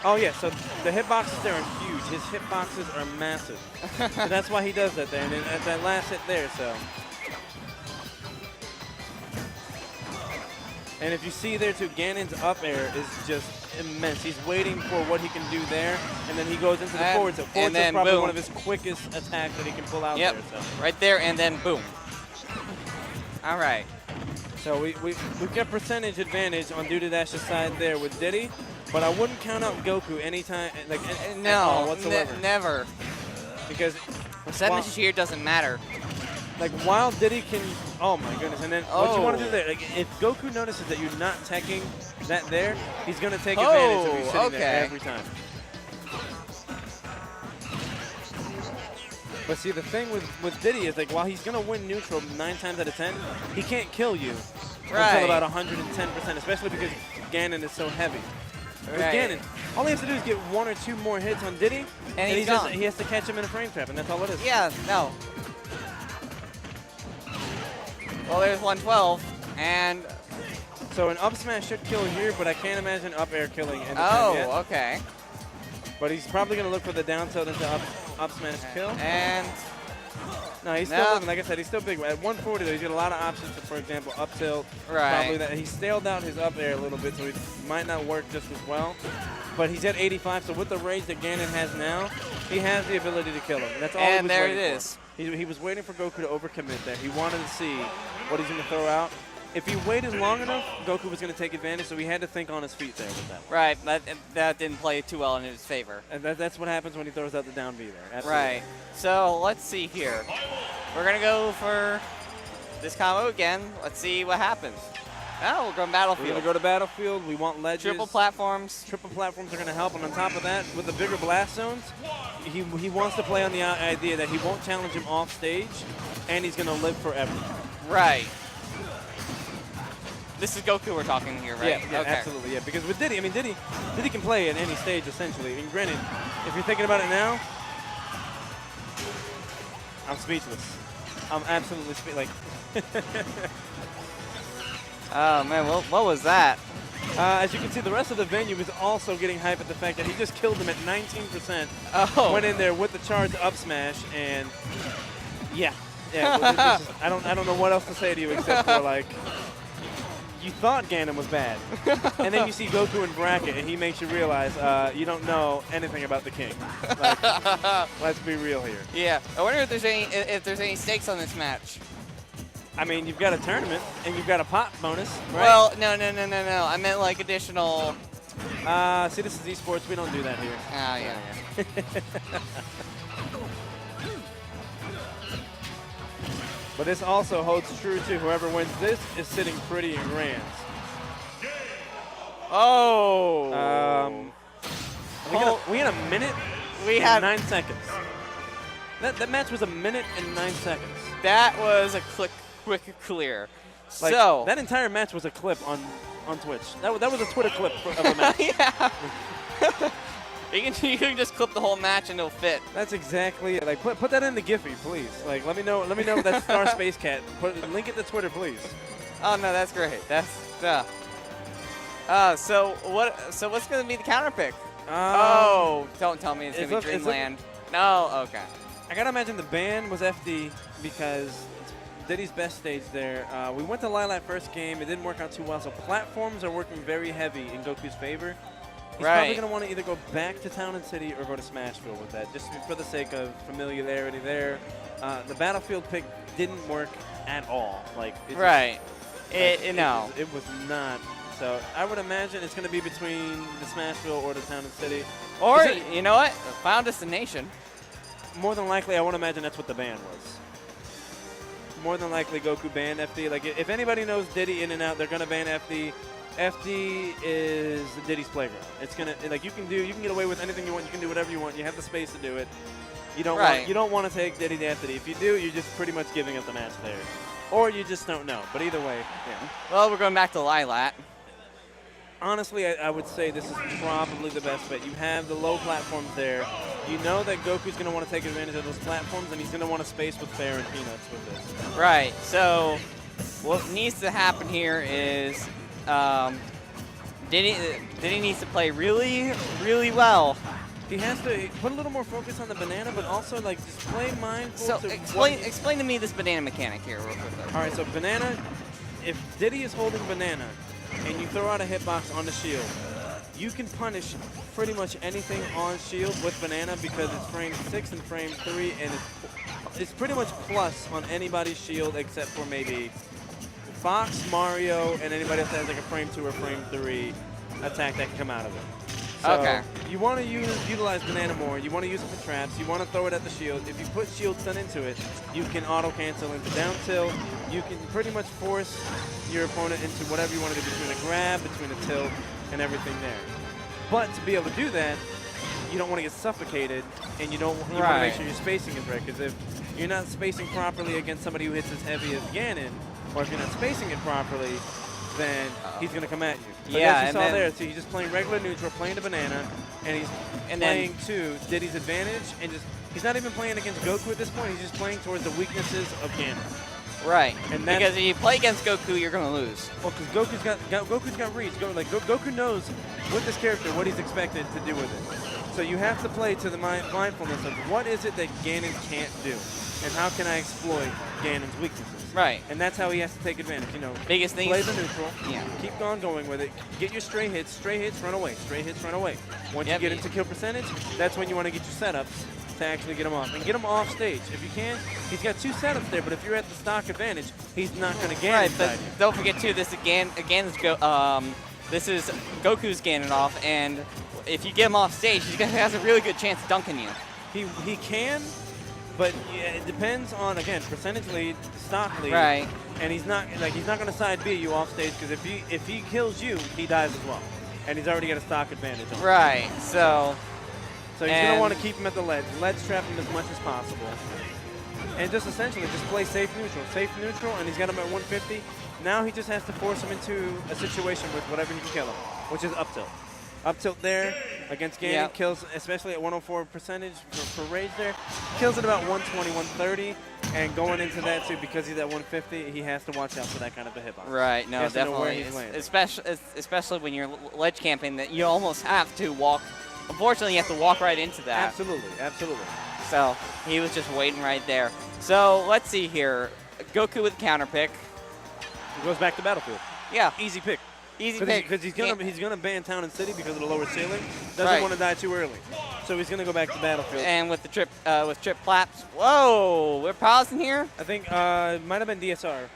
Oh, yeah. So the hitboxes there are huge. His hitboxes are massive. So that's why he does that there. And then at that last hit there, so. And if you see there, too, Ganon's up air is just immense. He's waiting for what he can do there, and then he goes into the forward tilt. Forward and tilt's then probably boom. one of his quickest attacks that he can pull out Yep. there. So. Right there, and then boom. All right. So we've got percentage advantage on Duda Dash's side there with Diddy, but I wouldn't count out Goku anytime, like at all No, whatsoever. never. Because Percentage here doesn't matter. like while Diddy can, oh my goodness, and then what you want to Oh. do there, like if Goku notices that you're not teching that there, he's gonna take advantage of you sitting there okay. every time. But see, the thing with Diddy is like while he's gonna win neutral 9 times out of 10, he can't kill you Right. until about 110%, especially because Ganon is so heavy. With Right. Ganon, all he has to do is get 1 or 2 more hits on Diddy, And he's just, gone. he has to catch him in a frame trap, and that's all it is. Yeah, no. Well, there's 112, and So an up smash should kill here, but I can't imagine up air killing any time oh, yet. okay. But he's probably going to look for the down tilt into up smash kill. And No, he's still No. looking, like I said, he's still big. At 140, though, he's got a lot of options for example, up tilt. Right. Probably that. He staled out his up air a little bit, so he might not work just as well. But he's at 85, so with the range that Ganon has now, he has the ability to kill him. And that's all he And was there waiting it for. is. He was waiting for Goku to overcommit there. He wanted to see what he's going to throw out. If he waited long enough, Goku was going to take advantage, so he had to think on his feet there with that. right, that didn't play too well in his favor. And that's what happens when he throws out the down B there. Absolutely. Right. So let's see here. We're gonna go for this combo again. Let's see what happens. Now we're going We're Battlefield. going to go to Battlefield. We want ledges. Triple platforms. Triple platforms are going to help, and on top of that, with the bigger blast zones, he wants to play on the idea that he won't challenge him off stage, and he's going to live forever. Right. This is Goku we're talking here, right? Yeah, okay. absolutely, yeah. Because with Diddy, I mean, Diddy can play at any stage, essentially. I mean, granted, if you're thinking about it now, I'm speechless. I'm absolutely speechless. Like, Oh man, what was that? as you can see, the rest of the venue is also getting hype at the fact that he just killed them at 19%. Oh. Went in there with the charged up smash, and yeah, well, I don't know what else to say to you except for like, you thought Ganon was bad, and then you see Goku in bracket, and he makes you realize you don't know anything about the king. Like, let's be real here. Yeah. I wonder if there's any stakes on this match. I mean, you've got a tournament, and you've got a pot bonus, right? Well, no. I meant like additional. See, this is eSports. We don't do that here. Ah, yeah. But this also holds true to whoever wins this is sitting pretty in grands. Oh. We had a minute. We and had 9 seconds. That match was a minute and 9 seconds. That was a quick clear. Like, So that entire match was a clip on Twitch. That was a Twitter clip of a match. yeah. You can just clip the whole match and it'll fit. That's exactly it. Like put that in the Giphy, please. Like let me know that's Star Space Cat. Link it to Twitter, please. Oh no, that's great. That's so what's gonna be the counter pick? Don't tell me it's gonna be Dreamland. No, okay. I gotta imagine the ban was FD because it's Diddy's best stage there. We went to Lilac first game. It didn't work out too well, so platforms are working very heavy in Goku's favor. He's probably going to want to either go back to Town and City or go to Smashville with that, just for the sake of familiarity there. The Battlefield pick didn't work at all. Like it was not. So I would imagine it's going to be between the Smashville or the Town and City. Or, you know what? Final Destination. More than likely, I would imagine that's what the ban was. More than likely, Goku banned FD. Like, if anybody knows Diddy in and out, they're going to ban FD. FD is Diddy's playground. It's gonna you can get away with anything you want. You can do whatever you want. You have the space to do it. You don't want to take Diddy to FD. If you do, you're just pretty much giving up the match there, or you just don't know. But either way, yeah. Well, we're going back to Lilac. Honestly, I would say this is probably the best bet. You have the low platforms there. You know that Goku's going to want to take advantage of those platforms, and he's going to want to space with Fair and Peanuts with this. Right. So what needs to happen here is Diddy needs to play really, really well. He has to put a little more focus on the banana, but also like just play mindful. So explain to me this banana mechanic here real quick. All right, so banana, if Diddy is holding banana and you throw out a hitbox on the shield, you can punish pretty much anything on shield with banana because it's frame 6 and frame 3, and it's pretty much plus on anybody's shield except for maybe Fox, Mario, and anybody else that has like a frame 2 or frame 3 attack that can come out of it. So okay. You want to utilize banana more. You want to use it for traps. You want to throw it at the shield. If you put shield stun into it, you can auto cancel into down tilt. You can pretty much force your opponent into whatever you want to do between a grab, between a tilt, and everything there. But to be able to do that, you don't want to get suffocated, and you want to make sure your spacing is right. Because if you're not spacing properly against somebody who hits as heavy as Ganon, or if you're not spacing it properly, then he's going to come at you. But as you saw there, so he's just playing regular neutral, playing the banana, and he's playing to Diddy's advantage, and he's not even playing against Goku at this point. He's just playing towards the weaknesses of Ganon. Right. And because if you play against Goku, you're going to lose. Well, because Goku's got reads. Goku knows with this character what he's expected to do with it. So you have to play to the mindfulness of what is it that Ganon can't do, and how can I exploit Ganon's weaknesses. Right. And that's how he has to take advantage. Biggest thing play is the neutral. Yeah. Keep going with it. Get your stray hits, run away. Once you get into kill percentage, that's when you want to get your setups to actually get him off. And get him off stage. If you can, he's got 2 setups there, but if you're at the stock advantage, he's not going to Ganon but you. Don't forget too, this is Goku's Ganondorf, and if you get him off stage, he has a really good chance of dunking you. He can, but yeah, it depends on, again, percentage lead, stock lead. Right. And he's not going to side B you off stage, because if he kills you, he dies as well. And he's already got a stock advantage on him. Right. So he's going to want to keep him at the ledge. Ledge trap him as much as possible. And just essentially just play safe neutral, and he's got him at 150. Now he just has to force him into a situation with whatever he can kill him, which is up tilt. Up tilt there against Ganon, kills, especially at 104 percentage for rage there, kills at about 120, 130, and going into that too, because he's at 150, he has to watch out for that kind of a hitbox. Right, no, definitely. Especially when you're ledge camping, that you almost have to walk. Unfortunately, you have to walk right into that. Absolutely. So he was just waiting right there. So let's see here. Goku with counter pick. He goes back to Battlefield. Yeah, Easy pick. easy pick. Because he's gonna ban Town and City because of the lower ceiling. Doesn't Right. want to die too early, so he's gonna go back to Battlefield. And with the trip flaps. Whoa, we're pausing here. I think it might have been DSR.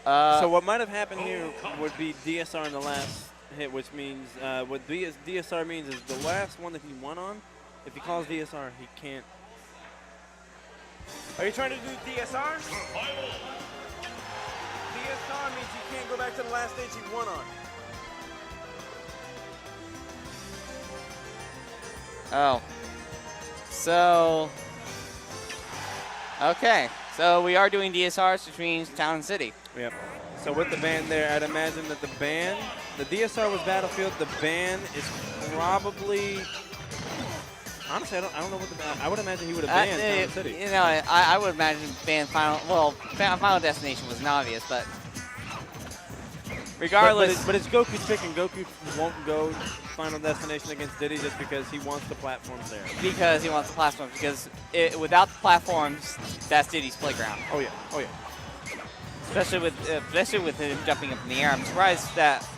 So what might have happened here would be DSR in the last hit, which means what DSR means is the last one that he won on. If he calls DSR, he can't. Are you trying to do DSR? DSR means he can't go back to the last stage he won on. Oh. So. Okay. So we are doing DSRs, which means Town and City. Yep. So with the ban there, I'd imagine that the DSR was Battlefield. The ban is probably. Honestly, I don't know what the ban. I would imagine he would have banned Town and City. You know, I would imagine ban Final. Well, Final Destination was obvious, but regardless. But it's Goku's pick, and Goku won't go Final Destination against Diddy just because he wants the platforms there. Because he wants the platforms. Because without the platforms, that's Diddy's playground. Oh yeah. Oh yeah. Especially with him jumping up in the air. I'm surprised that,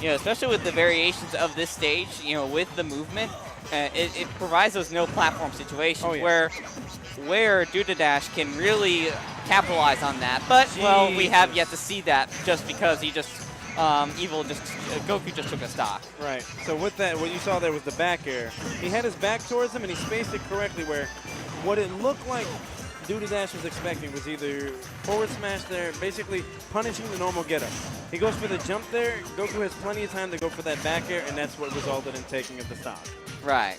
you know, especially with the variations of this stage, you know, with the movement, it provides those no platform situations where Dash can really capitalize on that. But well, we have yet to see that just because he just Goku just took a stock. Right. So with that, what you saw there was the back air. He had his back towards him, and he spaced it correctly. Where what it looked like Dash was expecting was either forward smash there, basically punishing the normal get-up. He goes for the jump there. Goku has plenty of time to go for that back air, and that's what resulted in taking of the stock. Right.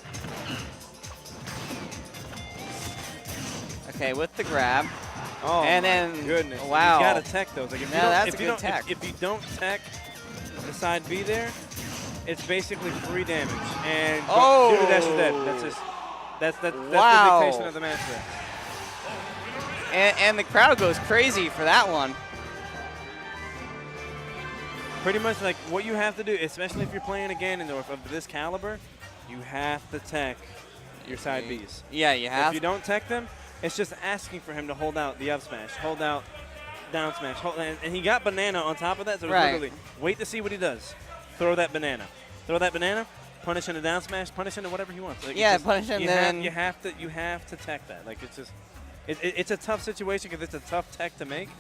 Okay, with the grab. Oh, and my then, goodness. Wow. You got to tech those. Like if that's a good tech. If you don't tech the side B there, it's basically free damage. And Dash is dead. That's the dictation of the match there. And the crowd goes crazy for that one. Pretty much like what you have to do, especially if you're playing a Ganondorf of this caliber, you have to tech your side Bs. Yeah, you have. If you don't tech them, it's just asking for him to hold out the up smash, hold out down smash, and he got banana on top of that, so it's literally wait to see what he does. Throw that banana. Throw that banana, punish into down smash, punish into whatever he wants. Like, yeah, punish him then. You have to tech that. Like it's just. It's a tough situation because it's a tough tech to make,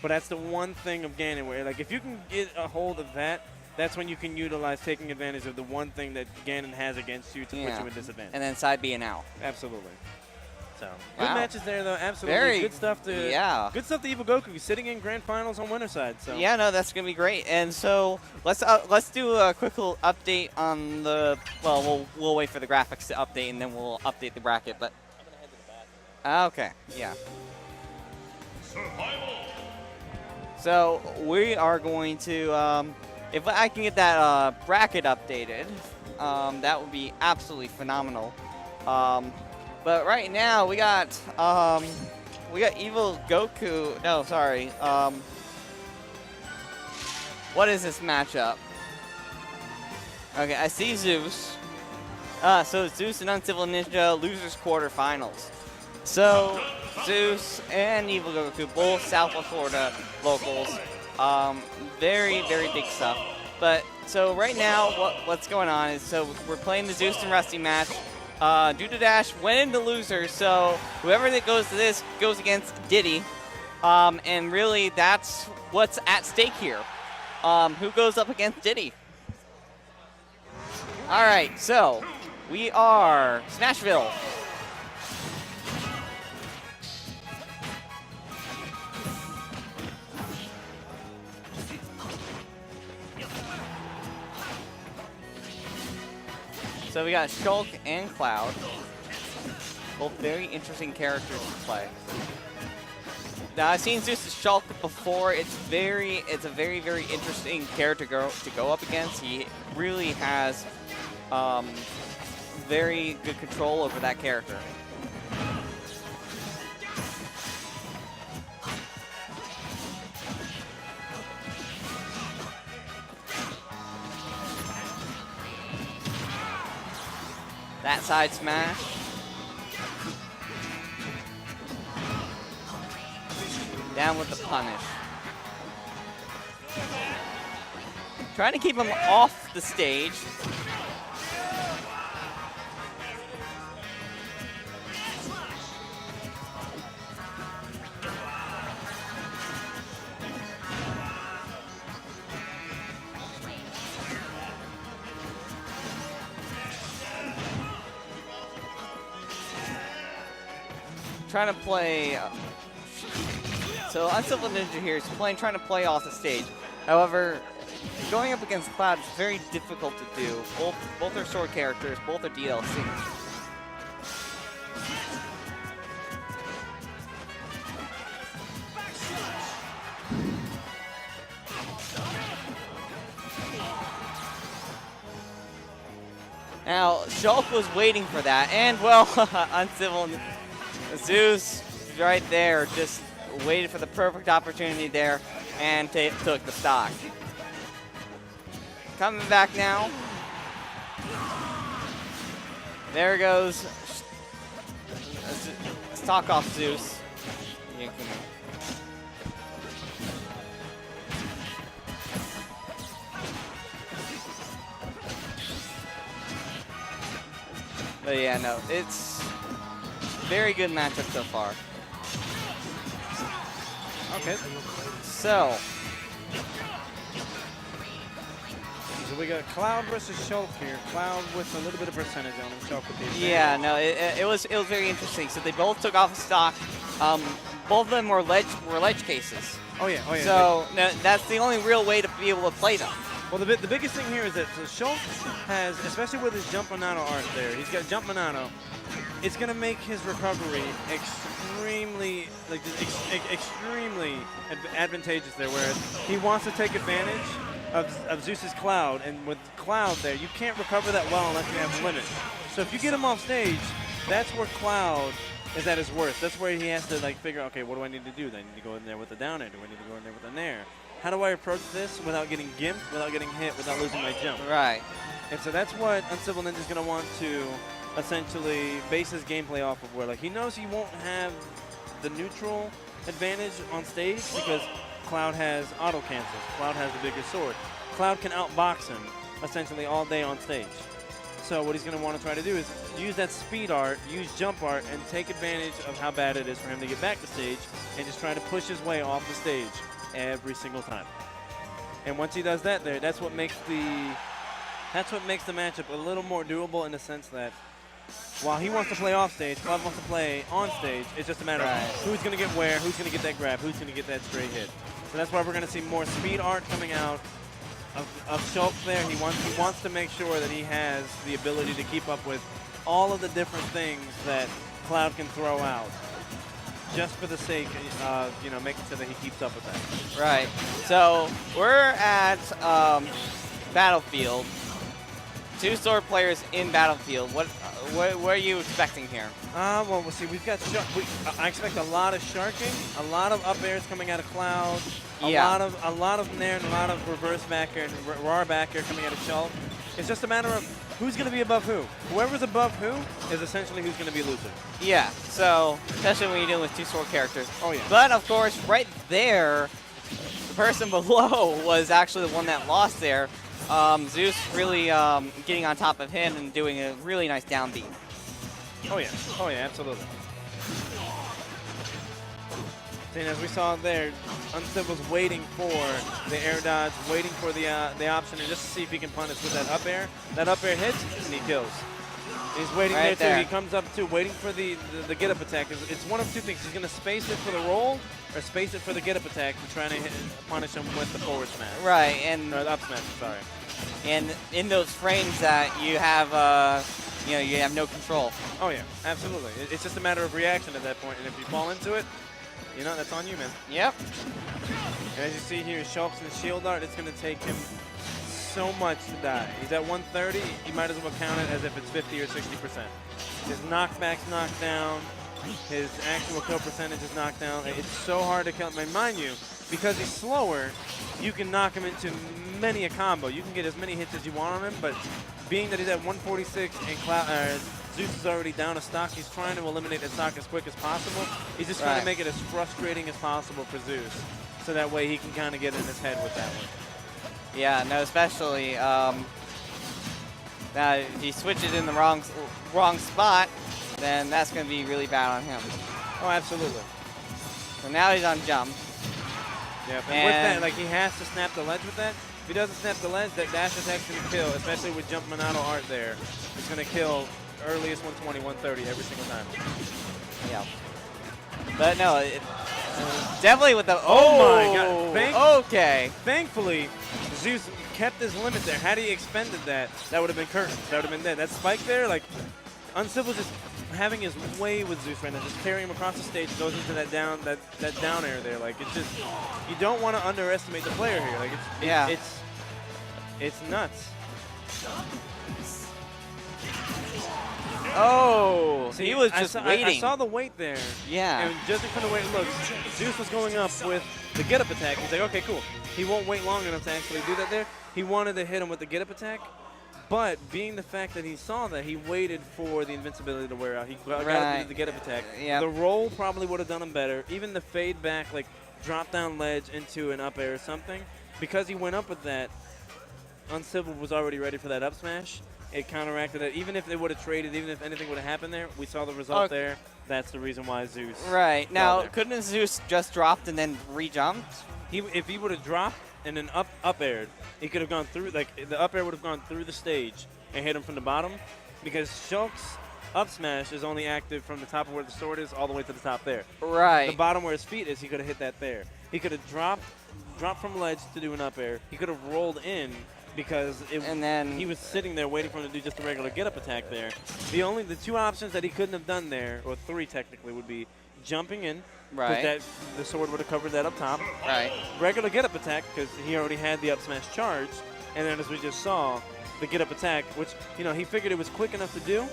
but that's the one thing of Ganon where, like, if you can get a hold of that, that's when you can utilize taking advantage of the one thing that Ganon has against you to put you in disadvantage. And then side B and out. Absolutely. So good matches there, though. Absolutely Very good stuff to good stuff to Evil Goku sitting in grand finals on winner side. So yeah, no, that's gonna be great. And so let's do a quick little update on the. Well, we'll wait for the graphics to update and then we'll update the bracket, but. Okay, yeah. So we are going to, if I can get that bracket updated, that would be absolutely phenomenal. But right now we got Evil Goku. No, sorry. What is this matchup? Okay, I see Zeus. So Zeus and Uncivil Ninja losers quarterfinals. So, Zeus and Evil Goku, both Southwest Florida locals. Very, very big stuff. But, so right now, what's going on is, so we're playing the Zeus and Rusty match. Dash went into losers, so whoever that goes to this goes against Diddy. And really, that's what's at stake here. Who goes up against Diddy? All right, so we are Smashville. So we got Shulk and Cloud, both very interesting characters to play. Now I've seen Zeus' Shulk before. It's a very, very interesting character to go up against. He really has very good control over that character. That side smash. down with the punish. Trying to keep him off the stage. Trying to play. So Uncivil Ninja here is trying to play off the stage. However, going up against Cloud is very difficult to do. Both are sword characters, both are DLC. Now, Shulk was waiting for that, and well, Uncivil Zeus right there just waited for the perfect opportunity there and took the stock. Coming back now. There goes stock off Zeus. But yeah, no, it's very good matchup so far. Okay. So we got Cloud versus Shulk here. Cloud with a little bit of percentage on him. Shulk with the advantage. yeah, no, it was very interesting. So they both took off stock. Both of them were ledge cases. Oh yeah. So no, that's the only real way to be able to play them. Well, the biggest thing here is that Shulk has, especially with his jump Monado art there, he's got jump Monado. It's going to make his recovery extremely advantageous there, where he wants to take advantage of Zeus's Cloud, and with Cloud there, you can't recover that well unless you have limit. So if you get him off stage, that's where Cloud is at his worst. That's where he has to figure out, okay, what do I need to do? Do I need to go in there with a down air? Do I need to go in there with a nair? How do I approach this without getting gimped, without getting hit, without losing my jump? Right. And so that's what Uncivil Ninja is going to want to essentially base his gameplay off of, where he knows he won't have the neutral advantage on stage because Cloud has auto cancels. Cloud has the bigger sword. Cloud can outbox him essentially all day on stage. So what he's going to want to try to do is use that speed art, use jump art, and take advantage of how bad it is for him to get back to stage and just try to push his way off the stage every single time. And once he does that there, that's what makes the matchup a little more doable, in the sense that while he wants to play off stage, Cloud wants to play on stage. It's just a matter of who's going to get where, who's going to get that grab, who's going to get that straight hit. So that's why we're going to see more speed art coming out of Shulk there. He wants to make sure that he has the ability to keep up with all of the different things that Cloud can throw out, just for the sake of making sure that he keeps up with that. Right. So we're at Battlefield. Two sword players in Battlefield. What are you expecting here? Well, we'll see. We've got I expect a lot of sharking, a lot of up airs coming out of Cloud, a lot of nair, and a lot of reverse back air and raw back air coming out of Shulk. It's just a matter of who's going to be above who. Whoever's above who is essentially who's going to be losing. Yeah. So especially when you're dealing with two sword characters. Oh yeah. But of course, right there, the person below was actually the one that lost there. Zeus really getting on top of him and doing a really nice downbeat. Oh yeah, absolutely. And as we saw there, Uncivil's waiting for the air dodge, waiting for the option, and just to see if he can punish with that up air. That up air hits, and he kills. He's waiting right there too. He comes up too, waiting for the get up attack. It's one of two things. He's going to space it for the roll, or space it for the get up attack and trying to punish him with the forward smash. Right, and or the up smash. Sorry. And in those frames that you have, you have no control. Oh yeah, absolutely. It's just a matter of reaction at that point, and if you fall into it, that's on you, man. Yep. And as you see here, Shulk's and shield art, it's going to take him so much to die. He's at 130. You might as well count it as if it's 50 or 60%. His knockback's knocked down. His actual kill percentage is knocked down. It's so hard to kill. Mind you, because he's slower, you can knock him into many a combo. You can get as many hits as you want on him, but being that he's at 146 and Zeus is already down a stock. He's trying to eliminate the stock as quick as possible. He's just trying to make it as frustrating as possible for Zeus, so that way he can kind of get in his head with that one. Yeah, no, especially now if he switches in the wrong spot, then that's going to be really bad on him. Oh, absolutely. So now he's on jump. Yeah, and with that, like, he has to snap the ledge with that. If he doesn't snap the ledge, that dash attack's going to kill, especially with jump Monado art there. It's going to kill earliest 120, 130 every single time. Yeah. But no, definitely with the. Oh my God. Okay. Thankfully, Zeus kept his limit there. Had he expended that, that would have been curtains. That would have been dead. That spike there, like, Uncivil just having his way with Zeus right now, just carrying him across the stage, goes into that down air there. Like, it's just, you don't want to underestimate the player here. Like, it's nuts. Oh, See, he was just waiting. I saw the wait there. Yeah. And just in front of wait, look, Zeus was going up with the get-up attack. He's like, okay, cool. He won't wait long enough to actually do that there. He wanted to hit him with the get-up attack, but being the fact that he saw that, he waited for the invincibility to wear out. He got to do the get-up attack. Yep. The roll probably would have done him better. Even the fade back, like drop down ledge into an up air or something. Because he went up with that, Uncivil was already ready for that up smash. It counteracted it. Even if they would have traded, even if anything would have happened there, we saw the result there. That's the reason why Zeus. Right. Now, couldn't Zeus just dropped and then re-jumped? If he would have dropped and then up aired, he could have gone through, like, the up air would have gone through the stage and hit him from the bottom, because Shulk's up smash is only active from the top of where the sword is all the way to the top there. Right. The bottom where his feet is, he could have hit that there. He could have dropped from ledge to do an up air. He could have rolled in, because he was sitting there waiting for him to do just a regular get-up attack there. The two options that he couldn't have done there, or three technically, would be jumping in, because the sword would have covered that up top. Right. Regular get-up attack, because he already had the up smash charge, and then as we just saw, the get-up attack, which, you know, he figured it was quick enough to do,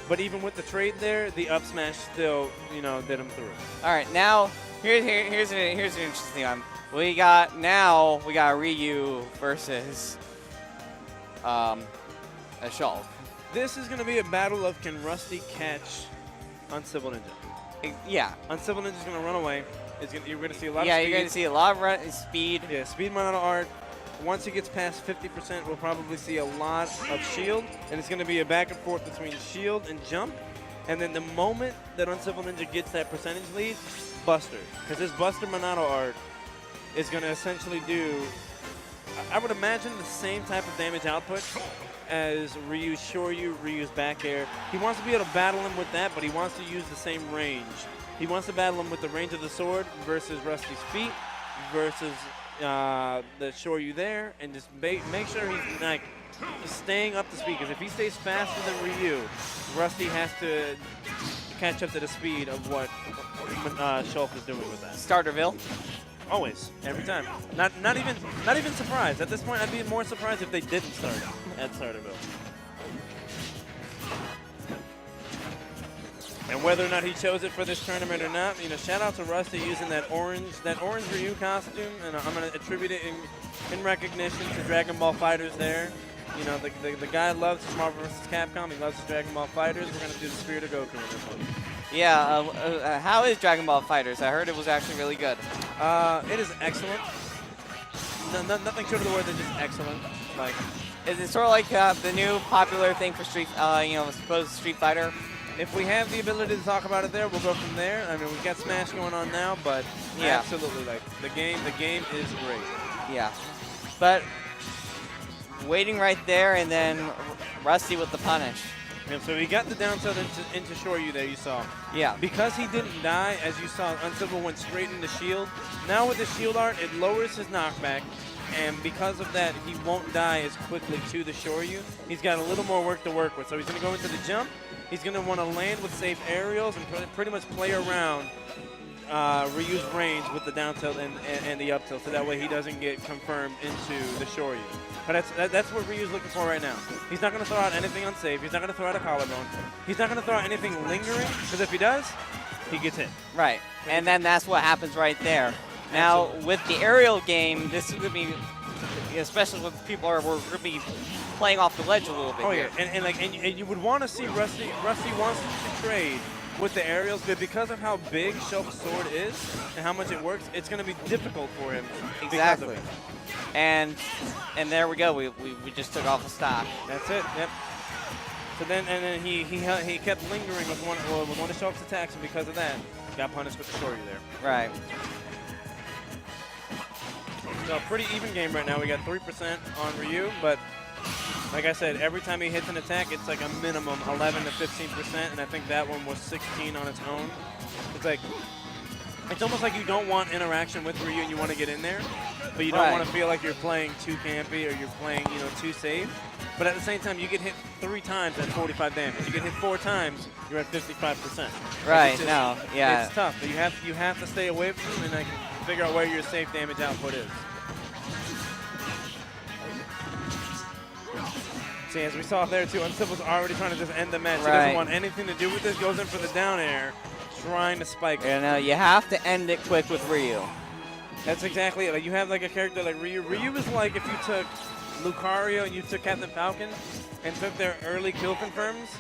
but even with the trade there, the up smash still, you know, did him through. All right, now here's an interesting one. We got Ryu versus a Shulk. This is going to be a battle of, can Rusty catch Uncivil Ninja? Yeah. Uncivil Ninja's going to run away. You're going to see a lot of speed. Yeah, you're going to see a lot of speed. Yeah, speed Monado art. Once he gets past 50%, we'll probably see a lot of shield, and it's going to be a back and forth between shield and jump. And then the moment that Uncivil Ninja gets that percentage lead, Buster. Because his Buster Monado art is going to essentially do, I would imagine, the same type of damage output as Ryu's Shoryu, Ryu's back air. He wants to be able to battle him with that, but he wants to use the same range. He wants to battle him with the range of the sword versus Rusty's feet versus the Shoryu there, and just make sure he's like staying up to speed. Because if he stays faster than Ryu, Rusty has to catch up to the speed of what Shulk is doing with that. Starterville. Always, every time. Not even surprised. At this point, I'd be more surprised if they didn't start at Starterville. And whether or not he chose it for this tournament or not, you know, shout out to Rusty using that orange Ryu costume, and I'm going to attribute it in recognition to Dragon Ball Fighters there. You know, the guy loves Marvel vs. Capcom. He loves his Dragon Ball Fighters. We're going to do the Spirit of Goku in this one. Yeah, how is Dragon Ball Fighters? I heard it was actually really good. It is excellent. Nothing short of the word than just excellent. Like, is it sort of like the new popular thing for supposed Street Fighter? If we have the ability to talk about it there, we'll go from there. I mean, we've got Smash going on now, but yeah, absolutely, like the game is great. Yeah, but waiting right there, and then Rusty with the punish. Yeah, so he got the down tilt into Shoryu there, you saw. Yeah. Because he didn't die, as you saw, Uncivil went straight into shield. Now with the shield art, it lowers his knockback, and because of that, he won't die as quickly to the Shoryu. He's got a little more work to work with. So he's going to go into the jump. He's going to want to land with safe aerials and pretty much play around Ryu's range with the down tilt and the up tilt, so that way he doesn't get confirmed into the Shoryu. But that's what Ryu's looking for right now. He's not going to throw out anything unsafe. He's not going to throw out a collarbone. He's not going to throw out anything lingering, because if he does, he gets hit. Right, and then that's what happens right there. Now, with the aerial game, this is going to be, especially with people we're going to be playing off the ledge a little bit. Oh here. yeah, and you would want to see Rusty wants to trade with the aerials, but because of how big Shulk's sword is and how much it works, it's going to be difficult for him. Exactly. And there we go. We just took off the stock. That's it. Yep. So then he kept lingering with one of Shulk's attacks, and because of that, got punished with the Shoryu there. Right. So pretty even game right now. We got 3% on Ryu, but like I said, every time he hits an attack, it's like a minimum 11 to 15%, and I think that one was 16 on its own. It's almost like you don't want interaction with Ryu and you want to get in there, but you don't want to feel like you're playing too campy or you're playing, too safe. But at the same time, you get hit 3 times at 45 damage. You get hit 4 times, you're at 55%. Right. It's it's tough, but you have to stay away from him and figure out where your safe damage output is. See, as we saw there too, Uncivil's already trying to just end the match. He doesn't want anything to do with this. Goes in for the down air, trying to spike. Yeah, no, you have to end it quick with Ryu. That's exactly it. Like you have like a character like Ryu. Ryu is like if you took Lucario and you took Captain Falcon and took their early kill confirms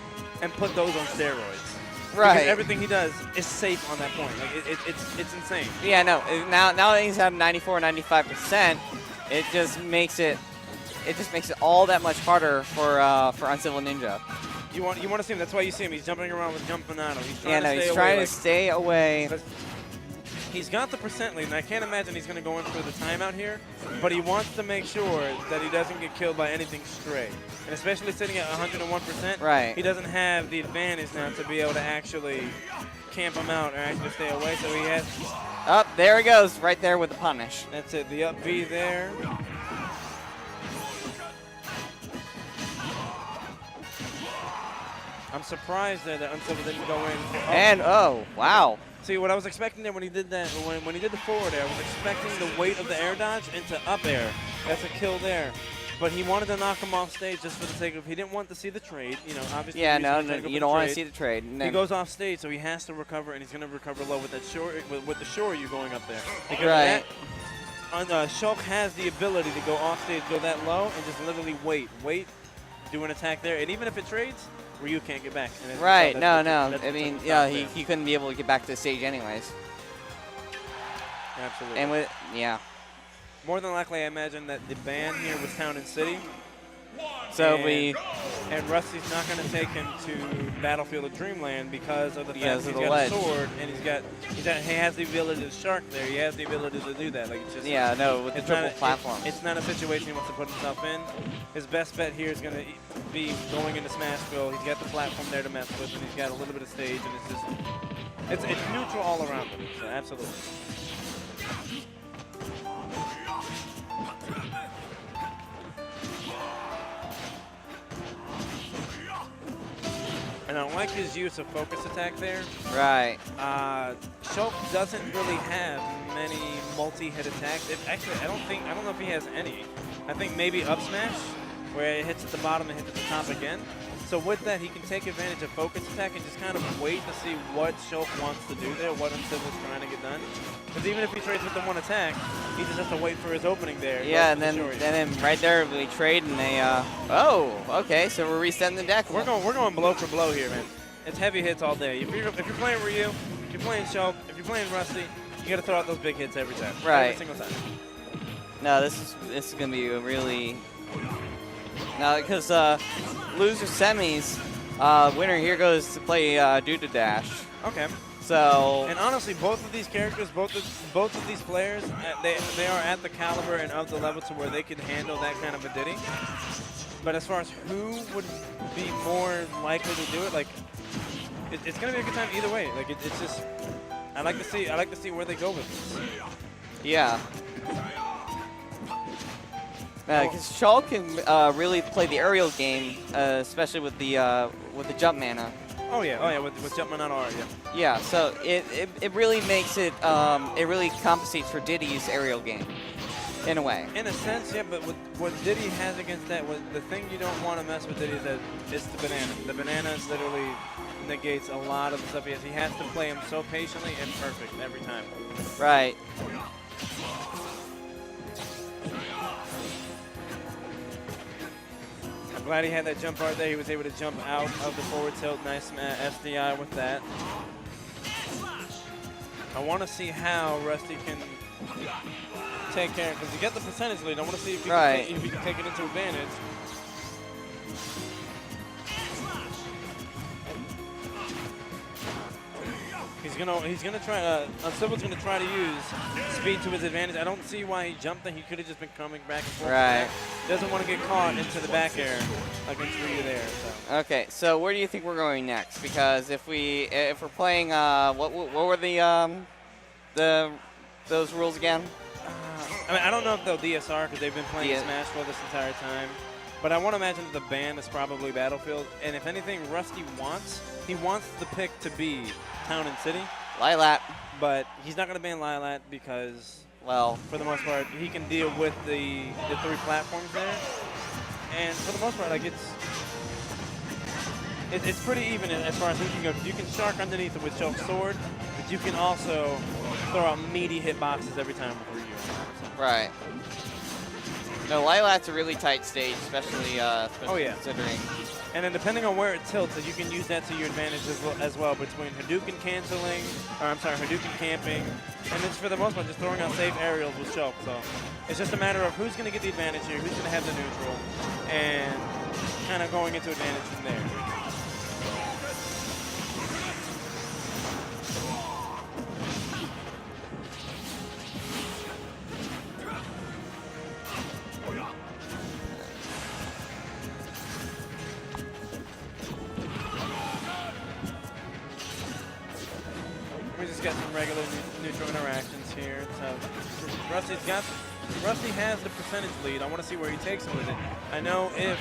and put those on steroids. Right. Because everything he does is safe on that point. Like it's insane. Yeah, no. Now that he's at 94, 95%, it just makes it all that much harder for Uncivil Ninja. You want to see him. That's why you see him. He's jumping around with jumping out. He's trying to stay away. He's got the percent lead, and I can't imagine he's going to go in for the timeout here, but he wants to make sure that he doesn't get killed by anything stray. And especially sitting at 101%, he doesn't have the advantage now to be able to actually camp him out or actually stay away, so he has... Up, there he goes, right there with the punish. That's it, the up B there. I'm surprised there that Uncivil didn't go in. And, oh, wow. See, what I was expecting there when he did that, when he did the forward air, I was expecting the weight of the air dodge into up air. That's a kill there. But he wanted to knock him off stage just for the sake of, he didn't want to see the trade. Obviously. Yeah, no, you don't want to see the trade. He goes off stage, so he has to recover, and he's going to recover low with that with the Shoryu going up there. Because Shulk has the ability to go off stage, go that low, and just literally wait, do an attack there, and even if it trades, Ryu can't get back. And right, no. I mean, yeah, he couldn't be able to get back to the stage anyways. Absolutely. And more than likely, I imagine that the ban here was Town and City. So and Rusty's not going to take him to Battlefield of Dreamland because of the fact that he's got ledge. a sword and he has the ability to shark there. He has the ability to do that. Like it's just with the triple platform. It's not a situation he wants to put himself in. His best bet here is going to be going into Smashville. He's got the platform there to mess with, and he's got a little bit of stage, and it's neutral all around him. So absolutely. And I like his use of focus attack there. Right. Shulk doesn't really have many multi-hit attacks. Actually, I don't know if he has any. I think maybe up smash, where it hits at the bottom and hits at the top again. So with that, he can take advantage of focus attack and just kind of wait to see what Shulk wants to do there, what Uncivil's trying to get done. Because even if he trades with the one attack, he just has to wait for his opening there. Yeah, and then right there we trade and they okay, so we're resetting the deck. We're going blow for blow here, man. It's heavy hits all day. If you're playing Ryu, if you're playing Shulk, if you're playing Rusty, you got to throw out those big hits every time. Right. Every single time. No, this is gonna be a really because loser semis, winner here goes to play Duda Dash. Okay. So. And honestly, both of these characters, both of these players, they are at the caliber and of the level to where they can handle that kind of a ditty. But as far as who would be more likely to do it, like it's gonna be a good time either way. Like it's just, I like to see where they go with this. Yeah. Because Shulk can really play the aerial game, especially with the jump mana. Oh yeah, with jump mana R, yeah. Yeah, so it really makes it really compensates for Diddy's aerial game, in a way. In a sense, yeah, but what Diddy has against that, the thing you don't want to mess with Diddy is that it's the banana. The banana literally negates a lot of the stuff he has. He has to play him so patiently and perfect every time. Right. I'm glad he had that jump art there. He was able to jump out of the forward tilt. Nice SDI with that. I want to see how Rusty can take care, because you get the percentage lead. I want to see if he, if he can take it into advantage. He's gonna try. Uncivil's gonna try to use speed to his advantage. I don't see why he jumped. That he could have just been coming back and forth. Right. Doesn't want to get caught into the back air against Ryu there. So. Okay, so where do you think we're going next? Because if we're playing, what were those rules again? I mean, I don't know if they'll DSR because they've been playing Smash for this entire time. But I want to imagine that the ban is probably Battlefield. And if anything, Rusty he wants the pick to be Town and City. Lilat. But he's not going to ban Lilat because, well, for the most part, he can deal with the 3 platforms there. And for the most part, like it's pretty even as far as who can go. You can shark underneath it with Shulk's sword, but you can also throw out meaty hitboxes every time with Ryu. Right. No, Lilat's a really tight stage, especially considering. And then depending on where it tilts, you can use that to your advantage as well between Hadouken canceling, Hadouken camping, and it's for the most part just throwing out safe aerials with Shulk. So it's just a matter of who's going to get the advantage here, who's going to have the neutral, and kind of going into advantage from there. We just got some regular neutral interactions here. So Rusty has the percentage lead. I want to see where he takes him with it. I know if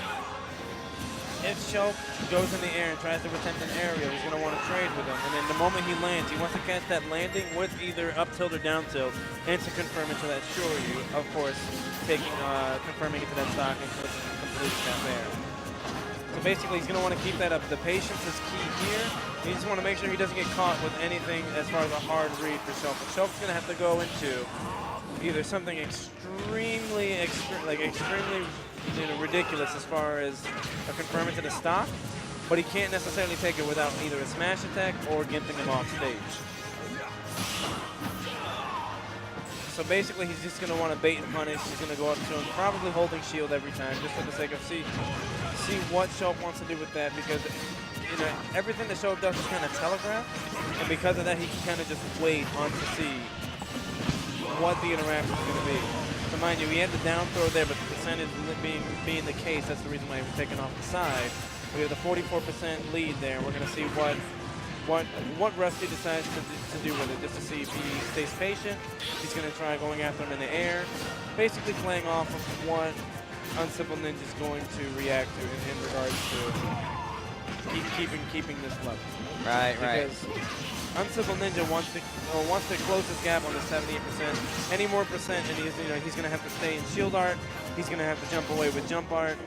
Shulk goes in the air and tries to attempt an aerial, he's going to want to trade with him. And then the moment he lands, he wants to catch that landing with either up tilt or down tilt, and to confirm into that Shoryu, of course, confirming into that stock and complete that there. So basically, he's going to want to keep that up. The patience is key here. You just want to make sure he doesn't get caught with anything as far as a hard read for Shulk. But Shulk's going to have to go into either something extremely ridiculous as far as a confirm into the stock, but he can't necessarily take it without either a smash attack or gimping him off stage. So basically, he's just going to want to bait and punish. He's going to go up to him, probably holding shield every time, just for the sake of see what Shulk wants to do with that, because everything that Shulk does is kind of telegraphed, and because of that, he can kind of just wait on to see what the interaction is going to be. So mind you, he had the down throw there, but the percentage being the case, that's the reason why he was taken off the side. We have the 44% lead there. We're going to see what Rusty decides to do with it, just to see if he stays patient. He's going to try going after him in the air, basically playing off of what Uncivil Ninja is going to react to in regards to keeping this level. Right. Because Uncivil Ninja wants to close this gap on the 78%. Any more percent, and he's going to have to stay in shield art. He's going to have to jump away with jump art,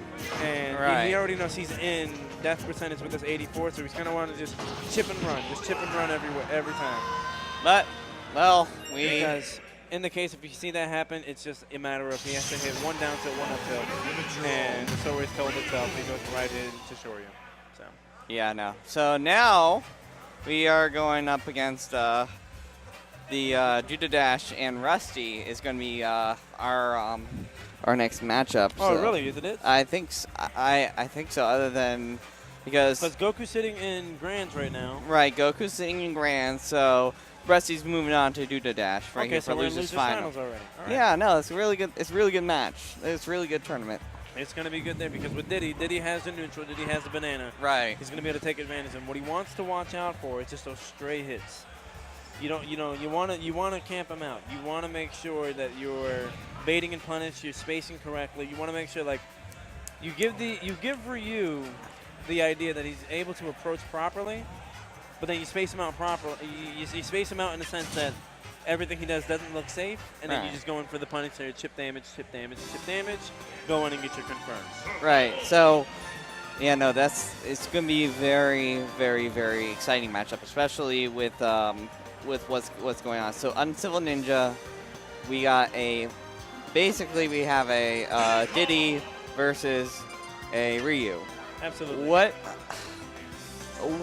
and he already knows he's in death percentage with this 84. So he's going to want to just chip and run every time. But because in the case if you see that happen, it's just a matter of he has to hit one down tilt, one up tilt, and so it's told itself. He goes right into Shoryu. So yeah, no. So now we are going up against the Judah Dash, and Rusty is going to be our next matchup. Oh, so really? Is it? I think I think so. Other than because Goku's sitting in Grands right now. Right, Goku's sitting in Grands, so Rusty's moving on to Judah Dash here so for Losers Finals already. All right. Yeah, no, it's really good. It's a really good match. It's a really good tournament. It's going to be good there because with Diddy has the neutral, Diddy has the banana. Right. He's going to be able to take advantage. And what he wants to watch out for is just those stray hits. You want to camp him out. You want to make sure that you're baiting and punish, you're spacing correctly. You want to make sure you give Ryu the idea that he's able to approach properly, but then you space him out properly. You space him out in the sense that everything he does doesn't look safe, and then you just go in for the punish there, chip damage, go in and get your confirms. Right. So, yeah, no, it's going to be very, very, very exciting matchup, especially with what's going on. So Uncivil Ninja we got basically we have a Diddy versus a Ryu. Absolutely.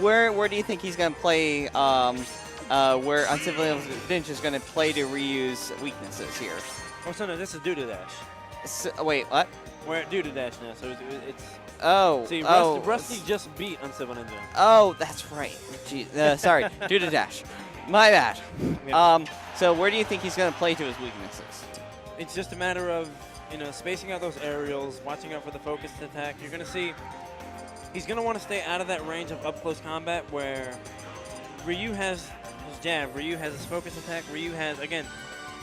Where do you think he's going to play? Where Uncivilized Bench is going to play to Ryu's weaknesses here? Oh, so no, this is Duda Dash. So, wait, what? We're at Duda Dash now, so it's. Oh, See, oh, Rusty just beat Uncivil Ninja. Oh, that's right. Sorry, Duda Dash. My bad. Yep. So where do you think he's going to play to his weaknesses? It's just a matter of, spacing out those aerials, watching out for the focused attack. You're going to see he's going to want to stay out of that range of up-close combat where Ryu has his jab, Ryu has his focus attack, Ryu has, again,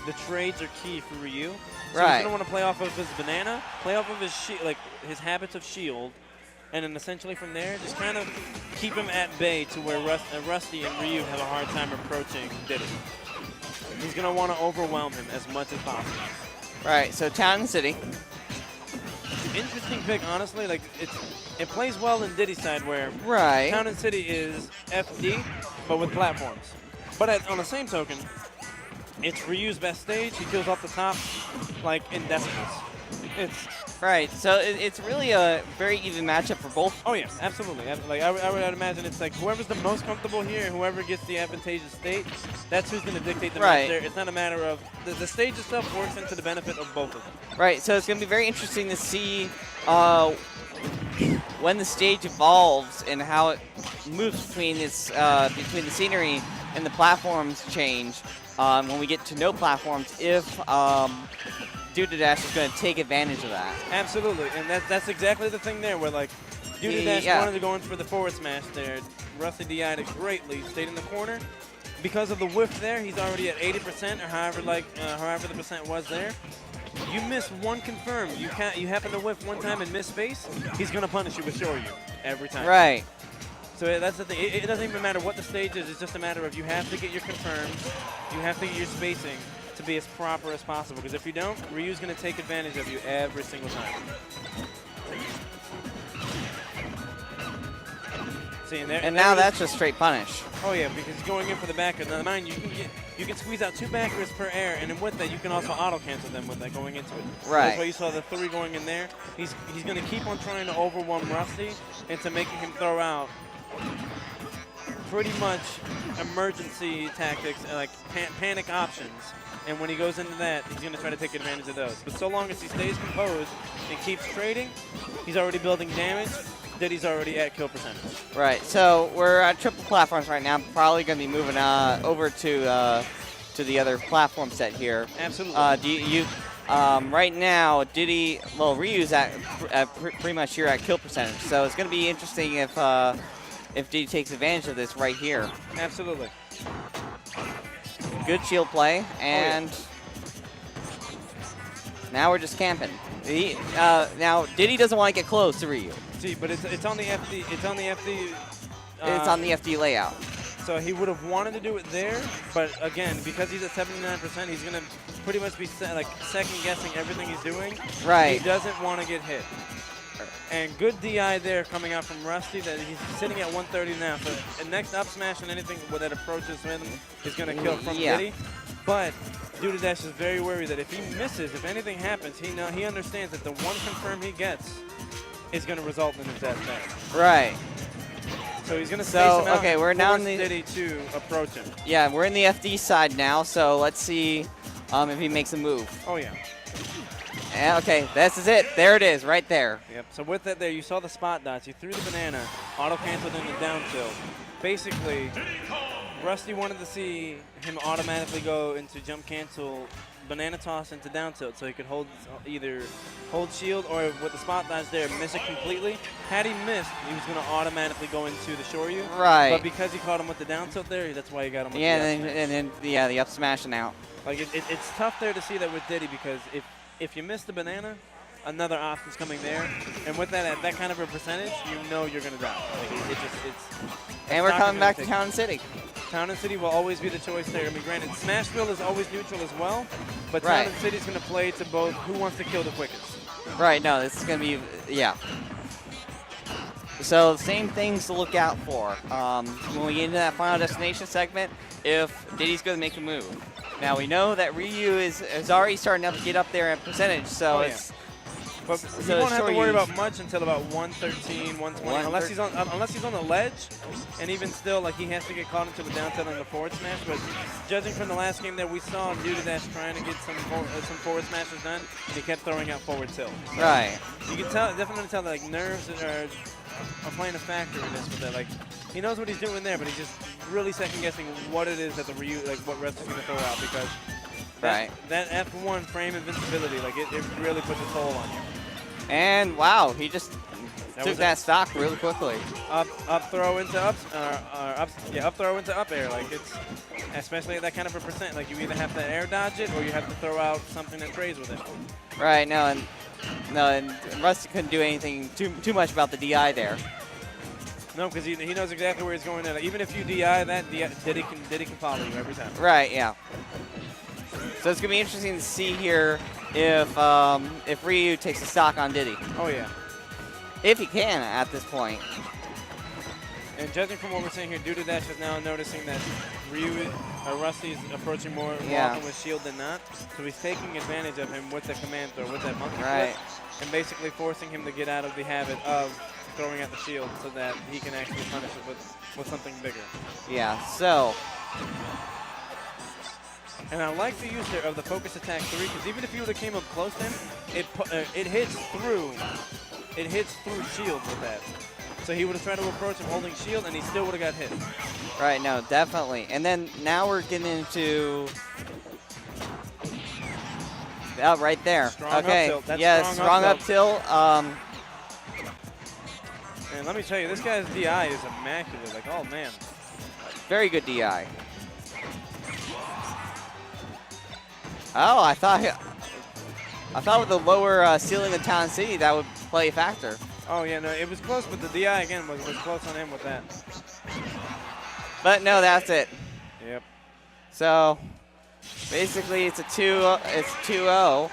the trades are key for Ryu. So Right. he's going to want to play off of his banana, play off of his his habits of shield, and then essentially from there, just kind of keep him at bay to where Rusty and Ryu have a hard time approaching Diddy. He's going to want to overwhelm him as much as possible. Right, so Town and City. Interesting pick, honestly. Like it plays well in Diddy's side where Right. Town and City is FD, but with platforms. But on the same token, it's Ryu's best stage. He kills off the top like in decimals. It's Right, so it's really a very even matchup for both. oh yeah, absolutely. Like I would imagine it's like whoever's the most comfortable here, whoever gets the advantageous state, that's who's going to dictate the Right. match there. It's not a matter of the stage itself works into the benefit of both of them. Right, so it's going to be very interesting to see when the stage evolves and how it moves between the scenery and the platforms change. When we get to no platforms, if Duda Dash is going to take advantage of that. Absolutely, and that's exactly the thing there where like Duda Dash Yeah. wanted to go in for the forward smash there. Rusty DI'd it greatly, stayed in the corner. Because of the whiff there, he's already at 80% or however the percent was there. You miss one confirm, you happen to whiff one time and miss space, he's going to punish you with Shoryu every time. Right. So that's the thing. It doesn't even matter what the stage is. It's just a matter of you have to get your confirms, you have to get your spacing to be as proper as possible. Because if you don't, Ryu's going to take advantage of you every single time. See, And now that's just straight punish. Oh yeah, because going in for the backer. Now mind you can squeeze out 2 backers per air, and then with that you can also auto cancel them with that going into it. Right. That's why you saw the 3 going in there. He's going to keep on trying to overwhelm Rusty into making him throw out pretty much emergency tactics and like panic options. And when he goes into that, he's going to try to take advantage of those. But so long as he stays composed and keeps trading, he's already building damage. Diddy's already at kill percentage. Right, so we're at triple platforms right now. Probably going to be moving over to the other platform set here. Absolutely. Right now, Ryu's at pretty much here at kill percentage. So it's going to be interesting if Diddy takes advantage of this right here. Absolutely. Good shield play, and now we're just camping. Now Diddy doesn't want to get close to Ryu. See, but it's on the FD. It's on the FD. It's on the FD layout. So he would have wanted to do it there, but again, because he's at 79%, he's going to pretty much be second guessing everything he's doing. Right. He doesn't want to get hit. And good DI there coming out from Rusty. That he's sitting at 130 now. So the next up smash and anything that approaches him is going to kill from Diddy. But Duda Dash is very worried that if he misses, if anything happens, he understands that the one confirm he gets is going to result in his death match. Right. So he's going to space him out. Okay, we're now in the Diddy to approach him. Yeah, we're in the FD side now. So let's see if he makes a move. Oh yeah. And, okay, this is it. There it is, right there. Yep. So with that there, you saw the spot dots. You threw the banana, auto-canceled into down tilt. Basically, Rusty wanted to see him automatically go into jump cancel, banana toss into down tilt, so he could either hold shield or with the spot dodge there, miss it completely. Had he missed, he was going to automatically go into the Shoryu. Right. But because he caught him with the down tilt there, that's why he got him with the the up smash and out. Like it's tough there to see that with Diddy because if you miss the banana, another option's coming there, and with that at that kind of a percentage, you know you're gonna die. Like and we're coming back to Town and City. Town and City will always be the choice there. I mean, granted, Smashville is always neutral as well, but Town and City's gonna play to both who wants to kill the quickest. Right. No, this is gonna be So same things to look out for when we get into that final destination segment. If Diddy's gonna make a move. Now we know that Ryu is already starting to get up there in percentage, so Oh, yeah. it's But so he won't have to worry Shoryu's- about much until about 113, 120, unless he's on the ledge, and even still, like he has to get caught into the down tilt and the forward smash. But judging from the last game that we saw, due to that trying to get some forward smashes done, he kept throwing out forward tilt. So right. you can definitely tell that like nerves are playing a factor in this. With that, like he knows what he's doing there, but he's just really second guessing what it is that the Ryu, like what Rusty's gonna throw out because. That F1 frame invincibility, like it really puts a toll on you. And wow, he just took that it. stock really quickly. Up throw into up throw into up air. Like it's especially at that kind of a percent. Like you either have to air dodge it or you have to throw out something that trays with it. Right. And Rusty couldn't do anything too much about the DI there. No, because he knows exactly where he's going. Like, even if you DI that, Diddy can follow you every time. Right. Yeah. So it's gonna be interesting to see here if Ryu takes a stock on Diddy. Oh yeah. If he can at this point. And judging from what we're seeing here, Dash is now noticing that Rusty's approaching more often with shield than not. So he's taking advantage of him with the command throw, with that monkey flip, and basically forcing him to get out of the habit of throwing at the shield so that he can actually punish it with something bigger. Yeah, so. And I like the use there of the focus attack 3 because even if you would have came up close to him, it hits through shield with that. So he would have tried to approach him holding shield and he still would have got hit. Right, no, definitely. And then now we're getting into right there. Strong okay. up tilt. That's yes, strong up tilt. And let me tell you, this guy's DI is immaculate. Like, oh man. Very good DI. Oh, I thought with the lower ceiling of Town City that would play a factor. Oh yeah, no, it was close, but the DI again was close on him with that. But no, that's it. Yep. So basically, it's a 2-0.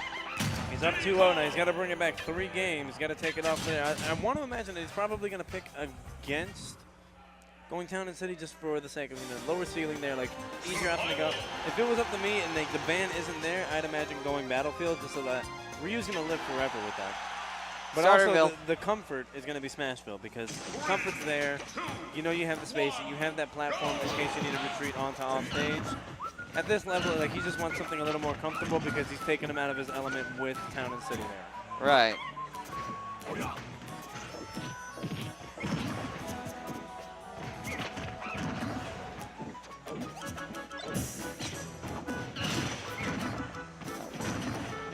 He's up 2-0 now. He's got to bring it back 3 games. He's got to take it off there. I want to imagine that he's probably going to pick against going Town and City just for the sake of lower ceiling there, like easier option to go. If it was up to me and like the ban isn't there, I'd imagine going Battlefield just so that Ryu's going to live forever with that. But also the comfort is going to be Smashville because comfort's there. You know you have the space. You have that platform in case you need to retreat onto off stage. At this level, like he just wants something a little more comfortable because he's taken him out of his element with Town and City there. Right.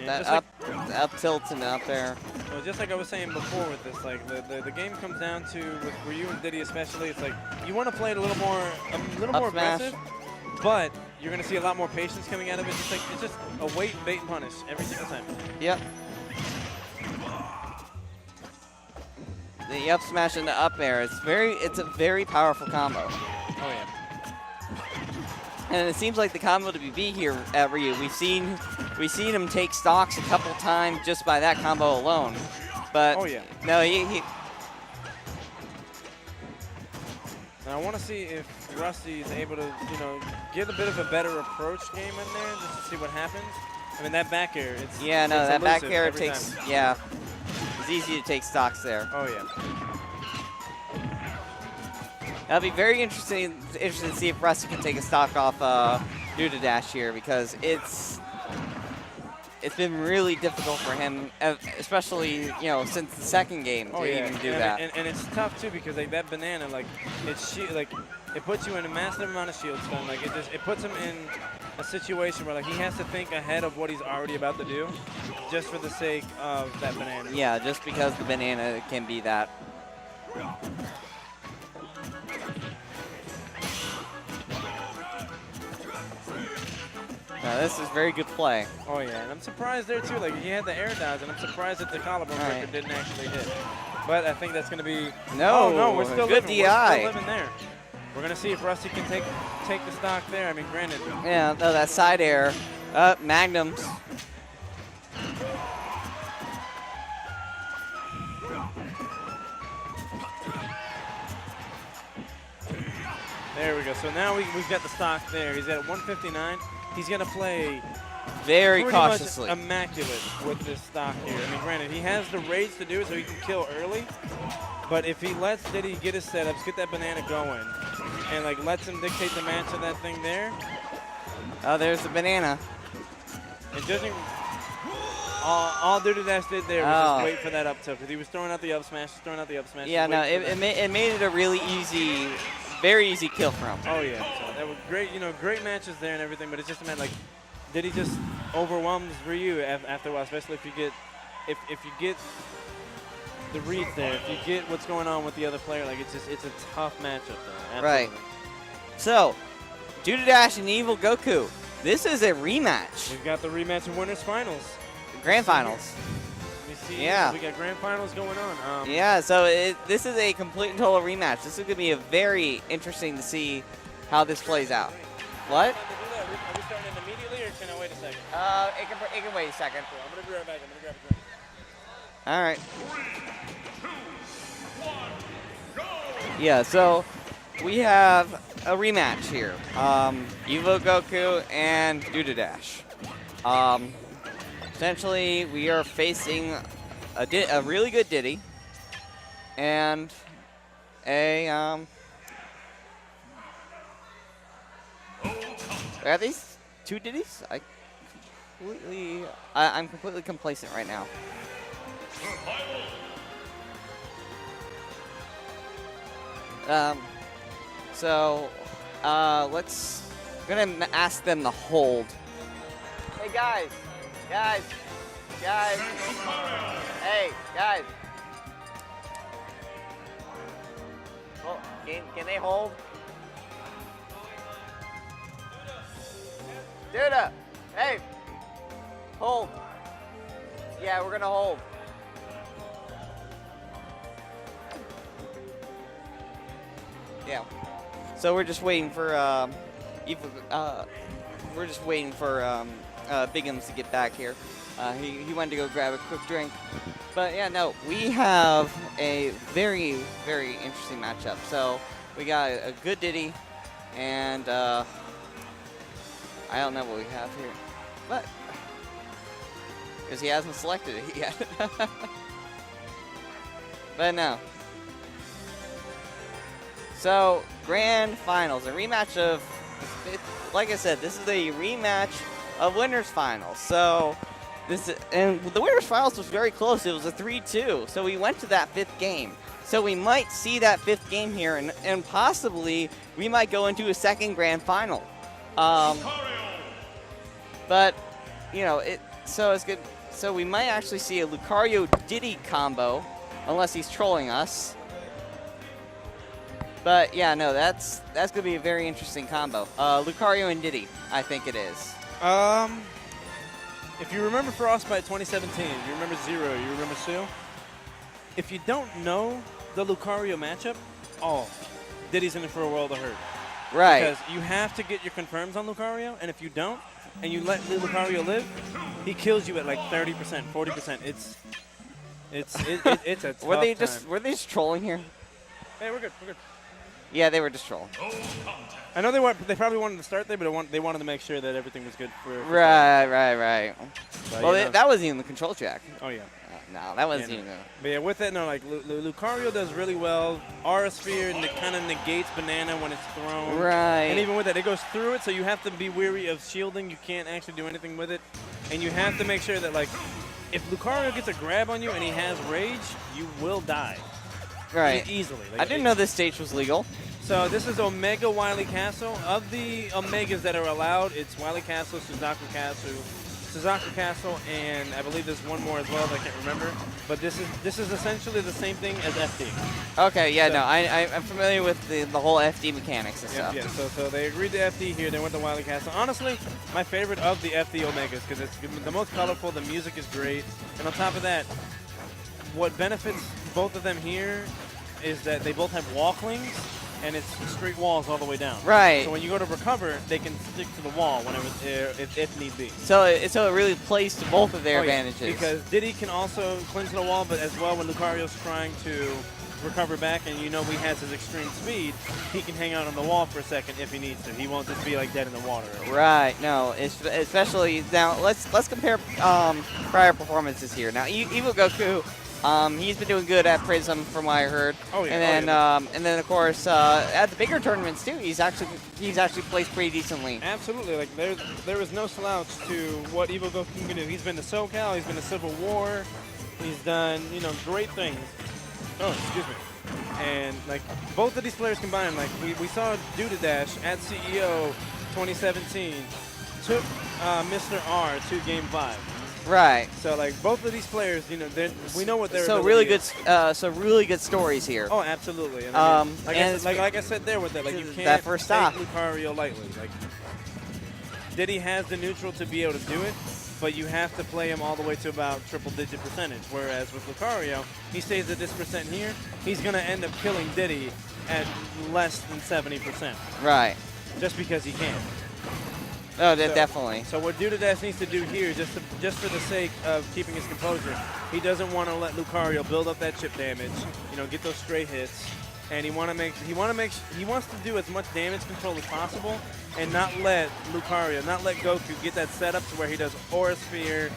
That up tilt and up there. Well, just like I was saying before with this, like the game comes down to with Ryu and Diddy especially, it's like you want to play it a little more aggressive, but you're gonna see a lot more patience coming out of it. It's just a wait, bait, and punish every single time. Yep. The up smash and the up air. It's a very powerful combo. Oh yeah. And it seems like the combo to be here at Ryu. We've seen him take stocks a couple times just by that combo alone. But oh yeah. No, And I want to see if Rusty is able to, get a bit of a better approach game in there just to see what happens. I mean, that back air, it's that back air takes time. It's easy to take stocks there. Oh yeah. That'll be very interesting to see if Rusty can take a stock off Dash here because it's been really difficult for him, especially since the second game to even do that. And it's tough too because like that banana, it puts you in a massive amount of shield stun. Like it puts him in a situation where like he has to think ahead of what he's already about to do, just for the sake of that banana. Yeah, just because the banana can be that. Now this is very good play. Oh yeah, and I'm surprised there too. Like he had the air dodge, and I'm surprised that the collarbone breaker didn't actually hit. But I think that's going to be no, we're still good living. DI. We're still living there. We're going to see if Rusty can take the stock there. I mean, granted. Yeah, no, that side air, Magnums. There we go. So now we've got the stock there. He's at 159. he's going to play Very pretty much cautiously. immaculate with this stock here. I mean, granted, he has the rage to do it so he can kill early. But if he lets Diddy get his setups, get that banana going, and like lets him dictate the match of that thing there, Oh, there's the banana. it doesn't. All Dirty Dash did there was just wait for that up tilt because he was throwing out the up smash, throwing out the up smash. Yeah, no, it made it a really easy, very easy kill for him. Oh yeah, so that was great. Great matches there and everything. But it's just a matter like, did he just overwhelms Ryu after a while, especially if you get the reads there, if you get what's going on with the other player, like it's a tough matchup there. Right. So, Duda Dash and Evil Goku. This is a rematch. We've got the rematch in winners finals. Grand finals. We see. Yeah. We got grand finals going on. Yeah, so this is a complete and total rematch. This is going to be a very interesting to see how this plays out. What? Are we starting it immediately, or can I wait a second? It can wait a second. I'm gonna be right back. I'm gonna grab a drink. All right. Yeah, so we have a rematch here. Evo Goku and Duda Dash. Essentially, we are facing a really good Diddy and a are these two Diddies? I'm completely complacent right now. Gonna ask them to hold. Hey guys. Hey guys. Well, can they hold? Duda, hey, hold. Yeah, we're gonna hold. Yeah. So we're just waiting for Bigums to get back here. He went to go grab a quick drink. But yeah, no, we have a very, very interesting matchup. So we got a good Diddy, and I don't know what we have here, but because he hasn't selected it yet. But no. So, grand finals, a rematch of, like I said, this is a rematch of winners finals. So, and the winners finals was very close. It was a 3-2. So we went to that fifth game. So we might see that fifth game here, and possibly we might go into a second grand final. But, so it's good. So we might actually see a Lucario Diddy combo, unless he's trolling us. But yeah, no, that's gonna be a very interesting combo. Lucario and Diddy, I think it is. If you remember Frostbite 2017, you remember Zero, you remember Sue? If you don't know the Lucario matchup, Diddy's in it for a world of hurt. Right. Because you have to get your confirms on Lucario, and if you don't, and you let Lucario live, he kills you at like 30%, 40%. It's a tough Were they time. just trolling here? Hey, we're good. Yeah, they were just trolling. I know they probably wanted to start there, but they wanted to make sure that everything was good for Right. But, Well, that wasn't even the control track. Oh, yeah. No, that wasn't even. But yeah, with that, no, like Lucario does really well. Aura Sphere kind of negates Banana when it's thrown. Right. And even with that, it goes through it, so you have to be weary of shielding. You can't actually do anything with it. And you have to make sure that, like, if Lucario gets a grab on you and he has rage, you will die. Right. Easily. Like, I didn't know this stage was legal. So this is Omega Wily Castle. Of the Omegas that are allowed, it's Wily Castle, Suzaku Castle, and I believe there's one more as well that I can't remember. But this is essentially the same thing as FD. Okay, yeah, So- no, I'm familiar with the whole FD mechanics and stuff. Yeah, so they agreed to FD here. They went to Wily Castle. Honestly, my favorite of the FD Omegas because it's the most colorful. The music is great, and on top of that, what benefits both of them here is that they both have walklings, and it's straight walls all the way down. Right. So when you go to recover, they can stick to the wall whenever if need be. So it really plays to both of their Oh, yeah, advantages. because Diddy can also cling to the wall, but as well when Lucario's trying to recover back, and you know he has his extreme speed, he can hang out on the wall for a second if he needs to. He won't just be like dead in the water. Right. No, especially now. Let's compare prior performances here. Now, Evil Goku, he's been doing good at Prism from what I heard. Oh yeah. And then of course at the bigger tournaments too, he's actually placed pretty decently. Absolutely. Like there is no slouch to what Evil Goku can do. He's been to SoCal. He's been to Civil War. He's done great things. Oh, excuse me. And like both of these players combined, like we saw Duda at CEO 2017 took Mr. R to Game 5. Right. So like both of these players, we know what they're. So really good stories here. Oh, absolutely. And like I said there with that, like you can't that first take stop Lucario lightly. Like Diddy has the neutral to be able to do it, but you have to play him all the way to about triple-digit percentage. Whereas with Lucario, he stays at this percent here, he's going to end up killing Diddy at less than 70%. Right. Just because he can. Oh, definitely. So what Duda needs to do here, just for the sake of keeping his composure, he doesn't want to let Lucario build up that chip damage, get those straight hits, and he wants to do as much damage control as possible, and not let Goku get that setup to where he does Aura Sphere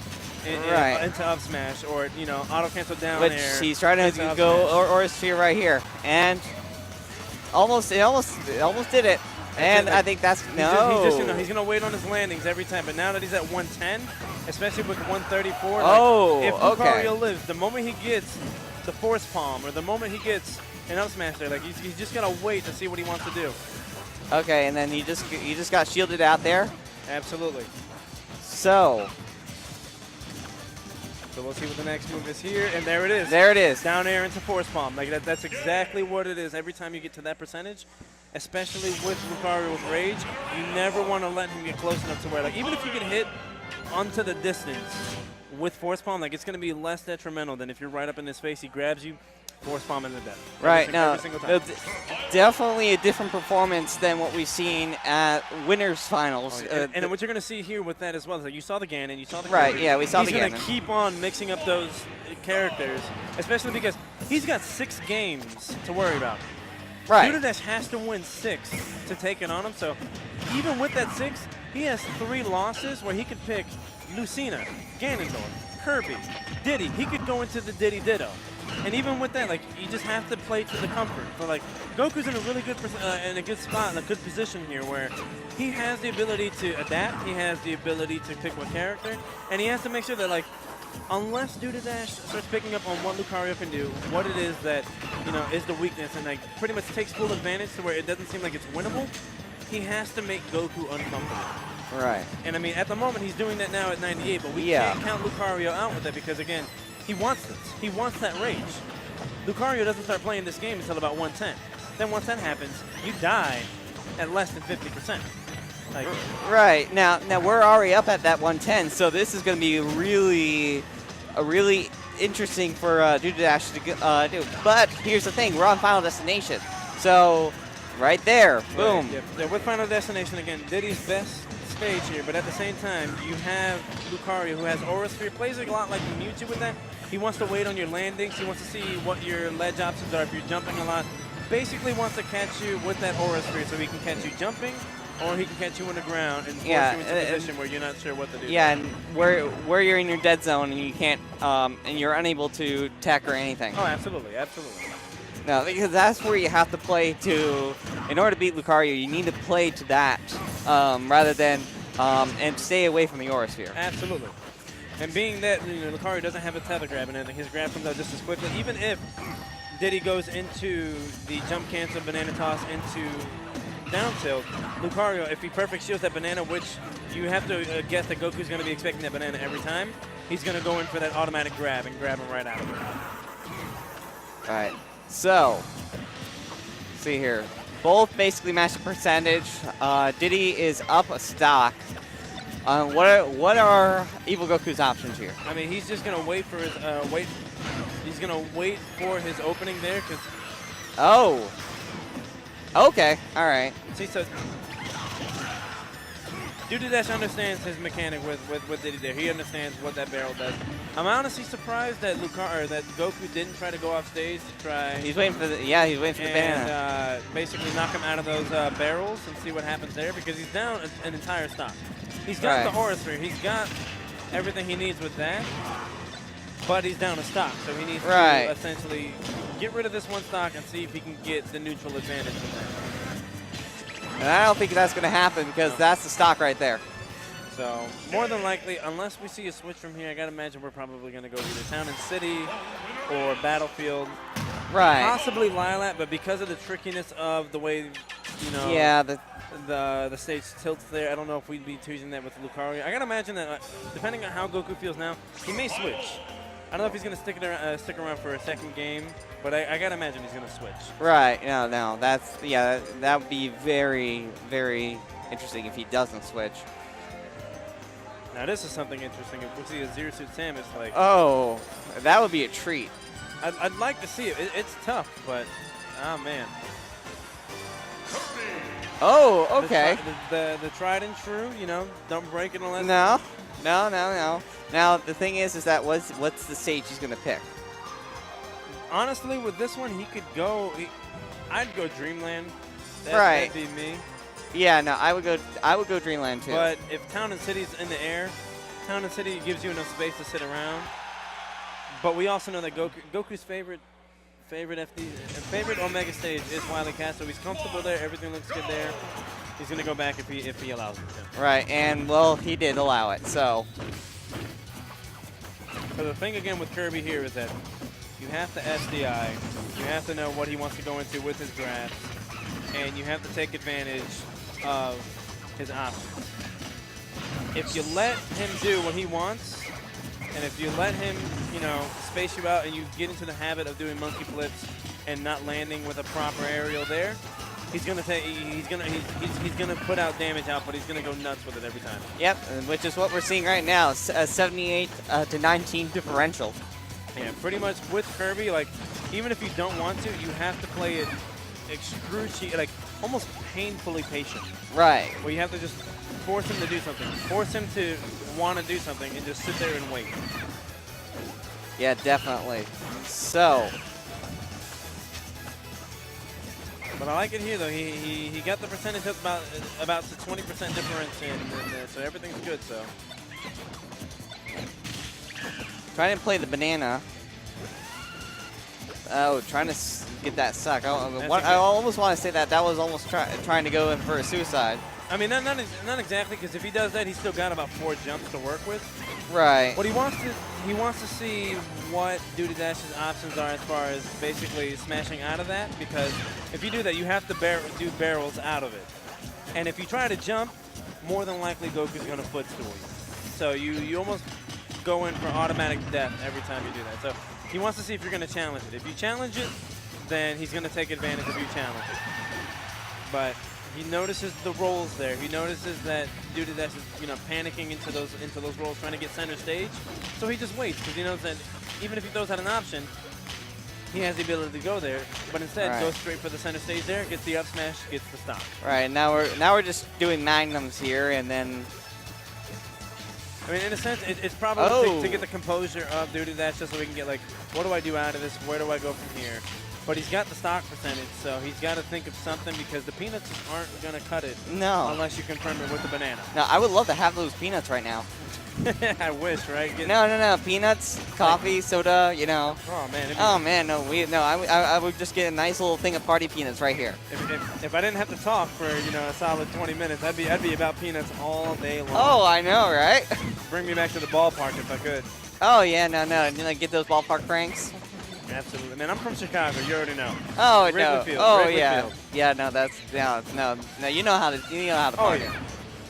into up smash or auto cancel down Which air. He's trying to go Aura Sphere right here, and it almost did it. And I think that's he's gonna wait on his landings every time. But now that he's at 110, especially with 134, if Lucario lives, the moment he gets the force palm or the moment he gets an up smash there, like he's just gonna wait to see what he wants to do. Okay, and then he just got shielded out there. Absolutely. So we'll see what the next move is here, and there it is. There it is. Down air into force palm. Like that's exactly what it is. Every time you get to that percentage, especially with Lucario with Rage, you never want to let him get close enough to where, like, even if you get hit onto the distance with force palm, like, it's going to be less detrimental than if you're right up in his face, he grabs you, force palm in the death. Right, now, definitely a different performance than what we've seen at Winners Finals. And what you're going to see here with that as well is that you saw the Ganon, you saw the Right, yeah, we saw the Ganon. He's going to keep on mixing up those characters, especially because he's got 6 games to worry about. Right. Duda has to win 6 to take it on him, so even with that 6, he has 3 losses where he could pick Lucina, Ganondorf, Kirby, Diddy. He could go into the Diddy Ditto. And even with that, like, you just have to play to the comfort. So, like, Goku's in a really good spot, in a good position here where he has the ability to adapt, he has the ability to pick what character, and he has to make sure that, like, unless Duda starts picking up on what Lucario can do, what it is that, is the weakness, and like pretty much takes full advantage to where it doesn't seem like it's winnable, he has to make Goku uncomfortable. Right. And I mean, at the moment, he's doing that now at 98, but we can't count Lucario out with that because, again, he wants this. He wants that rage. Lucario doesn't start playing this game until about 110. Then once that happens, you die at less than 50%. Like, right. Now we're already up at that 110, so this is going to be really interesting for Duda to do. But here's the thing, we're on Final Destination. So right there, boom. Right, yeah, with Final Destination, again, Diddy's best stage here, but at the same time, you have Lucario who has Aura Sphere, plays a lot like Mewtwo with that. He wants to wait on your landings. He wants to see what your ledge options are if you're jumping a lot. Basically wants to catch you with that Aura Sphere so he can catch you jumping, or he can catch you on the ground and force you into a position where you're not sure what to do. Yeah, and where you're in your dead zone and you can't, and you're unable to tech or anything. Oh, absolutely, absolutely. No, because that's where you have to play to, in order to beat Lucario, you need to play to that rather than, and stay away from the Aura Sphere. Absolutely. And being that Lucario doesn't have a tether grab and everything, his grab comes out just as quickly. Even if Diddy goes into the jump cancel, banana toss into down tilt, Lucario, if he perfect shields that banana, which you have to guess that Goku's going to be expecting that banana every time, he's going to go in for that automatic grab and grab him right out of it. All right, so, see here. Both basically match the percentage. Diddy is up a stock. What are Evil Goku's options here? I mean, he's just going to wait for his He's going to wait for his opening there because... Oh. Okay, all right. See, so Duda understands his mechanic with Diddy there. He understands what that barrel does. I'm honestly surprised that that Goku didn't try to go off stage to try. He's waiting for the he's waiting for the banana. Basically knock him out of those barrels and see what happens there because he's down an entire stock. He's got the Overstreet. He's got everything he needs with that, but he's down a stock, so he needs to essentially get rid of this one stock and see if he can get the neutral advantage with that. And I don't think that's going to happen because that's the stock right there. So more than likely, unless we see a switch from here, I gotta imagine we're probably gonna go either Town and City or Battlefield. Right. Possibly Lilac, but because of the trickiness of the way, you know, the stage tilts there, I don't know if we'd be choosing that with Lucario. I gotta imagine that depending on how Goku feels now, he may switch. I don't know if he's gonna stick around for a second game, but I gotta imagine he's gonna switch. Right. No. That's that would be very, very interesting if he doesn't switch. Now this is something interesting. If we see a Zero Suit Samus, like, oh, that would be a treat. I'd like to see it. It's tough, but oh man. Oh, okay. The tried and true, you know, don't break it unless. No. Now the thing is that what's the stage he's gonna pick? Honestly, with this one, he could go. I'd go Dreamland. Right. That'd be me. Yeah, no, I would go Dreamland too. But if Town and City's in the air, Town and City gives you enough space to sit around. But we also know that Goku's favorite Omega stage is Wily Castle. He's comfortable there. Everything looks good there. He's gonna go back if he allows him to. Right, and well, he did allow it. So the thing again with Kirby here is that you have to SDI. You have to know what he wants to go into with his grabs, and you have to take advantage of his options. If you let him do what he wants, and if you let him, you know, space you out and you get into the habit of doing monkey flips and not landing with a proper aerial there, he's gonna put out damage out, but he's gonna go nuts with it every time. Yep, which is what we're seeing right now, a 78 to 19 differential. Yeah, pretty much with Kirby, like, even if you don't want to, you have to play it excruciating, like almost painfully patient. Right. Where you have to just force him to do something, force him to want to do something, and just sit there and wait. Yeah, definitely. So. But I like it here though. He got the percentage up about the 20% difference in there, so everything's good. So. Trying to play the banana. Oh, trying to get that suck. I almost want to say that was almost trying to go in for a suicide. I mean, not exactly, because if he does that, he's still got about 4 jumps to work with. Right. What he wants to see what Duty Dash's options are as far as basically smashing out of that, because if you do that, you have to do barrels out of it. And if you try to jump, more than likely Goku's going to footstool you. So you almost go in for automatic death every time you do that. So he wants to see if you're going to challenge it. If you challenge it, then he's going to take advantage of you challenge it. But he notices the rolls there. He notices that Duty Dash is, you know, panicking into those rolls, trying to get center stage. So he just waits because he knows that even if he throws out an option, he has the ability to go there. But instead, goes straight for the center stage there, gets the up smash, gets the stop. Right. Now we're just doing magnums here, and then. I mean, in a sense, it's probably to get the composure of Duty Dash just so we can get, like, what do I do out of this? Where do I go from here? But he's got the stock percentage, so he's got to think of something because the peanuts aren't going to cut it. No. Unless you confirm it with the banana. No, I would love to have those peanuts right now. I wish, right? No. Peanuts, coffee, soda, you know. Oh, man. I would just get a nice little thing of party peanuts right here. If I didn't have to talk for, you know, a solid 20 minutes, I'd be about peanuts all day long. Oh, I know, right? Bring me back to the ballpark if I could. Oh, yeah, no. You know, get those ballpark pranks. Absolutely. Man, I'm from Chicago. You already know. Oh, Wrigley no. Field. Oh, Wrigley yeah. Field. Yeah, no, you know how to party.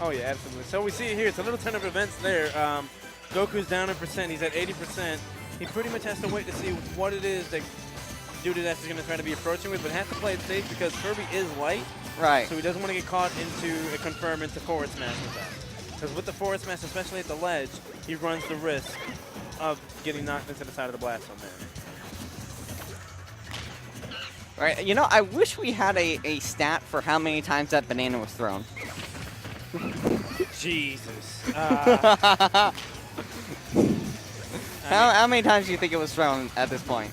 Oh, yeah, absolutely. So we see it here. It's a little turn of events there. Goku's down in percent. He's at 80%. He pretty much has to wait to see what it is that Duty Dash is going to try to be approaching with, but has to play it safe because Kirby is light. Right. So he doesn't want to get caught into a confirm into forward smash with that. Because with the forward smash, especially at the ledge, he runs the risk of getting knocked into the side of the blast zone there. Right. You know, I wish we had a stat for how many times that banana was thrown. Jesus. How many times do you think it was thrown at this point?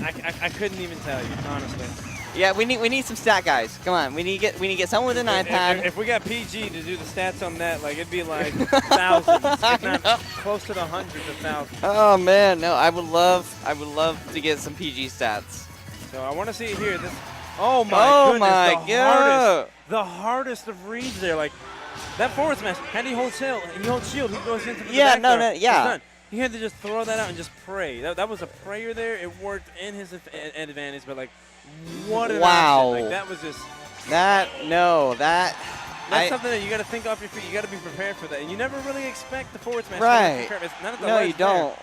I couldn't even tell you, honestly. Yeah, we need some stat guys. Come on, we need to get someone with an iPad. If we got PG to do the stats on that, like it'd be like thousands, if not close to the hundreds of thousands. Oh man, no, I would love to get some PG stats. So I want to see it here. This, oh my goodness, the hardest of reads there. Like that forward smash, had he hold shield, he goes into the back no, throw. yeah. It's done. He had to just throw that out and just pray. That was a prayer there. It worked in his advantage, but like, what an option. Like that was just. That's something that you got to think off your feet. You got to be prepared for that, and you never really expect the forward smash. Right. It's not at the No, you don't.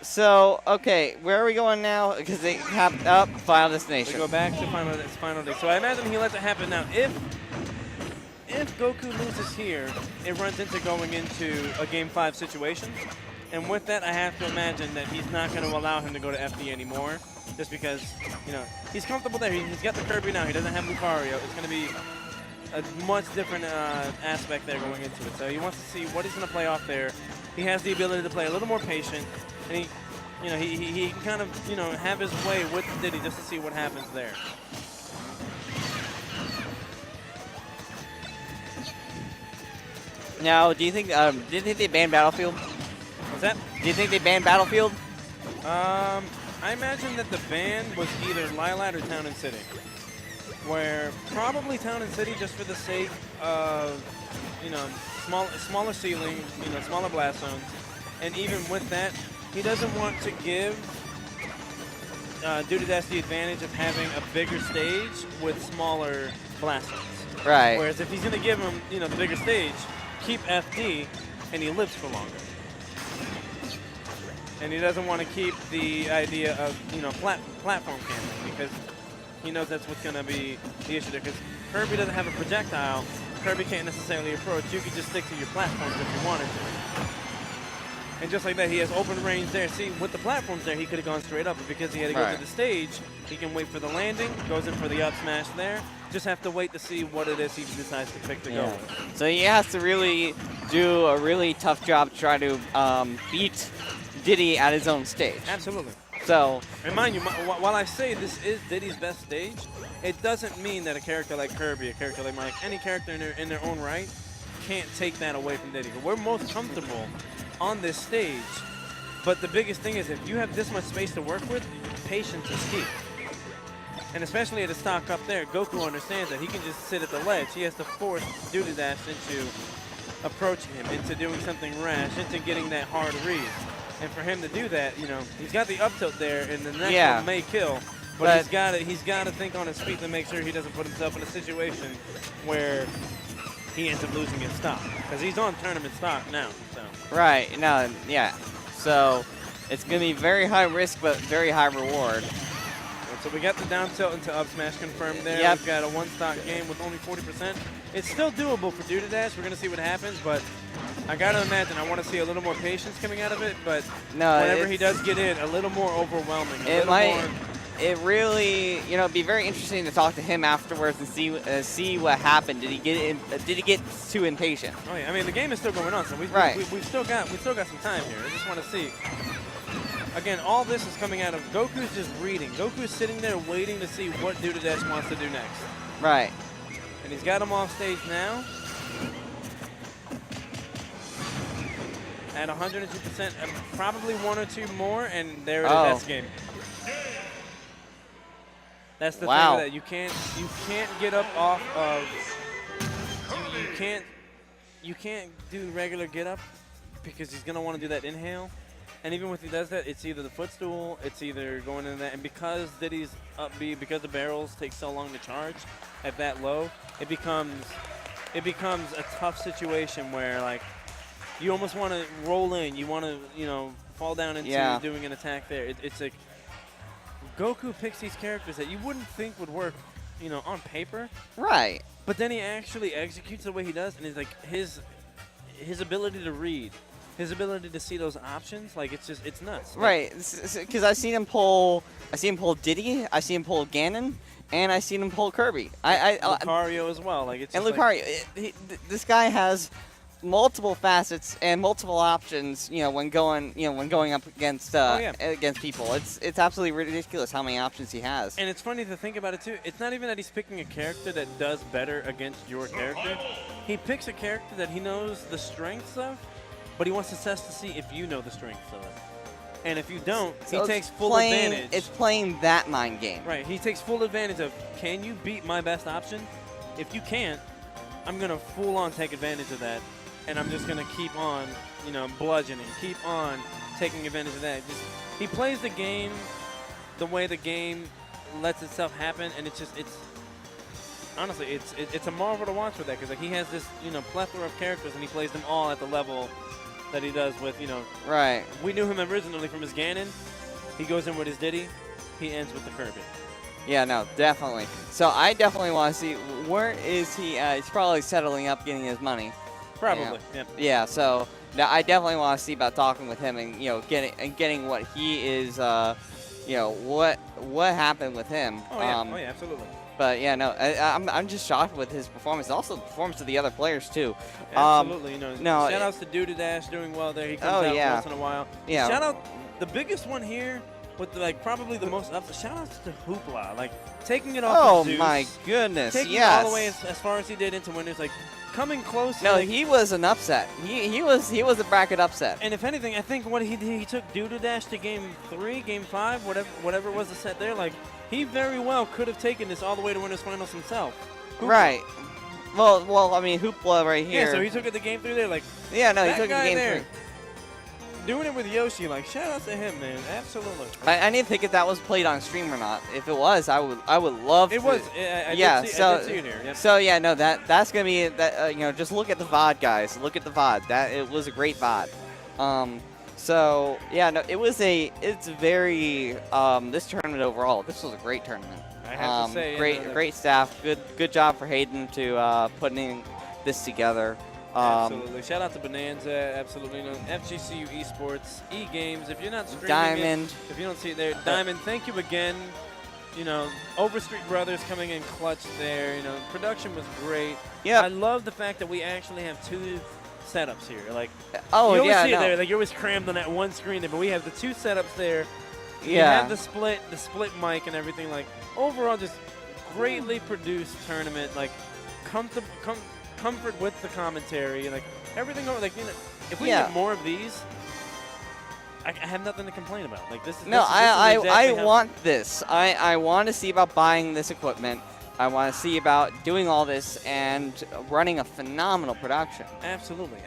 So, okay, where are we going now? Because they have up Final Destination. We go back to final day. So I imagine he lets it happen now. If Goku loses here, it runs into going into a Game 5 situation. And with that, I have to imagine that he's not going to allow him to go to FD anymore, just because, you know, he's comfortable there. He's got the Kirby now. He doesn't have Lucario. It's going to be a much different aspect there going into it. So he wants to see what he's going to play off there. He has the ability to play a little more patient, and he can kind of, you know, have his way with Diddy just to see what happens there. Now, do you think they banned Battlefield? What's that? Do you think they banned Battlefield? I imagine that the ban was either Lilat or Town and City, where probably Town and City just for the sake of, you know, smaller ceiling, you know, smaller blast zones, and even with that, he doesn't want to give Dudadash the advantage of having a bigger stage with smaller blast zones. Right. Whereas if he's going to give him, you know, the bigger stage, keep FD, and he lives for longer. And he doesn't want to keep the idea of, you know, platform camping, because he knows that's what's going to be the issue there. Because Kirby doesn't have a projectile. Kirby can't necessarily approach. You can just stick to your platforms if you wanted to. And just like that, he has open range there. See, with the platforms there, he could have gone straight up. But because he had to go to the stage, he can wait for the landing, goes in for the up smash there. Just have to wait to see what it is he decides to pick to go with. So he has to really do a really tough job to try to beat Diddy at his own stage. Absolutely. So, and mind you, while I say this is Diddy's best stage, it doesn't mean that a character like Kirby, a character like Mike, any character in their own right can't take that away from Diddy. We're most comfortable on this stage, but the biggest thing is if you have this much space to work with, patience is key. And especially at the stock up there, Goku understands that he can just sit at the ledge. He has to force Dudadash into approaching him, into doing something rash, into getting that hard read. And for him to do that, you know, he's got the up tilt there, and the next one may kill. But he's got to think on his feet to make sure he doesn't put himself in a situation where he ends up losing his stock, because he's on tournament stock now. So. Right. No. Yeah. So it's going to be very high risk, but very high reward. And so we got the down tilt into up smash confirmed there. Yep. We've got a one stock game with only 40%. It's still doable for Dudadash. We're going to see what happens, but I got to imagine I want to see a little more patience coming out of it. But whenever he does get in, a little more overwhelming. It really, you know, it'd be very interesting to talk to him afterwards and see what happened. Did he get too impatient? Oh yeah, I mean the game is still going on, so we've still got some time here. I just want to see. Again, all this is coming out of Goku's just reading. Goku's sitting there waiting to see what Dudadash wants to do next. Right. And he's got him off stage now. At 102%, probably one or two more, and there it is. That's game. That's the thing with that. You can't get up off of. You can't do regular get up because he's gonna want to do that inhale. And even when he does that, it's either the footstool, it's either going into that. And because Diddy's up B, because the barrels take so long to charge at that low, it becomes a tough situation where like you almost want to roll in, you want to fall down into doing an attack there. It's like Goku picks these characters that you wouldn't think would work, on paper. Right. But then he actually executes the way he does, and it's like his ability to read, his ability to see those options, like it's nuts. Right, because I've seen him pull Diddy, I see him pull Ganon, and I seen him pull Kirby. Lucario as well. Lucario, this guy has multiple facets and multiple options, when going up against against people. It's absolutely ridiculous how many options he has. And it's funny to think about it too. It's not even that he's picking a character that does better against your character. He picks a character that he knows the strengths of, but he wants to test to see if you know the strengths of it. And if you don't, So he takes full advantage. It's playing that mind game. Right. He takes full advantage of, can you beat my best option? If you can't, I'm going to full on take advantage of that. And I'm just going to keep on, bludgeoning, keep on taking advantage of that. He plays the game the way the game lets itself happen, and honestly, it's a marvel to watch with that, because he has this, plethora of characters, and he plays them all at the level that he does with, Right. We knew him originally from his Ganon. He goes in with his Diddy. He ends with the Kirby. Yeah, no, definitely. So I definitely want to see, where is he? He's probably settling up, getting his money. Probably, yeah. Yeah, so now I definitely want to see about talking with him and getting what he is, what happened with him. Oh yeah, absolutely. But yeah, no, I'm just shocked with his performance, and also the performance of the other players too. Absolutely, no, shout outs to Dash doing well there. He comes out once in a while. Yeah. Shout out, the biggest one here with probably the most up. Shout outs to Hoopla, taking it off. Oh of Zeus, my goodness, taking yes. it all the way as far as he did into winners, coming close. No, he was an upset. He was a bracket upset. And if anything, I think what he took Dash to game 3, game 5, whatever was the set there. He very well could have taken this all the way to winners finals himself. Hoopla. Right. Well, I mean, Hoopla right here. Yeah, so he took it to game 3 there. Yeah, no, he that took it guy to game there, 3. Doing it with Yoshi, shout out to him, man. Absolutely. I need to think if that was played on stream or not. If it was, I would love to. It was. I did see it here. Yep. So yeah, no, that's gonna be that. Just look at the VOD, guys. Look at the VOD. It was a great VOD. So yeah, no, it's very this tournament overall. This was a great tournament. I have to say, great staff. Good job for Hayden to putting this together. Absolutely. Shout out to Bonanza. Absolutely. FGCU eSports, eGames. If you're not streaming Diamond. if you don't see it there, Diamond, thank you again. Overstreet Brothers coming in clutch there. Production was great. Yeah. I love the fact that we actually have 2 setups here. You Oh always yeah, see it no. there. You're always crammed on that one screen there, but we have the 2 setups there. You Yeah. have the split mic and everything. Overall, just greatly produced tournament. Comfort with the commentary, everything. If we get more of these, I have nothing to complain about. I want this. I want to see about buying this equipment. I want to see about doing all this and running a phenomenal production. Absolutely.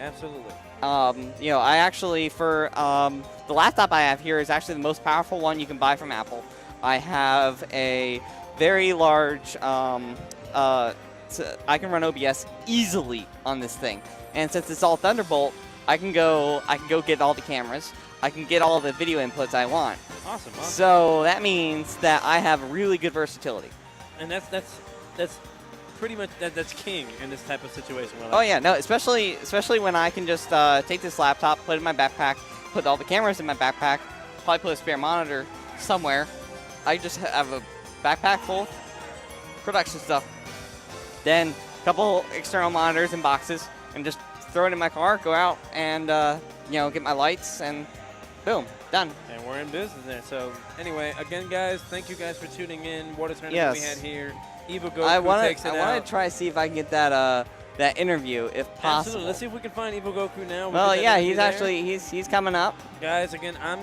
I actually, for the laptop I have here is actually the most powerful one you can buy from Apple. I have a very large, I can run OBS easily on this thing. And since it's all Thunderbolt, I can go get all the cameras. I can get all the video inputs I want. Awesome. So that means that I have really good versatility. And that's pretty much that's king in this type of situation. Oh yeah, no, especially when I can just take this laptop, put it in my backpack, put all the cameras in my backpack, probably put a spare monitor somewhere. I just have a backpack full of production stuff. Then a couple external monitors and boxes, and just throw it in my car, go out, and get my lights, and boom, done. And we're in business there. So anyway, again, guys, thank you guys for tuning in. What a tournament we had here. Evil Goku takes it out. I want to try to see if I can get that interview, if possible. Absolutely. Let's see if we can find Evil Goku now. Well, yeah, he's coming up. Guys, again, I'm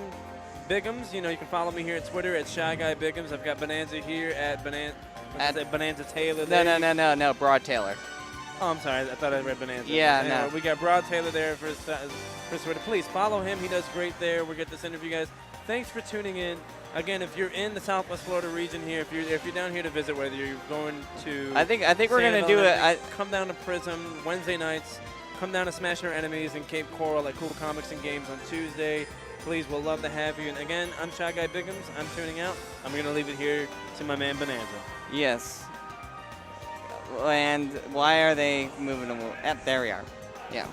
Biggums. You can follow me here at Twitter at Shy Guy Biggums. I've got Bonanza here at Bonanza Taylor there. No, Broad Taylor. Oh, I'm sorry. I thought I read Bonanza. Yeah, no. no. We got Broad Taylor there for Twitter. Please follow him. He does great there. We'll get this interview, guys. Thanks for tuning in. Again, if you're in the Southwest Florida region here, if you're down here to visit, whether you're going to I think we're gonna do it. Come down to Prism Wednesday nights. Come down to Smash Our Enemies in Cape Coral at Cool Comics and Games on Tuesday. Please, we'll love to have you. And again, I'm Shy Guy Biggums. I'm tuning out. I'm going to leave it here to my man Bonanza. Yes. And why are they moving them? There we are. Yeah.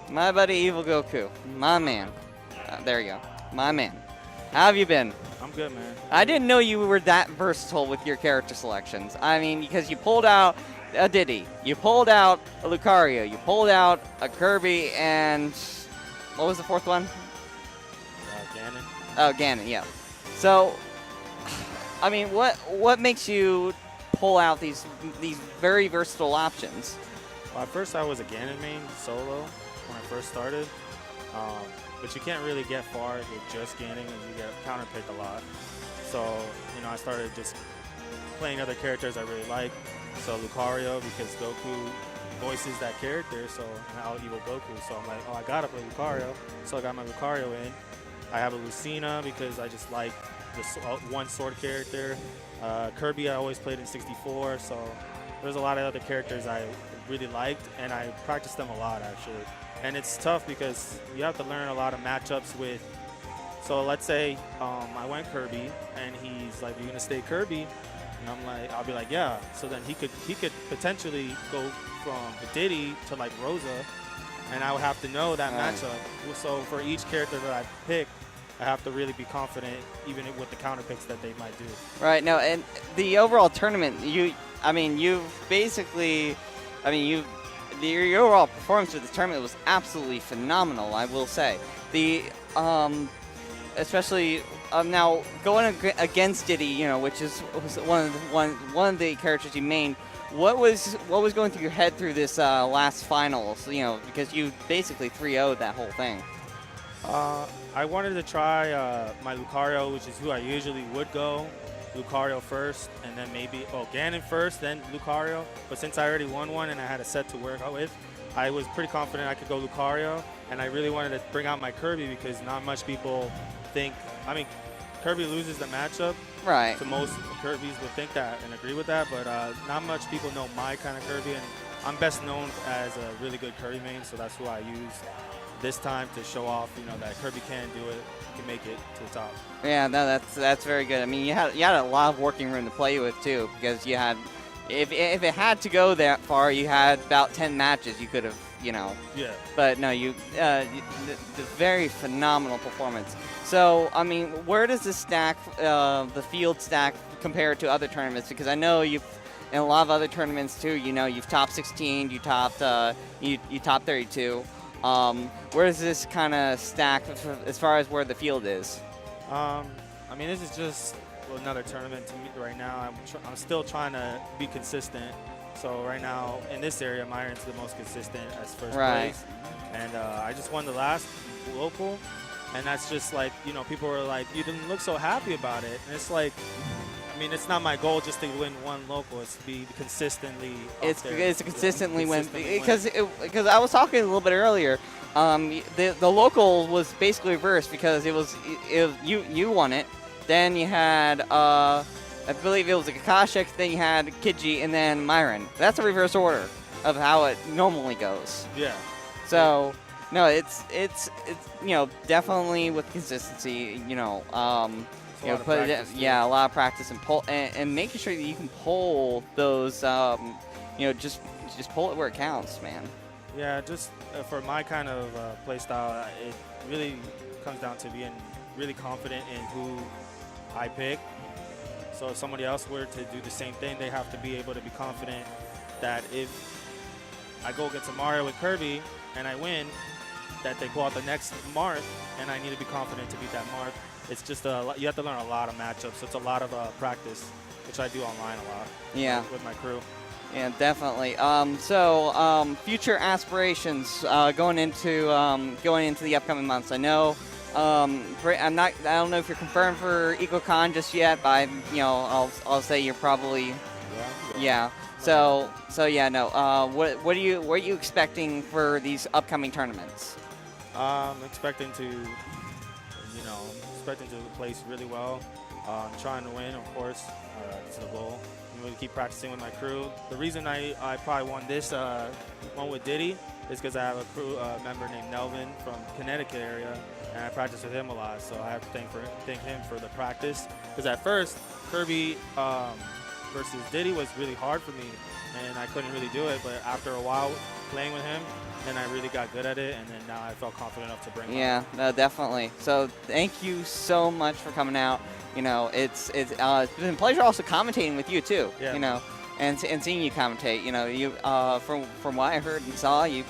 My buddy Evil Goku. My man. There you go. My man. How have you been? I'm good, man. I didn't know you were that versatile with your character selections. I mean, because you pulled out a Diddy, you pulled out a Lucario, you pulled out a Kirby, and what was the fourth one? Ganon. Oh, Ganon, yeah. So, I mean, what makes you pull out these very versatile options? Well, at first I was a Ganon main solo when I first started, but you can't really get far with just Ganon and you get counterpicked a lot. So, you know, I started just playing other characters I really like. So Lucario, because Goku voices that character, so now evil Goku. So I'm like, oh, I gotta play Lucario. So I got my Lucario in. I have a Lucina because I just like the one sword character. Kirby I always played in 64, so there's a lot of other characters I really liked, and I practiced them a lot actually. And it's tough because you have to learn a lot of matchups with. So let's say I went Kirby, and he's like, "You're gonna stay Kirby," and I'm like, I'll be like, "Yeah." So then he could potentially go from Diddy to like Rosa, and I would have to know that matchup. So for each character that I pick, I have to really be confident, even with the counter picks that they might do. Right. No, and the overall tournament, your overall performance of the tournament was absolutely phenomenal, I will say. Especially now going against Diddy, you know, which was one of the characters you main. What was going through your head through this last finals? You know, because you basically 3-0'd that whole thing. I wanted to try my Lucario, which is who I usually would go. Lucario first, and then maybe Ganon first, then Lucario. But since I already won one and I had a set to work out with, I was pretty confident I could go Lucario. And I really wanted to bring out my Kirby because not much people think. I mean, Kirby loses the matchup. Right. So most Kirbys would think that and agree with that, but not much people know my kind of Kirby. And I'm best known as a really good Kirby main, so that's who I use this time to show off, you know, that Kirby can do it, can make it to the top. Yeah, no, that's very good. I mean, you had a lot of working room to play with too, because you had, if it had to go that far, you had about 10 matches you could have, you know. Yeah. But no, the very phenomenal performance. So, I mean, where does this stack, the field stack, compare to other tournaments? Because I know you've, in a lot of other tournaments too, you know, you've top 16, you topped, you top 32. Where does this kind of stack as far as where the field is? I mean, this is just another tournament to me right now. I'm still trying to be consistent. So right now, in this area, Myron's the most consistent as first place. And I just won the last local. And that's just like, you know, people were like, you didn't look so happy about it. And it's like, I mean, it's not my goal just to win one local. It's to be consistently It's consistently win. Because I was talking a little bit earlier. The local was basically reversed because it was you won it. Then you had I believe it was a Kakashik, then you had Kidji, and then Myron. That's a reverse order of how it normally goes. Yeah. So no, it's you know, definitely with consistency, you know, you know, put it, yeah, a lot of practice and pull and making sure that you can pull those, you know, just pull it where it counts, man. Yeah, just for my kind of play style, it really comes down to being really confident in who I pick. So if somebody else were to do the same thing, they have to be able to be confident that if I go against a Mario with Kirby and I win, that they pull out the next Marth, and I need to be confident to beat that Marth. It's just you have to learn a lot of matchups. So it's a lot of practice, which I do online a lot. Yeah. With my crew. Yeah, definitely. Future aspirations going into the upcoming months. I know. I don't know if you're confirmed for EcoCon just yet, but I'll say you're probably. Yeah. So yeah, no. What are you expecting for these upcoming tournaments? I'm expecting to place really well. Trying to win, of course. It's the goal. I'm going to keep practicing with my crew. The reason I probably won this one with Diddy is because I have a crew member named Nelvin from Connecticut area, and I practice with him a lot. So I have to thank him for the practice. Because at first, Kirby versus Diddy was really hard for me. and I couldn't really do it. But after a while playing with him, then I really got good at it, and then now I felt confident enough to bring him. Yeah, no, definitely. So thank you so much for coming out. You know, it's been a pleasure also commentating with you too. Yeah. You know, and seeing you commentate. You know, you from what I heard and saw, you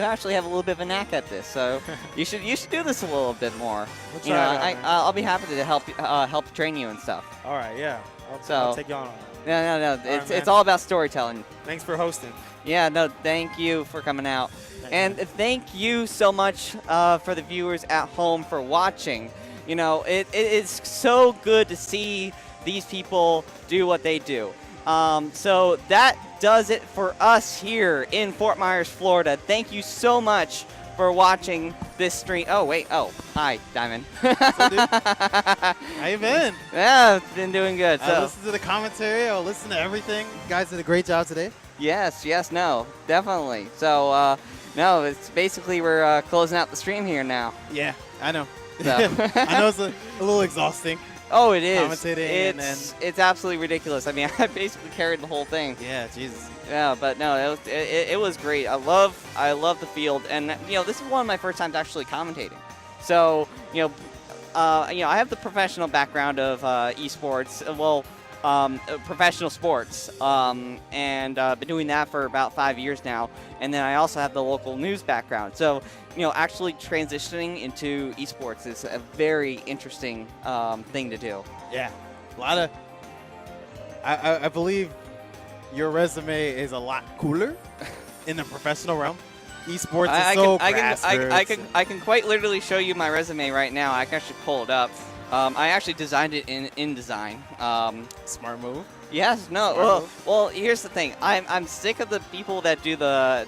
actually have a little bit of a knack at this. So you should do this a little bit more. We'll You know, try it out, man. I'll be happy to help train you and stuff. All right, yeah. So- I'll take you on that. No, right, it's man. all about storytelling. Thanks for hosting. Yeah, no, thank you for coming out. And thank you so much for the viewers at home for watching. You know, it is so good to see these people do what they do. So that does it for us here in Fort Myers, Florida. Thank you so much for watching this stream. Oh, wait. Oh, hi, Diamond. How you been? Yeah, it's been doing good. I So, listened to the commentary. I'll listen to everything. You guys did a great job today. yes, no, definitely. So, no, it's basically we're closing out the stream here now. Yeah, I know. So. I know it's a little exhausting. Oh, it is. Commentating and It's absolutely ridiculous. I mean, I basically carried the whole thing. Yeah, Jesus. Yeah, but no, it was great. I love the field, and you know, this is one of my first times actually commentating. So I have the professional background of eSports. Professional sports, and been doing that for about 5 years now. And then I also have the local news background. So, actually transitioning into eSports is a very interesting thing to do. Yeah, a lot of. I believe your resume is a lot cooler in the professional realm. Esports is so grassroots. I can quite literally show you my resume right now. I can actually pull it up. I actually designed it in InDesign. Smart move. Yes, no. Well, here's the thing. I'm sick of the people that do the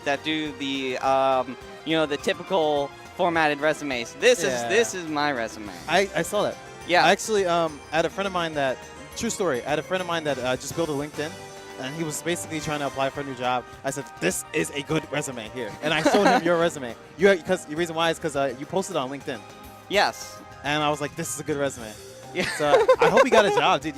the typical formatted resumes. This is my resume. I saw that. Yeah. I actually I had a friend of mine that, true story, I had a friend of mine that just built a LinkedIn, and he was basically trying to apply for a new job. I said, this is a good resume here. And I showed him your resume. Because the reason why is because you posted on LinkedIn. Yes. And I was like, this is a good resume. Yeah. So I hope you got a job, dude.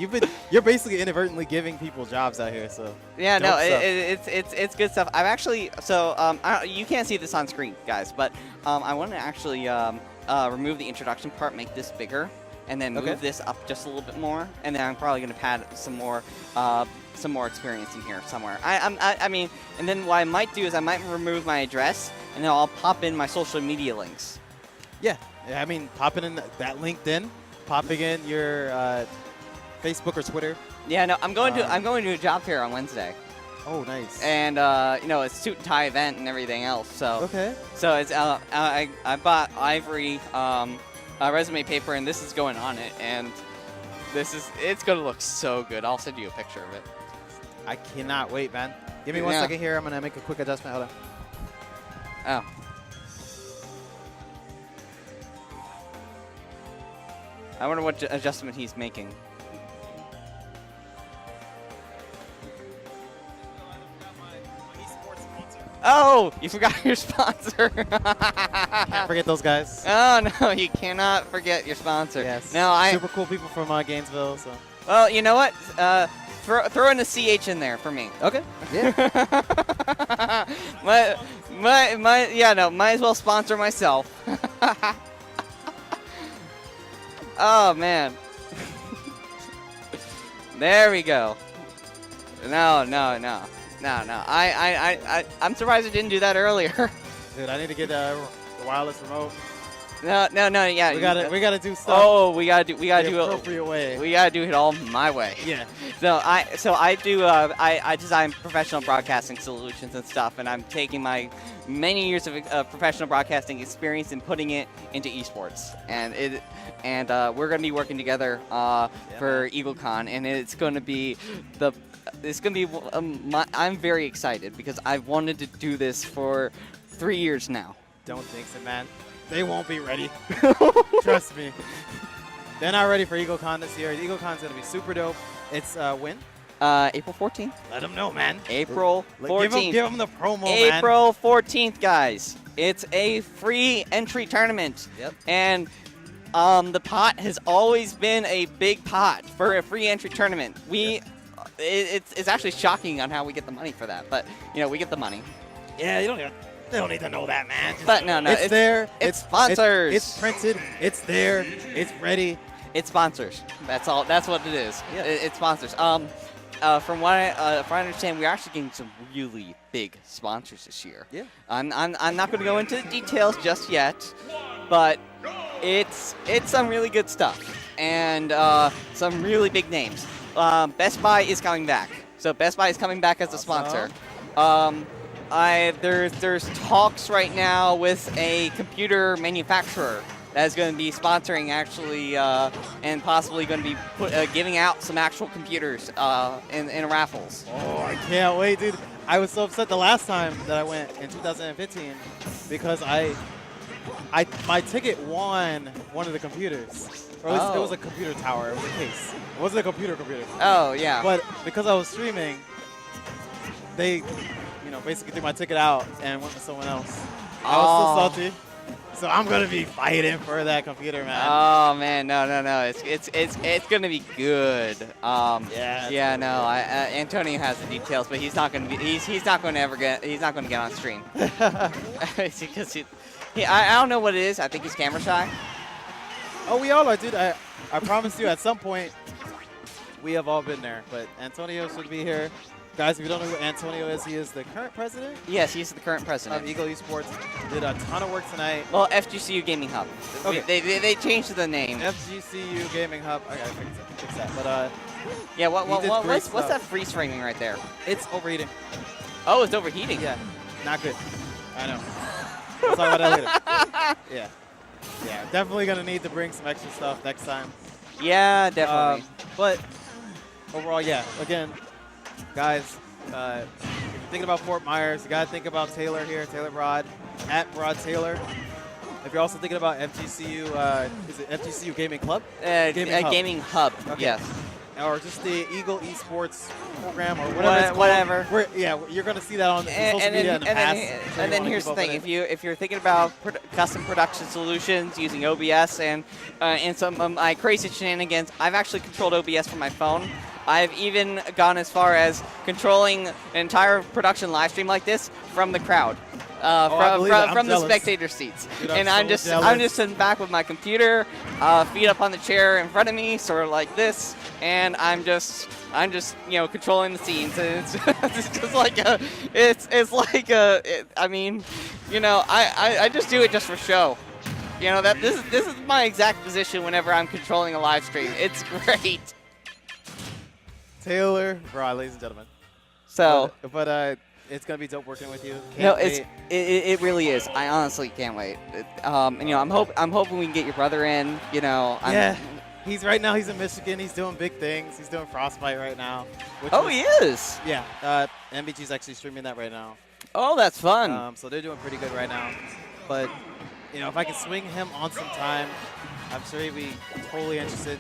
You're basically inadvertently giving people jobs out here. So yeah, no, dope stuff. it's good stuff. I've actually you can't see this on screen, guys, but I want to actually remove the introduction part, make this bigger, and then move this up just a little bit more, and then I'm probably going to pad some more experience in here somewhere. I mean, and then what I might do is I might remove my address, and then I'll pop in my social media links. Yeah, I mean, popping in that LinkedIn, popping in your Facebook or Twitter. Yeah, no, I'm going to a job fair on Wednesday. Oh, nice. And it's a suit and tie event and everything else. So So it's I bought Ivory resume paper, and this is going on it, and it's gonna look so good. I'll send you a picture of it. I cannot wait, man. Give me 1 second here. I'm gonna make a quick adjustment. Hold on. Oh. I wonder what adjustment he's making. Oh, you forgot your sponsor. Can't forget those guys. Oh no, you cannot forget your sponsor. Yes. No, super cool people from Gainesville. So. Well, you know what? Throw in a CH in there for me. Okay. Yeah. Might as well sponsor myself. Oh man. There we go. No. I'm surprised I didn't do that earlier. Dude, I need to get the wireless remote. No, yeah. We gotta do stuff. Oh, we gotta do the appropriate way. We gotta do it all my way. Yeah. So I design professional broadcasting solutions and stuff, and I'm taking my many years of professional broadcasting experience and putting it into esports, and we're gonna be working together for EagleCon, and it's gonna be I'm very excited because I've wanted to do this for 3 years now. Don't jinx it, man. They won't be ready. Trust me. They're not ready for EagleCon this year. EagleCon's going to be super dope. It's when? April 14th. Let them know, man. April 14th. Give them the promo, man. April 14th, guys. It's a free entry tournament. Yep. And the pot has always been a big pot for a free entry tournament. it's actually shocking on how we get the money for that. But we get the money. Yeah, they don't need to know that, man. Just, But no, it's there. It's sponsors. It's printed. It's there. It's ready. It's sponsors. That's all. That's what it is. Yeah. It's sponsors. From what I understand, we're actually getting some really big sponsors this year. Yeah. I'm not going to go into the details just yet, but it's some really good stuff and some really big names. Best Buy is coming back. So Best Buy is coming back as a sponsor. There's talks right now with a computer manufacturer that is going to be sponsoring actually and possibly going to be giving out some actual computers in raffles. Oh, I can't wait, dude. I was so upset the last time that I went in 2015 because my ticket won one of the computers. Or at least it was a computer tower. It was a case. It wasn't a computer. Oh, yeah. But because I was streaming, they, basically threw my ticket out and went with someone else. I was so salty. So I'm gonna be fighting for that computer, man. Oh man, no. It's gonna be good. Yeah, no. Antonio has the details, but he's not gonna get on stream because I don't know what it is. I think he's camera shy. Oh, we all are, dude. I promise you, at some point, we have all been there. But Antonio should be here. Guys, if you don't know who Antonio is, he is the current president. Yes, he's the current president of Eagle Esports. Did a ton of work tonight. Well, FGCU Gaming Hub. Okay. They changed the name. FGCU Gaming Hub. I gotta fix that. But yeah, what's that freeze framing right there? It's overheating. Oh, it's overheating. Yeah, not good. I know. We'll talk about that later. Yeah, definitely gonna need to bring some extra stuff next time. Yeah, definitely. But overall, yeah. Again, guys, if you're thinking about Fort Myers, you gotta think about Taylor here, Taylor Broad, at Broad Taylor. If you're also thinking about FGCU, is it FGCU Gaming Club? Gaming Hub. Okay. Yes. Or just the Eagle Esports program or whatever. You're gonna see that on social media in the past. And then here's the thing: if you're thinking about custom production solutions using OBS and some of my crazy shenanigans, I've actually controlled OBS from my phone. I've even gone as far as controlling an entire production live stream like this from the crowd. From the spectator seats. Dude, I'm just sitting back with my computer, feet up on the chair in front of me, sort of like this, and I'm just controlling the scenes. And it's just like I just do it just for show. This is my exact position whenever I'm controlling a live stream. It's great. Taylor Broad, ladies and gentlemen. So, but it's gonna be dope working with you. It really is. I honestly can't wait. I'm hoping we can get your brother in. He's right now. He's in Michigan. He's doing big things. He's doing Frostbite right now. He is. Yeah. MBG's actually streaming that right now. Oh, that's fun. So they're doing pretty good right now. But if I can swing him on some time, I'm sure he'd be totally interested.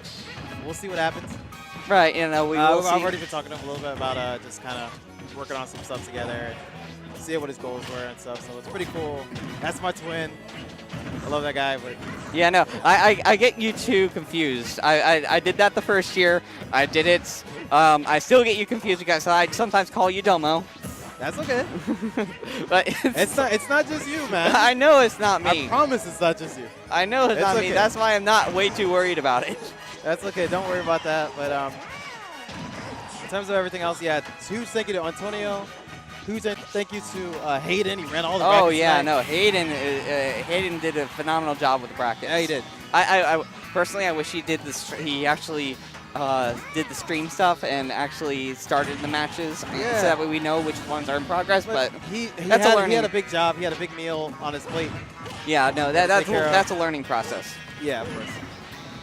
We'll see what happens. Right. We will see. I've already been talking to him a little bit about just kind of working on some stuff together and see what his goals were and stuff. So it's pretty cool. That's my twin. I love that guy. But yeah, no, I get you two confused. I did that the first year. I did it. I still get you confused because I sometimes call you Domo. That's okay. But it's not just you, man. I know it's not me. I promise it's not just you. I know it's not me. That's why I'm not way too worried about it. That's okay. Don't worry about that. But in terms of everything else, yeah, huge thank you to Antonio. Huge thank you to Hayden. He ran all the brackets tonight. No, Hayden did a phenomenal job with the brackets. Yeah, he did. I personally, I wish he did this. He actually did the stream stuff and actually started the matches, so that way we know which ones are in progress. But he had a big job. He had a big meal on his plate. Yeah, no, that's a learning process. Yeah, of course.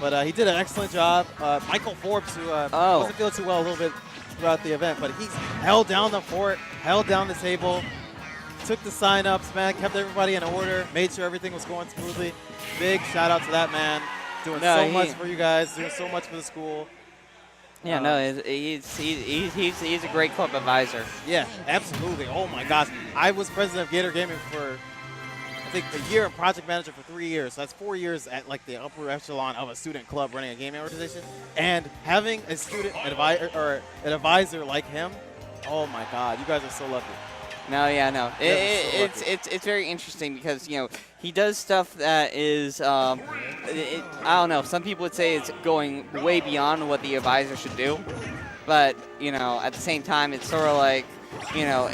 But he did an excellent job. Michael Forbes, who wasn't feeling too well a little bit throughout the event, but he's held down the fort, held down the table, took the sign-ups, man, kept everybody in order, made sure everything was going smoothly. Big shout-out to that man, doing so much for you guys, doing so much for the school. Yeah, he's a great club advisor. Yeah, absolutely. Oh, my gosh. I was president of Gator Gaming for think a year in project manager for 3 years. So that's 4 years at like the upper echelon of a student club running a gaming organization, and having a student advisor or an advisor like him. Oh my God, you guys are so lucky. No, yeah, no. It's very interesting because, you know, he does stuff that is, I don't know, some people would say it's going way beyond what the advisor should do. But, you know, at the same time, it's sort of like, you know,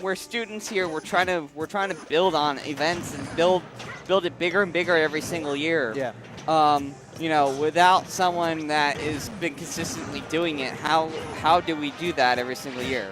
we're students here. We're trying to build on events and build it bigger and bigger every single year. Yeah. You know, without someone that has been consistently doing it, how do we do that every single year?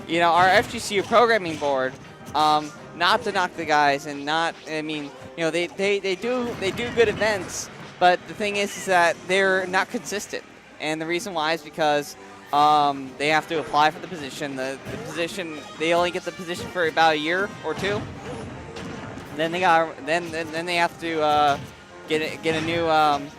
You know, our FGCU programming board, not to knock the guys, and not, I mean, you know, they do good events, but the thing is that they're not consistent, and the reason why is because they have to apply for the position. The position, they only get the position for about a year or two. Then they have to get a new.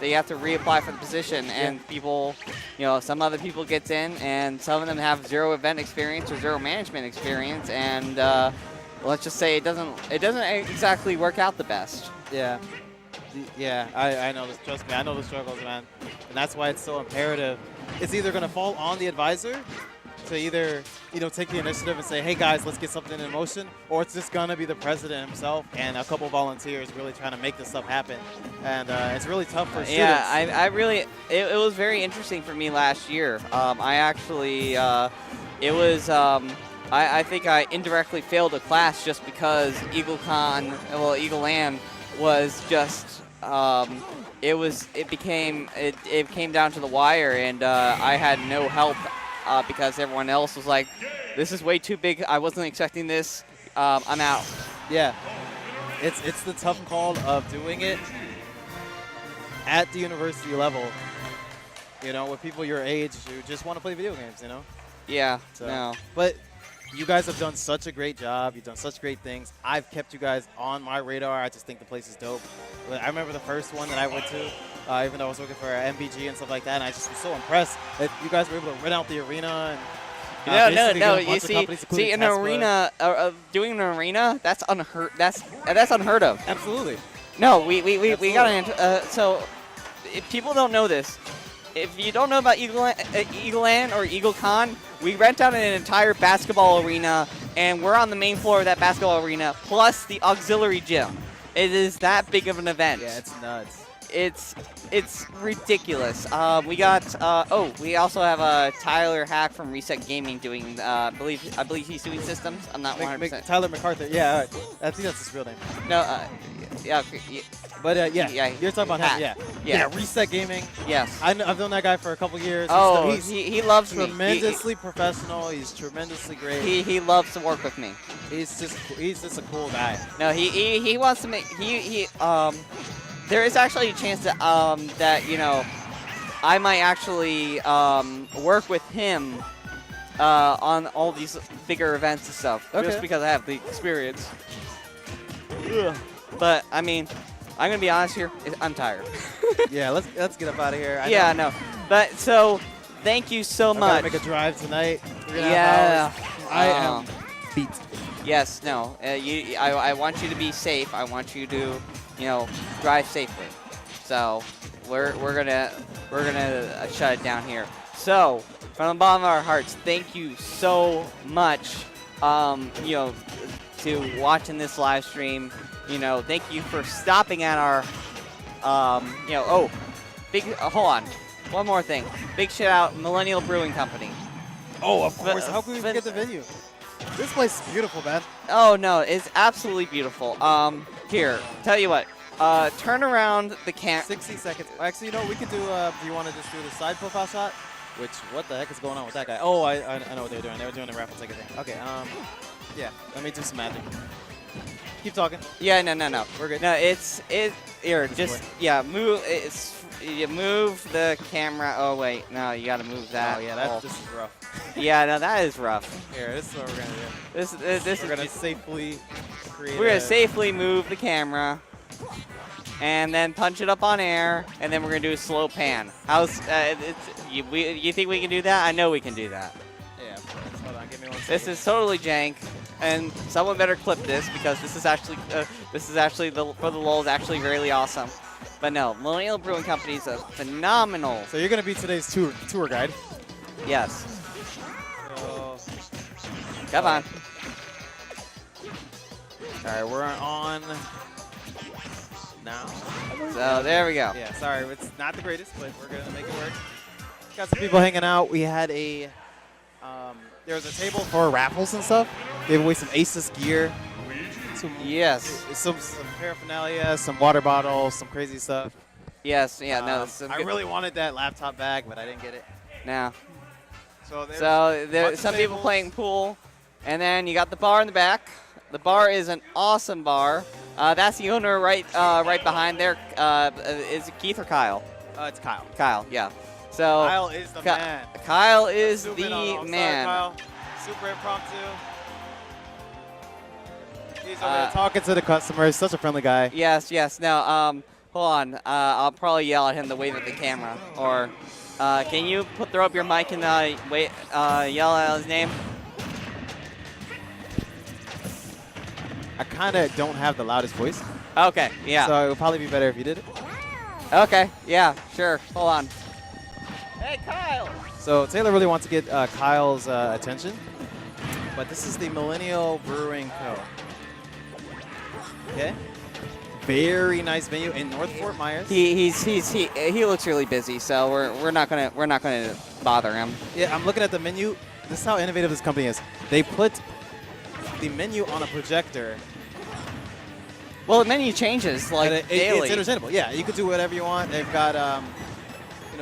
They have to reapply for the position, and people, you know, some other people gets in, and some of them have 0 event experience or 0 management experience, and let's just say it doesn't exactly work out the best. Yeah. Yeah, I know this. Trust me, I know the struggles, man. And that's why it's so imperative. It's either going to fall on the advisor to either, you know, take the initiative and say, hey, guys, let's get something in motion, or it's just going to be the president himself and a couple volunteers really trying to make this stuff happen. And it's really tough for students. Yeah, I really, it was very interesting for me last year. I actually, it was, I think I indirectly failed a class just because Eagle Land was just, it came down to the wire, and I had no help because everyone else was like, this is way too big. I wasn't expecting this. I'm out. Yeah. It's the tough call of doing it at the university level, you know, with people your age who just want to play video games, you know? Yeah, So, no. But you guys have done such a great job. You've done such great things. I've kept you guys on my radar. I just think the place is dope. I remember the first one that I went to, even though I was working for MBG and stuff like that, and I just was so impressed that you guys were able to rent out the arena. And, No. You see, an arena, doing an arena, that's unheard. That's unheard of. Absolutely. No, we got an. So, if people don't know this, if you don't know about Eagle Land or Eagle Con, we rent out an entire basketball arena, and we're on the main floor of that basketball arena, plus the auxiliary gym. It is that big of an event. Yeah, it's nuts. It's ridiculous. We got we also have Tyler Hack from Reset Gaming doing I believe he's doing systems. I'm not 100%. Tyler MacArthur. Yeah, all right. I think that's his real name. No, yeah. But yeah, you're talking about Hack. him. Yeah. Reset Gaming. Yes. I've known that guy for a couple years. Oh, he's he loves me. tremendously professional. He's tremendously great. He loves to work with me. He's just a cool guy. No, he wants to make there is actually a chance that that, you know, I might actually work with him on all these bigger events and stuff, just because I have the experience. Ugh. But I mean, I'm gonna be honest here. I'm tired. Yeah, let's get up out of here. I know. But so, thank you so much. Gotta make a drive tonight. Yeah. I am beat. Yes. No. I want you to be safe. I want you to, you know, drive safely. So we're gonna shut it down here. So from the bottom of our hearts, thank you so much. You know, to watching this live stream. You know, thank you for stopping at our. You know, hold on. One more thing. Big shout out, Millenial Brewing Company. Oh, of course. How can we forget the venue? This place is beautiful, man. Oh no, it's absolutely beautiful. Here, tell you what. Turn around the 60 seconds. Actually, you know, we could do. Do you want to just do the side profile shot? Which, what the heck is going on with that guy? Oh, I know what they're doing. They were doing the raffle ticket thing. Okay. Yeah. Let me do some magic. Keep talking. Yeah, no. We're good. No, here, just move. You move the camera. Oh wait, no, you got to move that. Oh yeah, that's just rough. Yeah, no, that is rough. Here, this is what we're gonna do. This we're gonna safely create. We're gonna safely move the camera, and then punch it up on air, and then we're gonna do a slow pan. How's you think we can do that? I know we can do that. Yeah, of course. Hold on, give me 1 second. This is totally jank. and someone better clip this because this is actually for the lulz actually really awesome. But no, Millenial Brewing Company is a phenomenal. So you're going to be today's tour guide. Yes. So, Come on. all right, we're on now. So there we go. Yeah, sorry, it's not the greatest, but we're going to make it work. Got some people hanging out. We had a, there was a table for raffles and stuff. Gave away some Asus gear. Yes. Some paraphernalia, some water bottles, some crazy stuff. Yes. Yeah. No. I really wanted that laptop bag, but I didn't get it. No. So there's some people playing pool, and then you got the bar in the back. The bar is an awesome bar. That's the owner right behind there. Is it Keith or Kyle? It's Kyle. Kyle. Yeah. So Kyle is the man. Kyle is Zoom the in on All-Star man. Kyle. Super impromptu. He's over there talking to the customers. Such a friendly guy. Yes. Yes. Now, hold on. I'll probably yell at him to wave at the camera. Or can you throw up your mic and yell out his name? I kind of don't have the loudest voice. Okay. Yeah. So it would probably be better if you did it. Okay. Yeah. Sure. Hold on. Hey, Kyle. So Taylor really wants to get Kyle's attention, but this is the Millenial Brewing Co. Okay. Very nice venue in North Fort Myers. He looks really busy, so we're not gonna bother him. Yeah, I'm looking at the menu. This is how innovative this company is. They put the menu on a projector. Well, the menu changes like daily. It's entertainable. Yeah, you could do whatever you want. They've got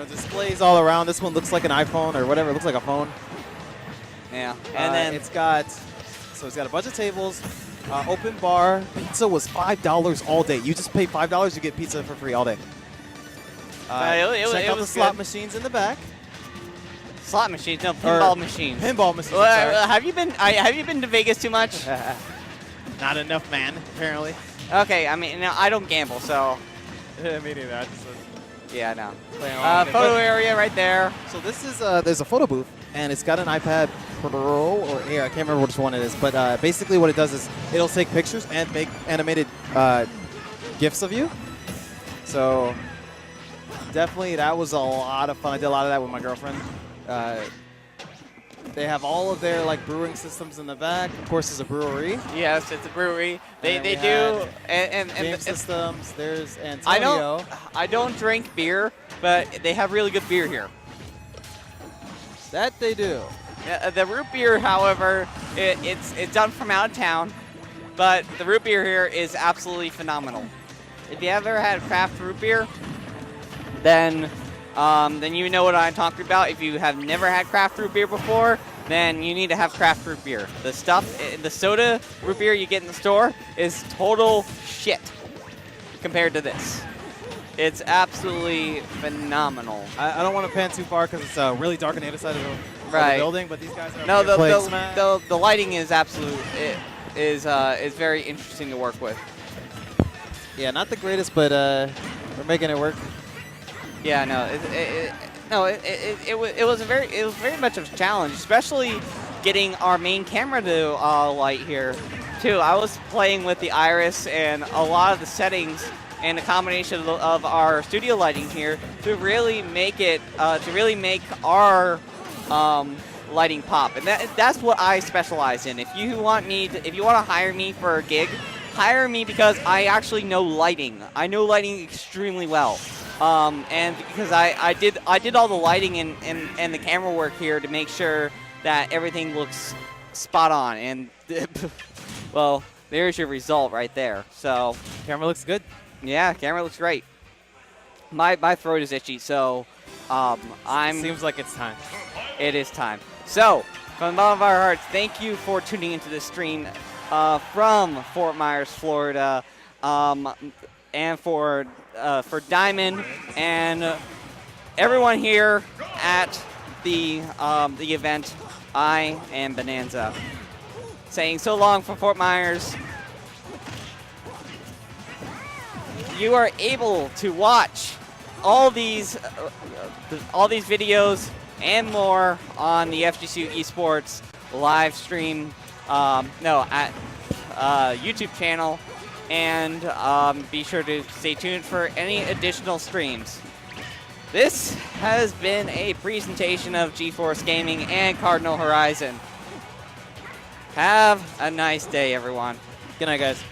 displays all around. This one looks like an iPhone or whatever. It looks like a phone. Yeah, and then it's got a bunch of tables. Open bar. Pizza was $5 all day. You just pay $5, you get pizza for free all day. Check out the slot machines in the back. Slot machines, no, pinball machines. Pinball machines. Have you been to Vegas too much? Not enough, man. Apparently. Okay, I mean, no, I don't gamble, so. Me neither. I just yeah, no. Photo area right there. So this is there's a photo booth, and it's got an iPad Pro or Air. I can't remember which one it is, but basically what it does is it'll take pictures and make animated GIFs of you. So definitely that was a lot of fun. I did a lot of that with my girlfriend. They have all of their brewing systems in the back. Of course, it's a brewery. Yes, it's a brewery. They do game systems. There's Antonio. I don't drink beer, but they have really good beer here. That they do. The root beer, however, it's done from out of town, but the root beer here is absolutely phenomenal. If you ever had craft root beer, then you know what I'm talking about. If you have never had craft root beer before, then you need to have craft root beer. The soda root beer you get in the store is total shit compared to this. It's absolutely phenomenal. I don't want to pan too far because it's really dark on the other side of the building, but these guys are the lighting is is very interesting to work with. Yeah, not the greatest, but we're making it work. Yeah, no, it was very much of a challenge, especially getting our main camera to light here, too. I was playing with the iris and a lot of the settings and a combination of our studio lighting here to really make our lighting pop, and that's what I specialize in. If you want to hire me for a gig, hire me because I actually know lighting. I know lighting extremely well. And because I did all the lighting and the camera work here to make sure that everything looks spot on, and well, there's your result right there. So camera looks good. Yeah, camera looks great. My throat is itchy, so seems like it's time. It is time. So from the bottom of our hearts, thank you for tuning into this stream from Fort Myers, Florida, and for Diamond and everyone here at the event. I am Bonanza, saying so long from Fort Myers. You are able to watch all these videos and more on the FGCU eSports live stream at YouTube channel, and be sure to stay tuned for any additional streams. This has been a presentation of GeForce Gaming and Cardinal Horizon. Have a nice day, everyone. Good night, guys.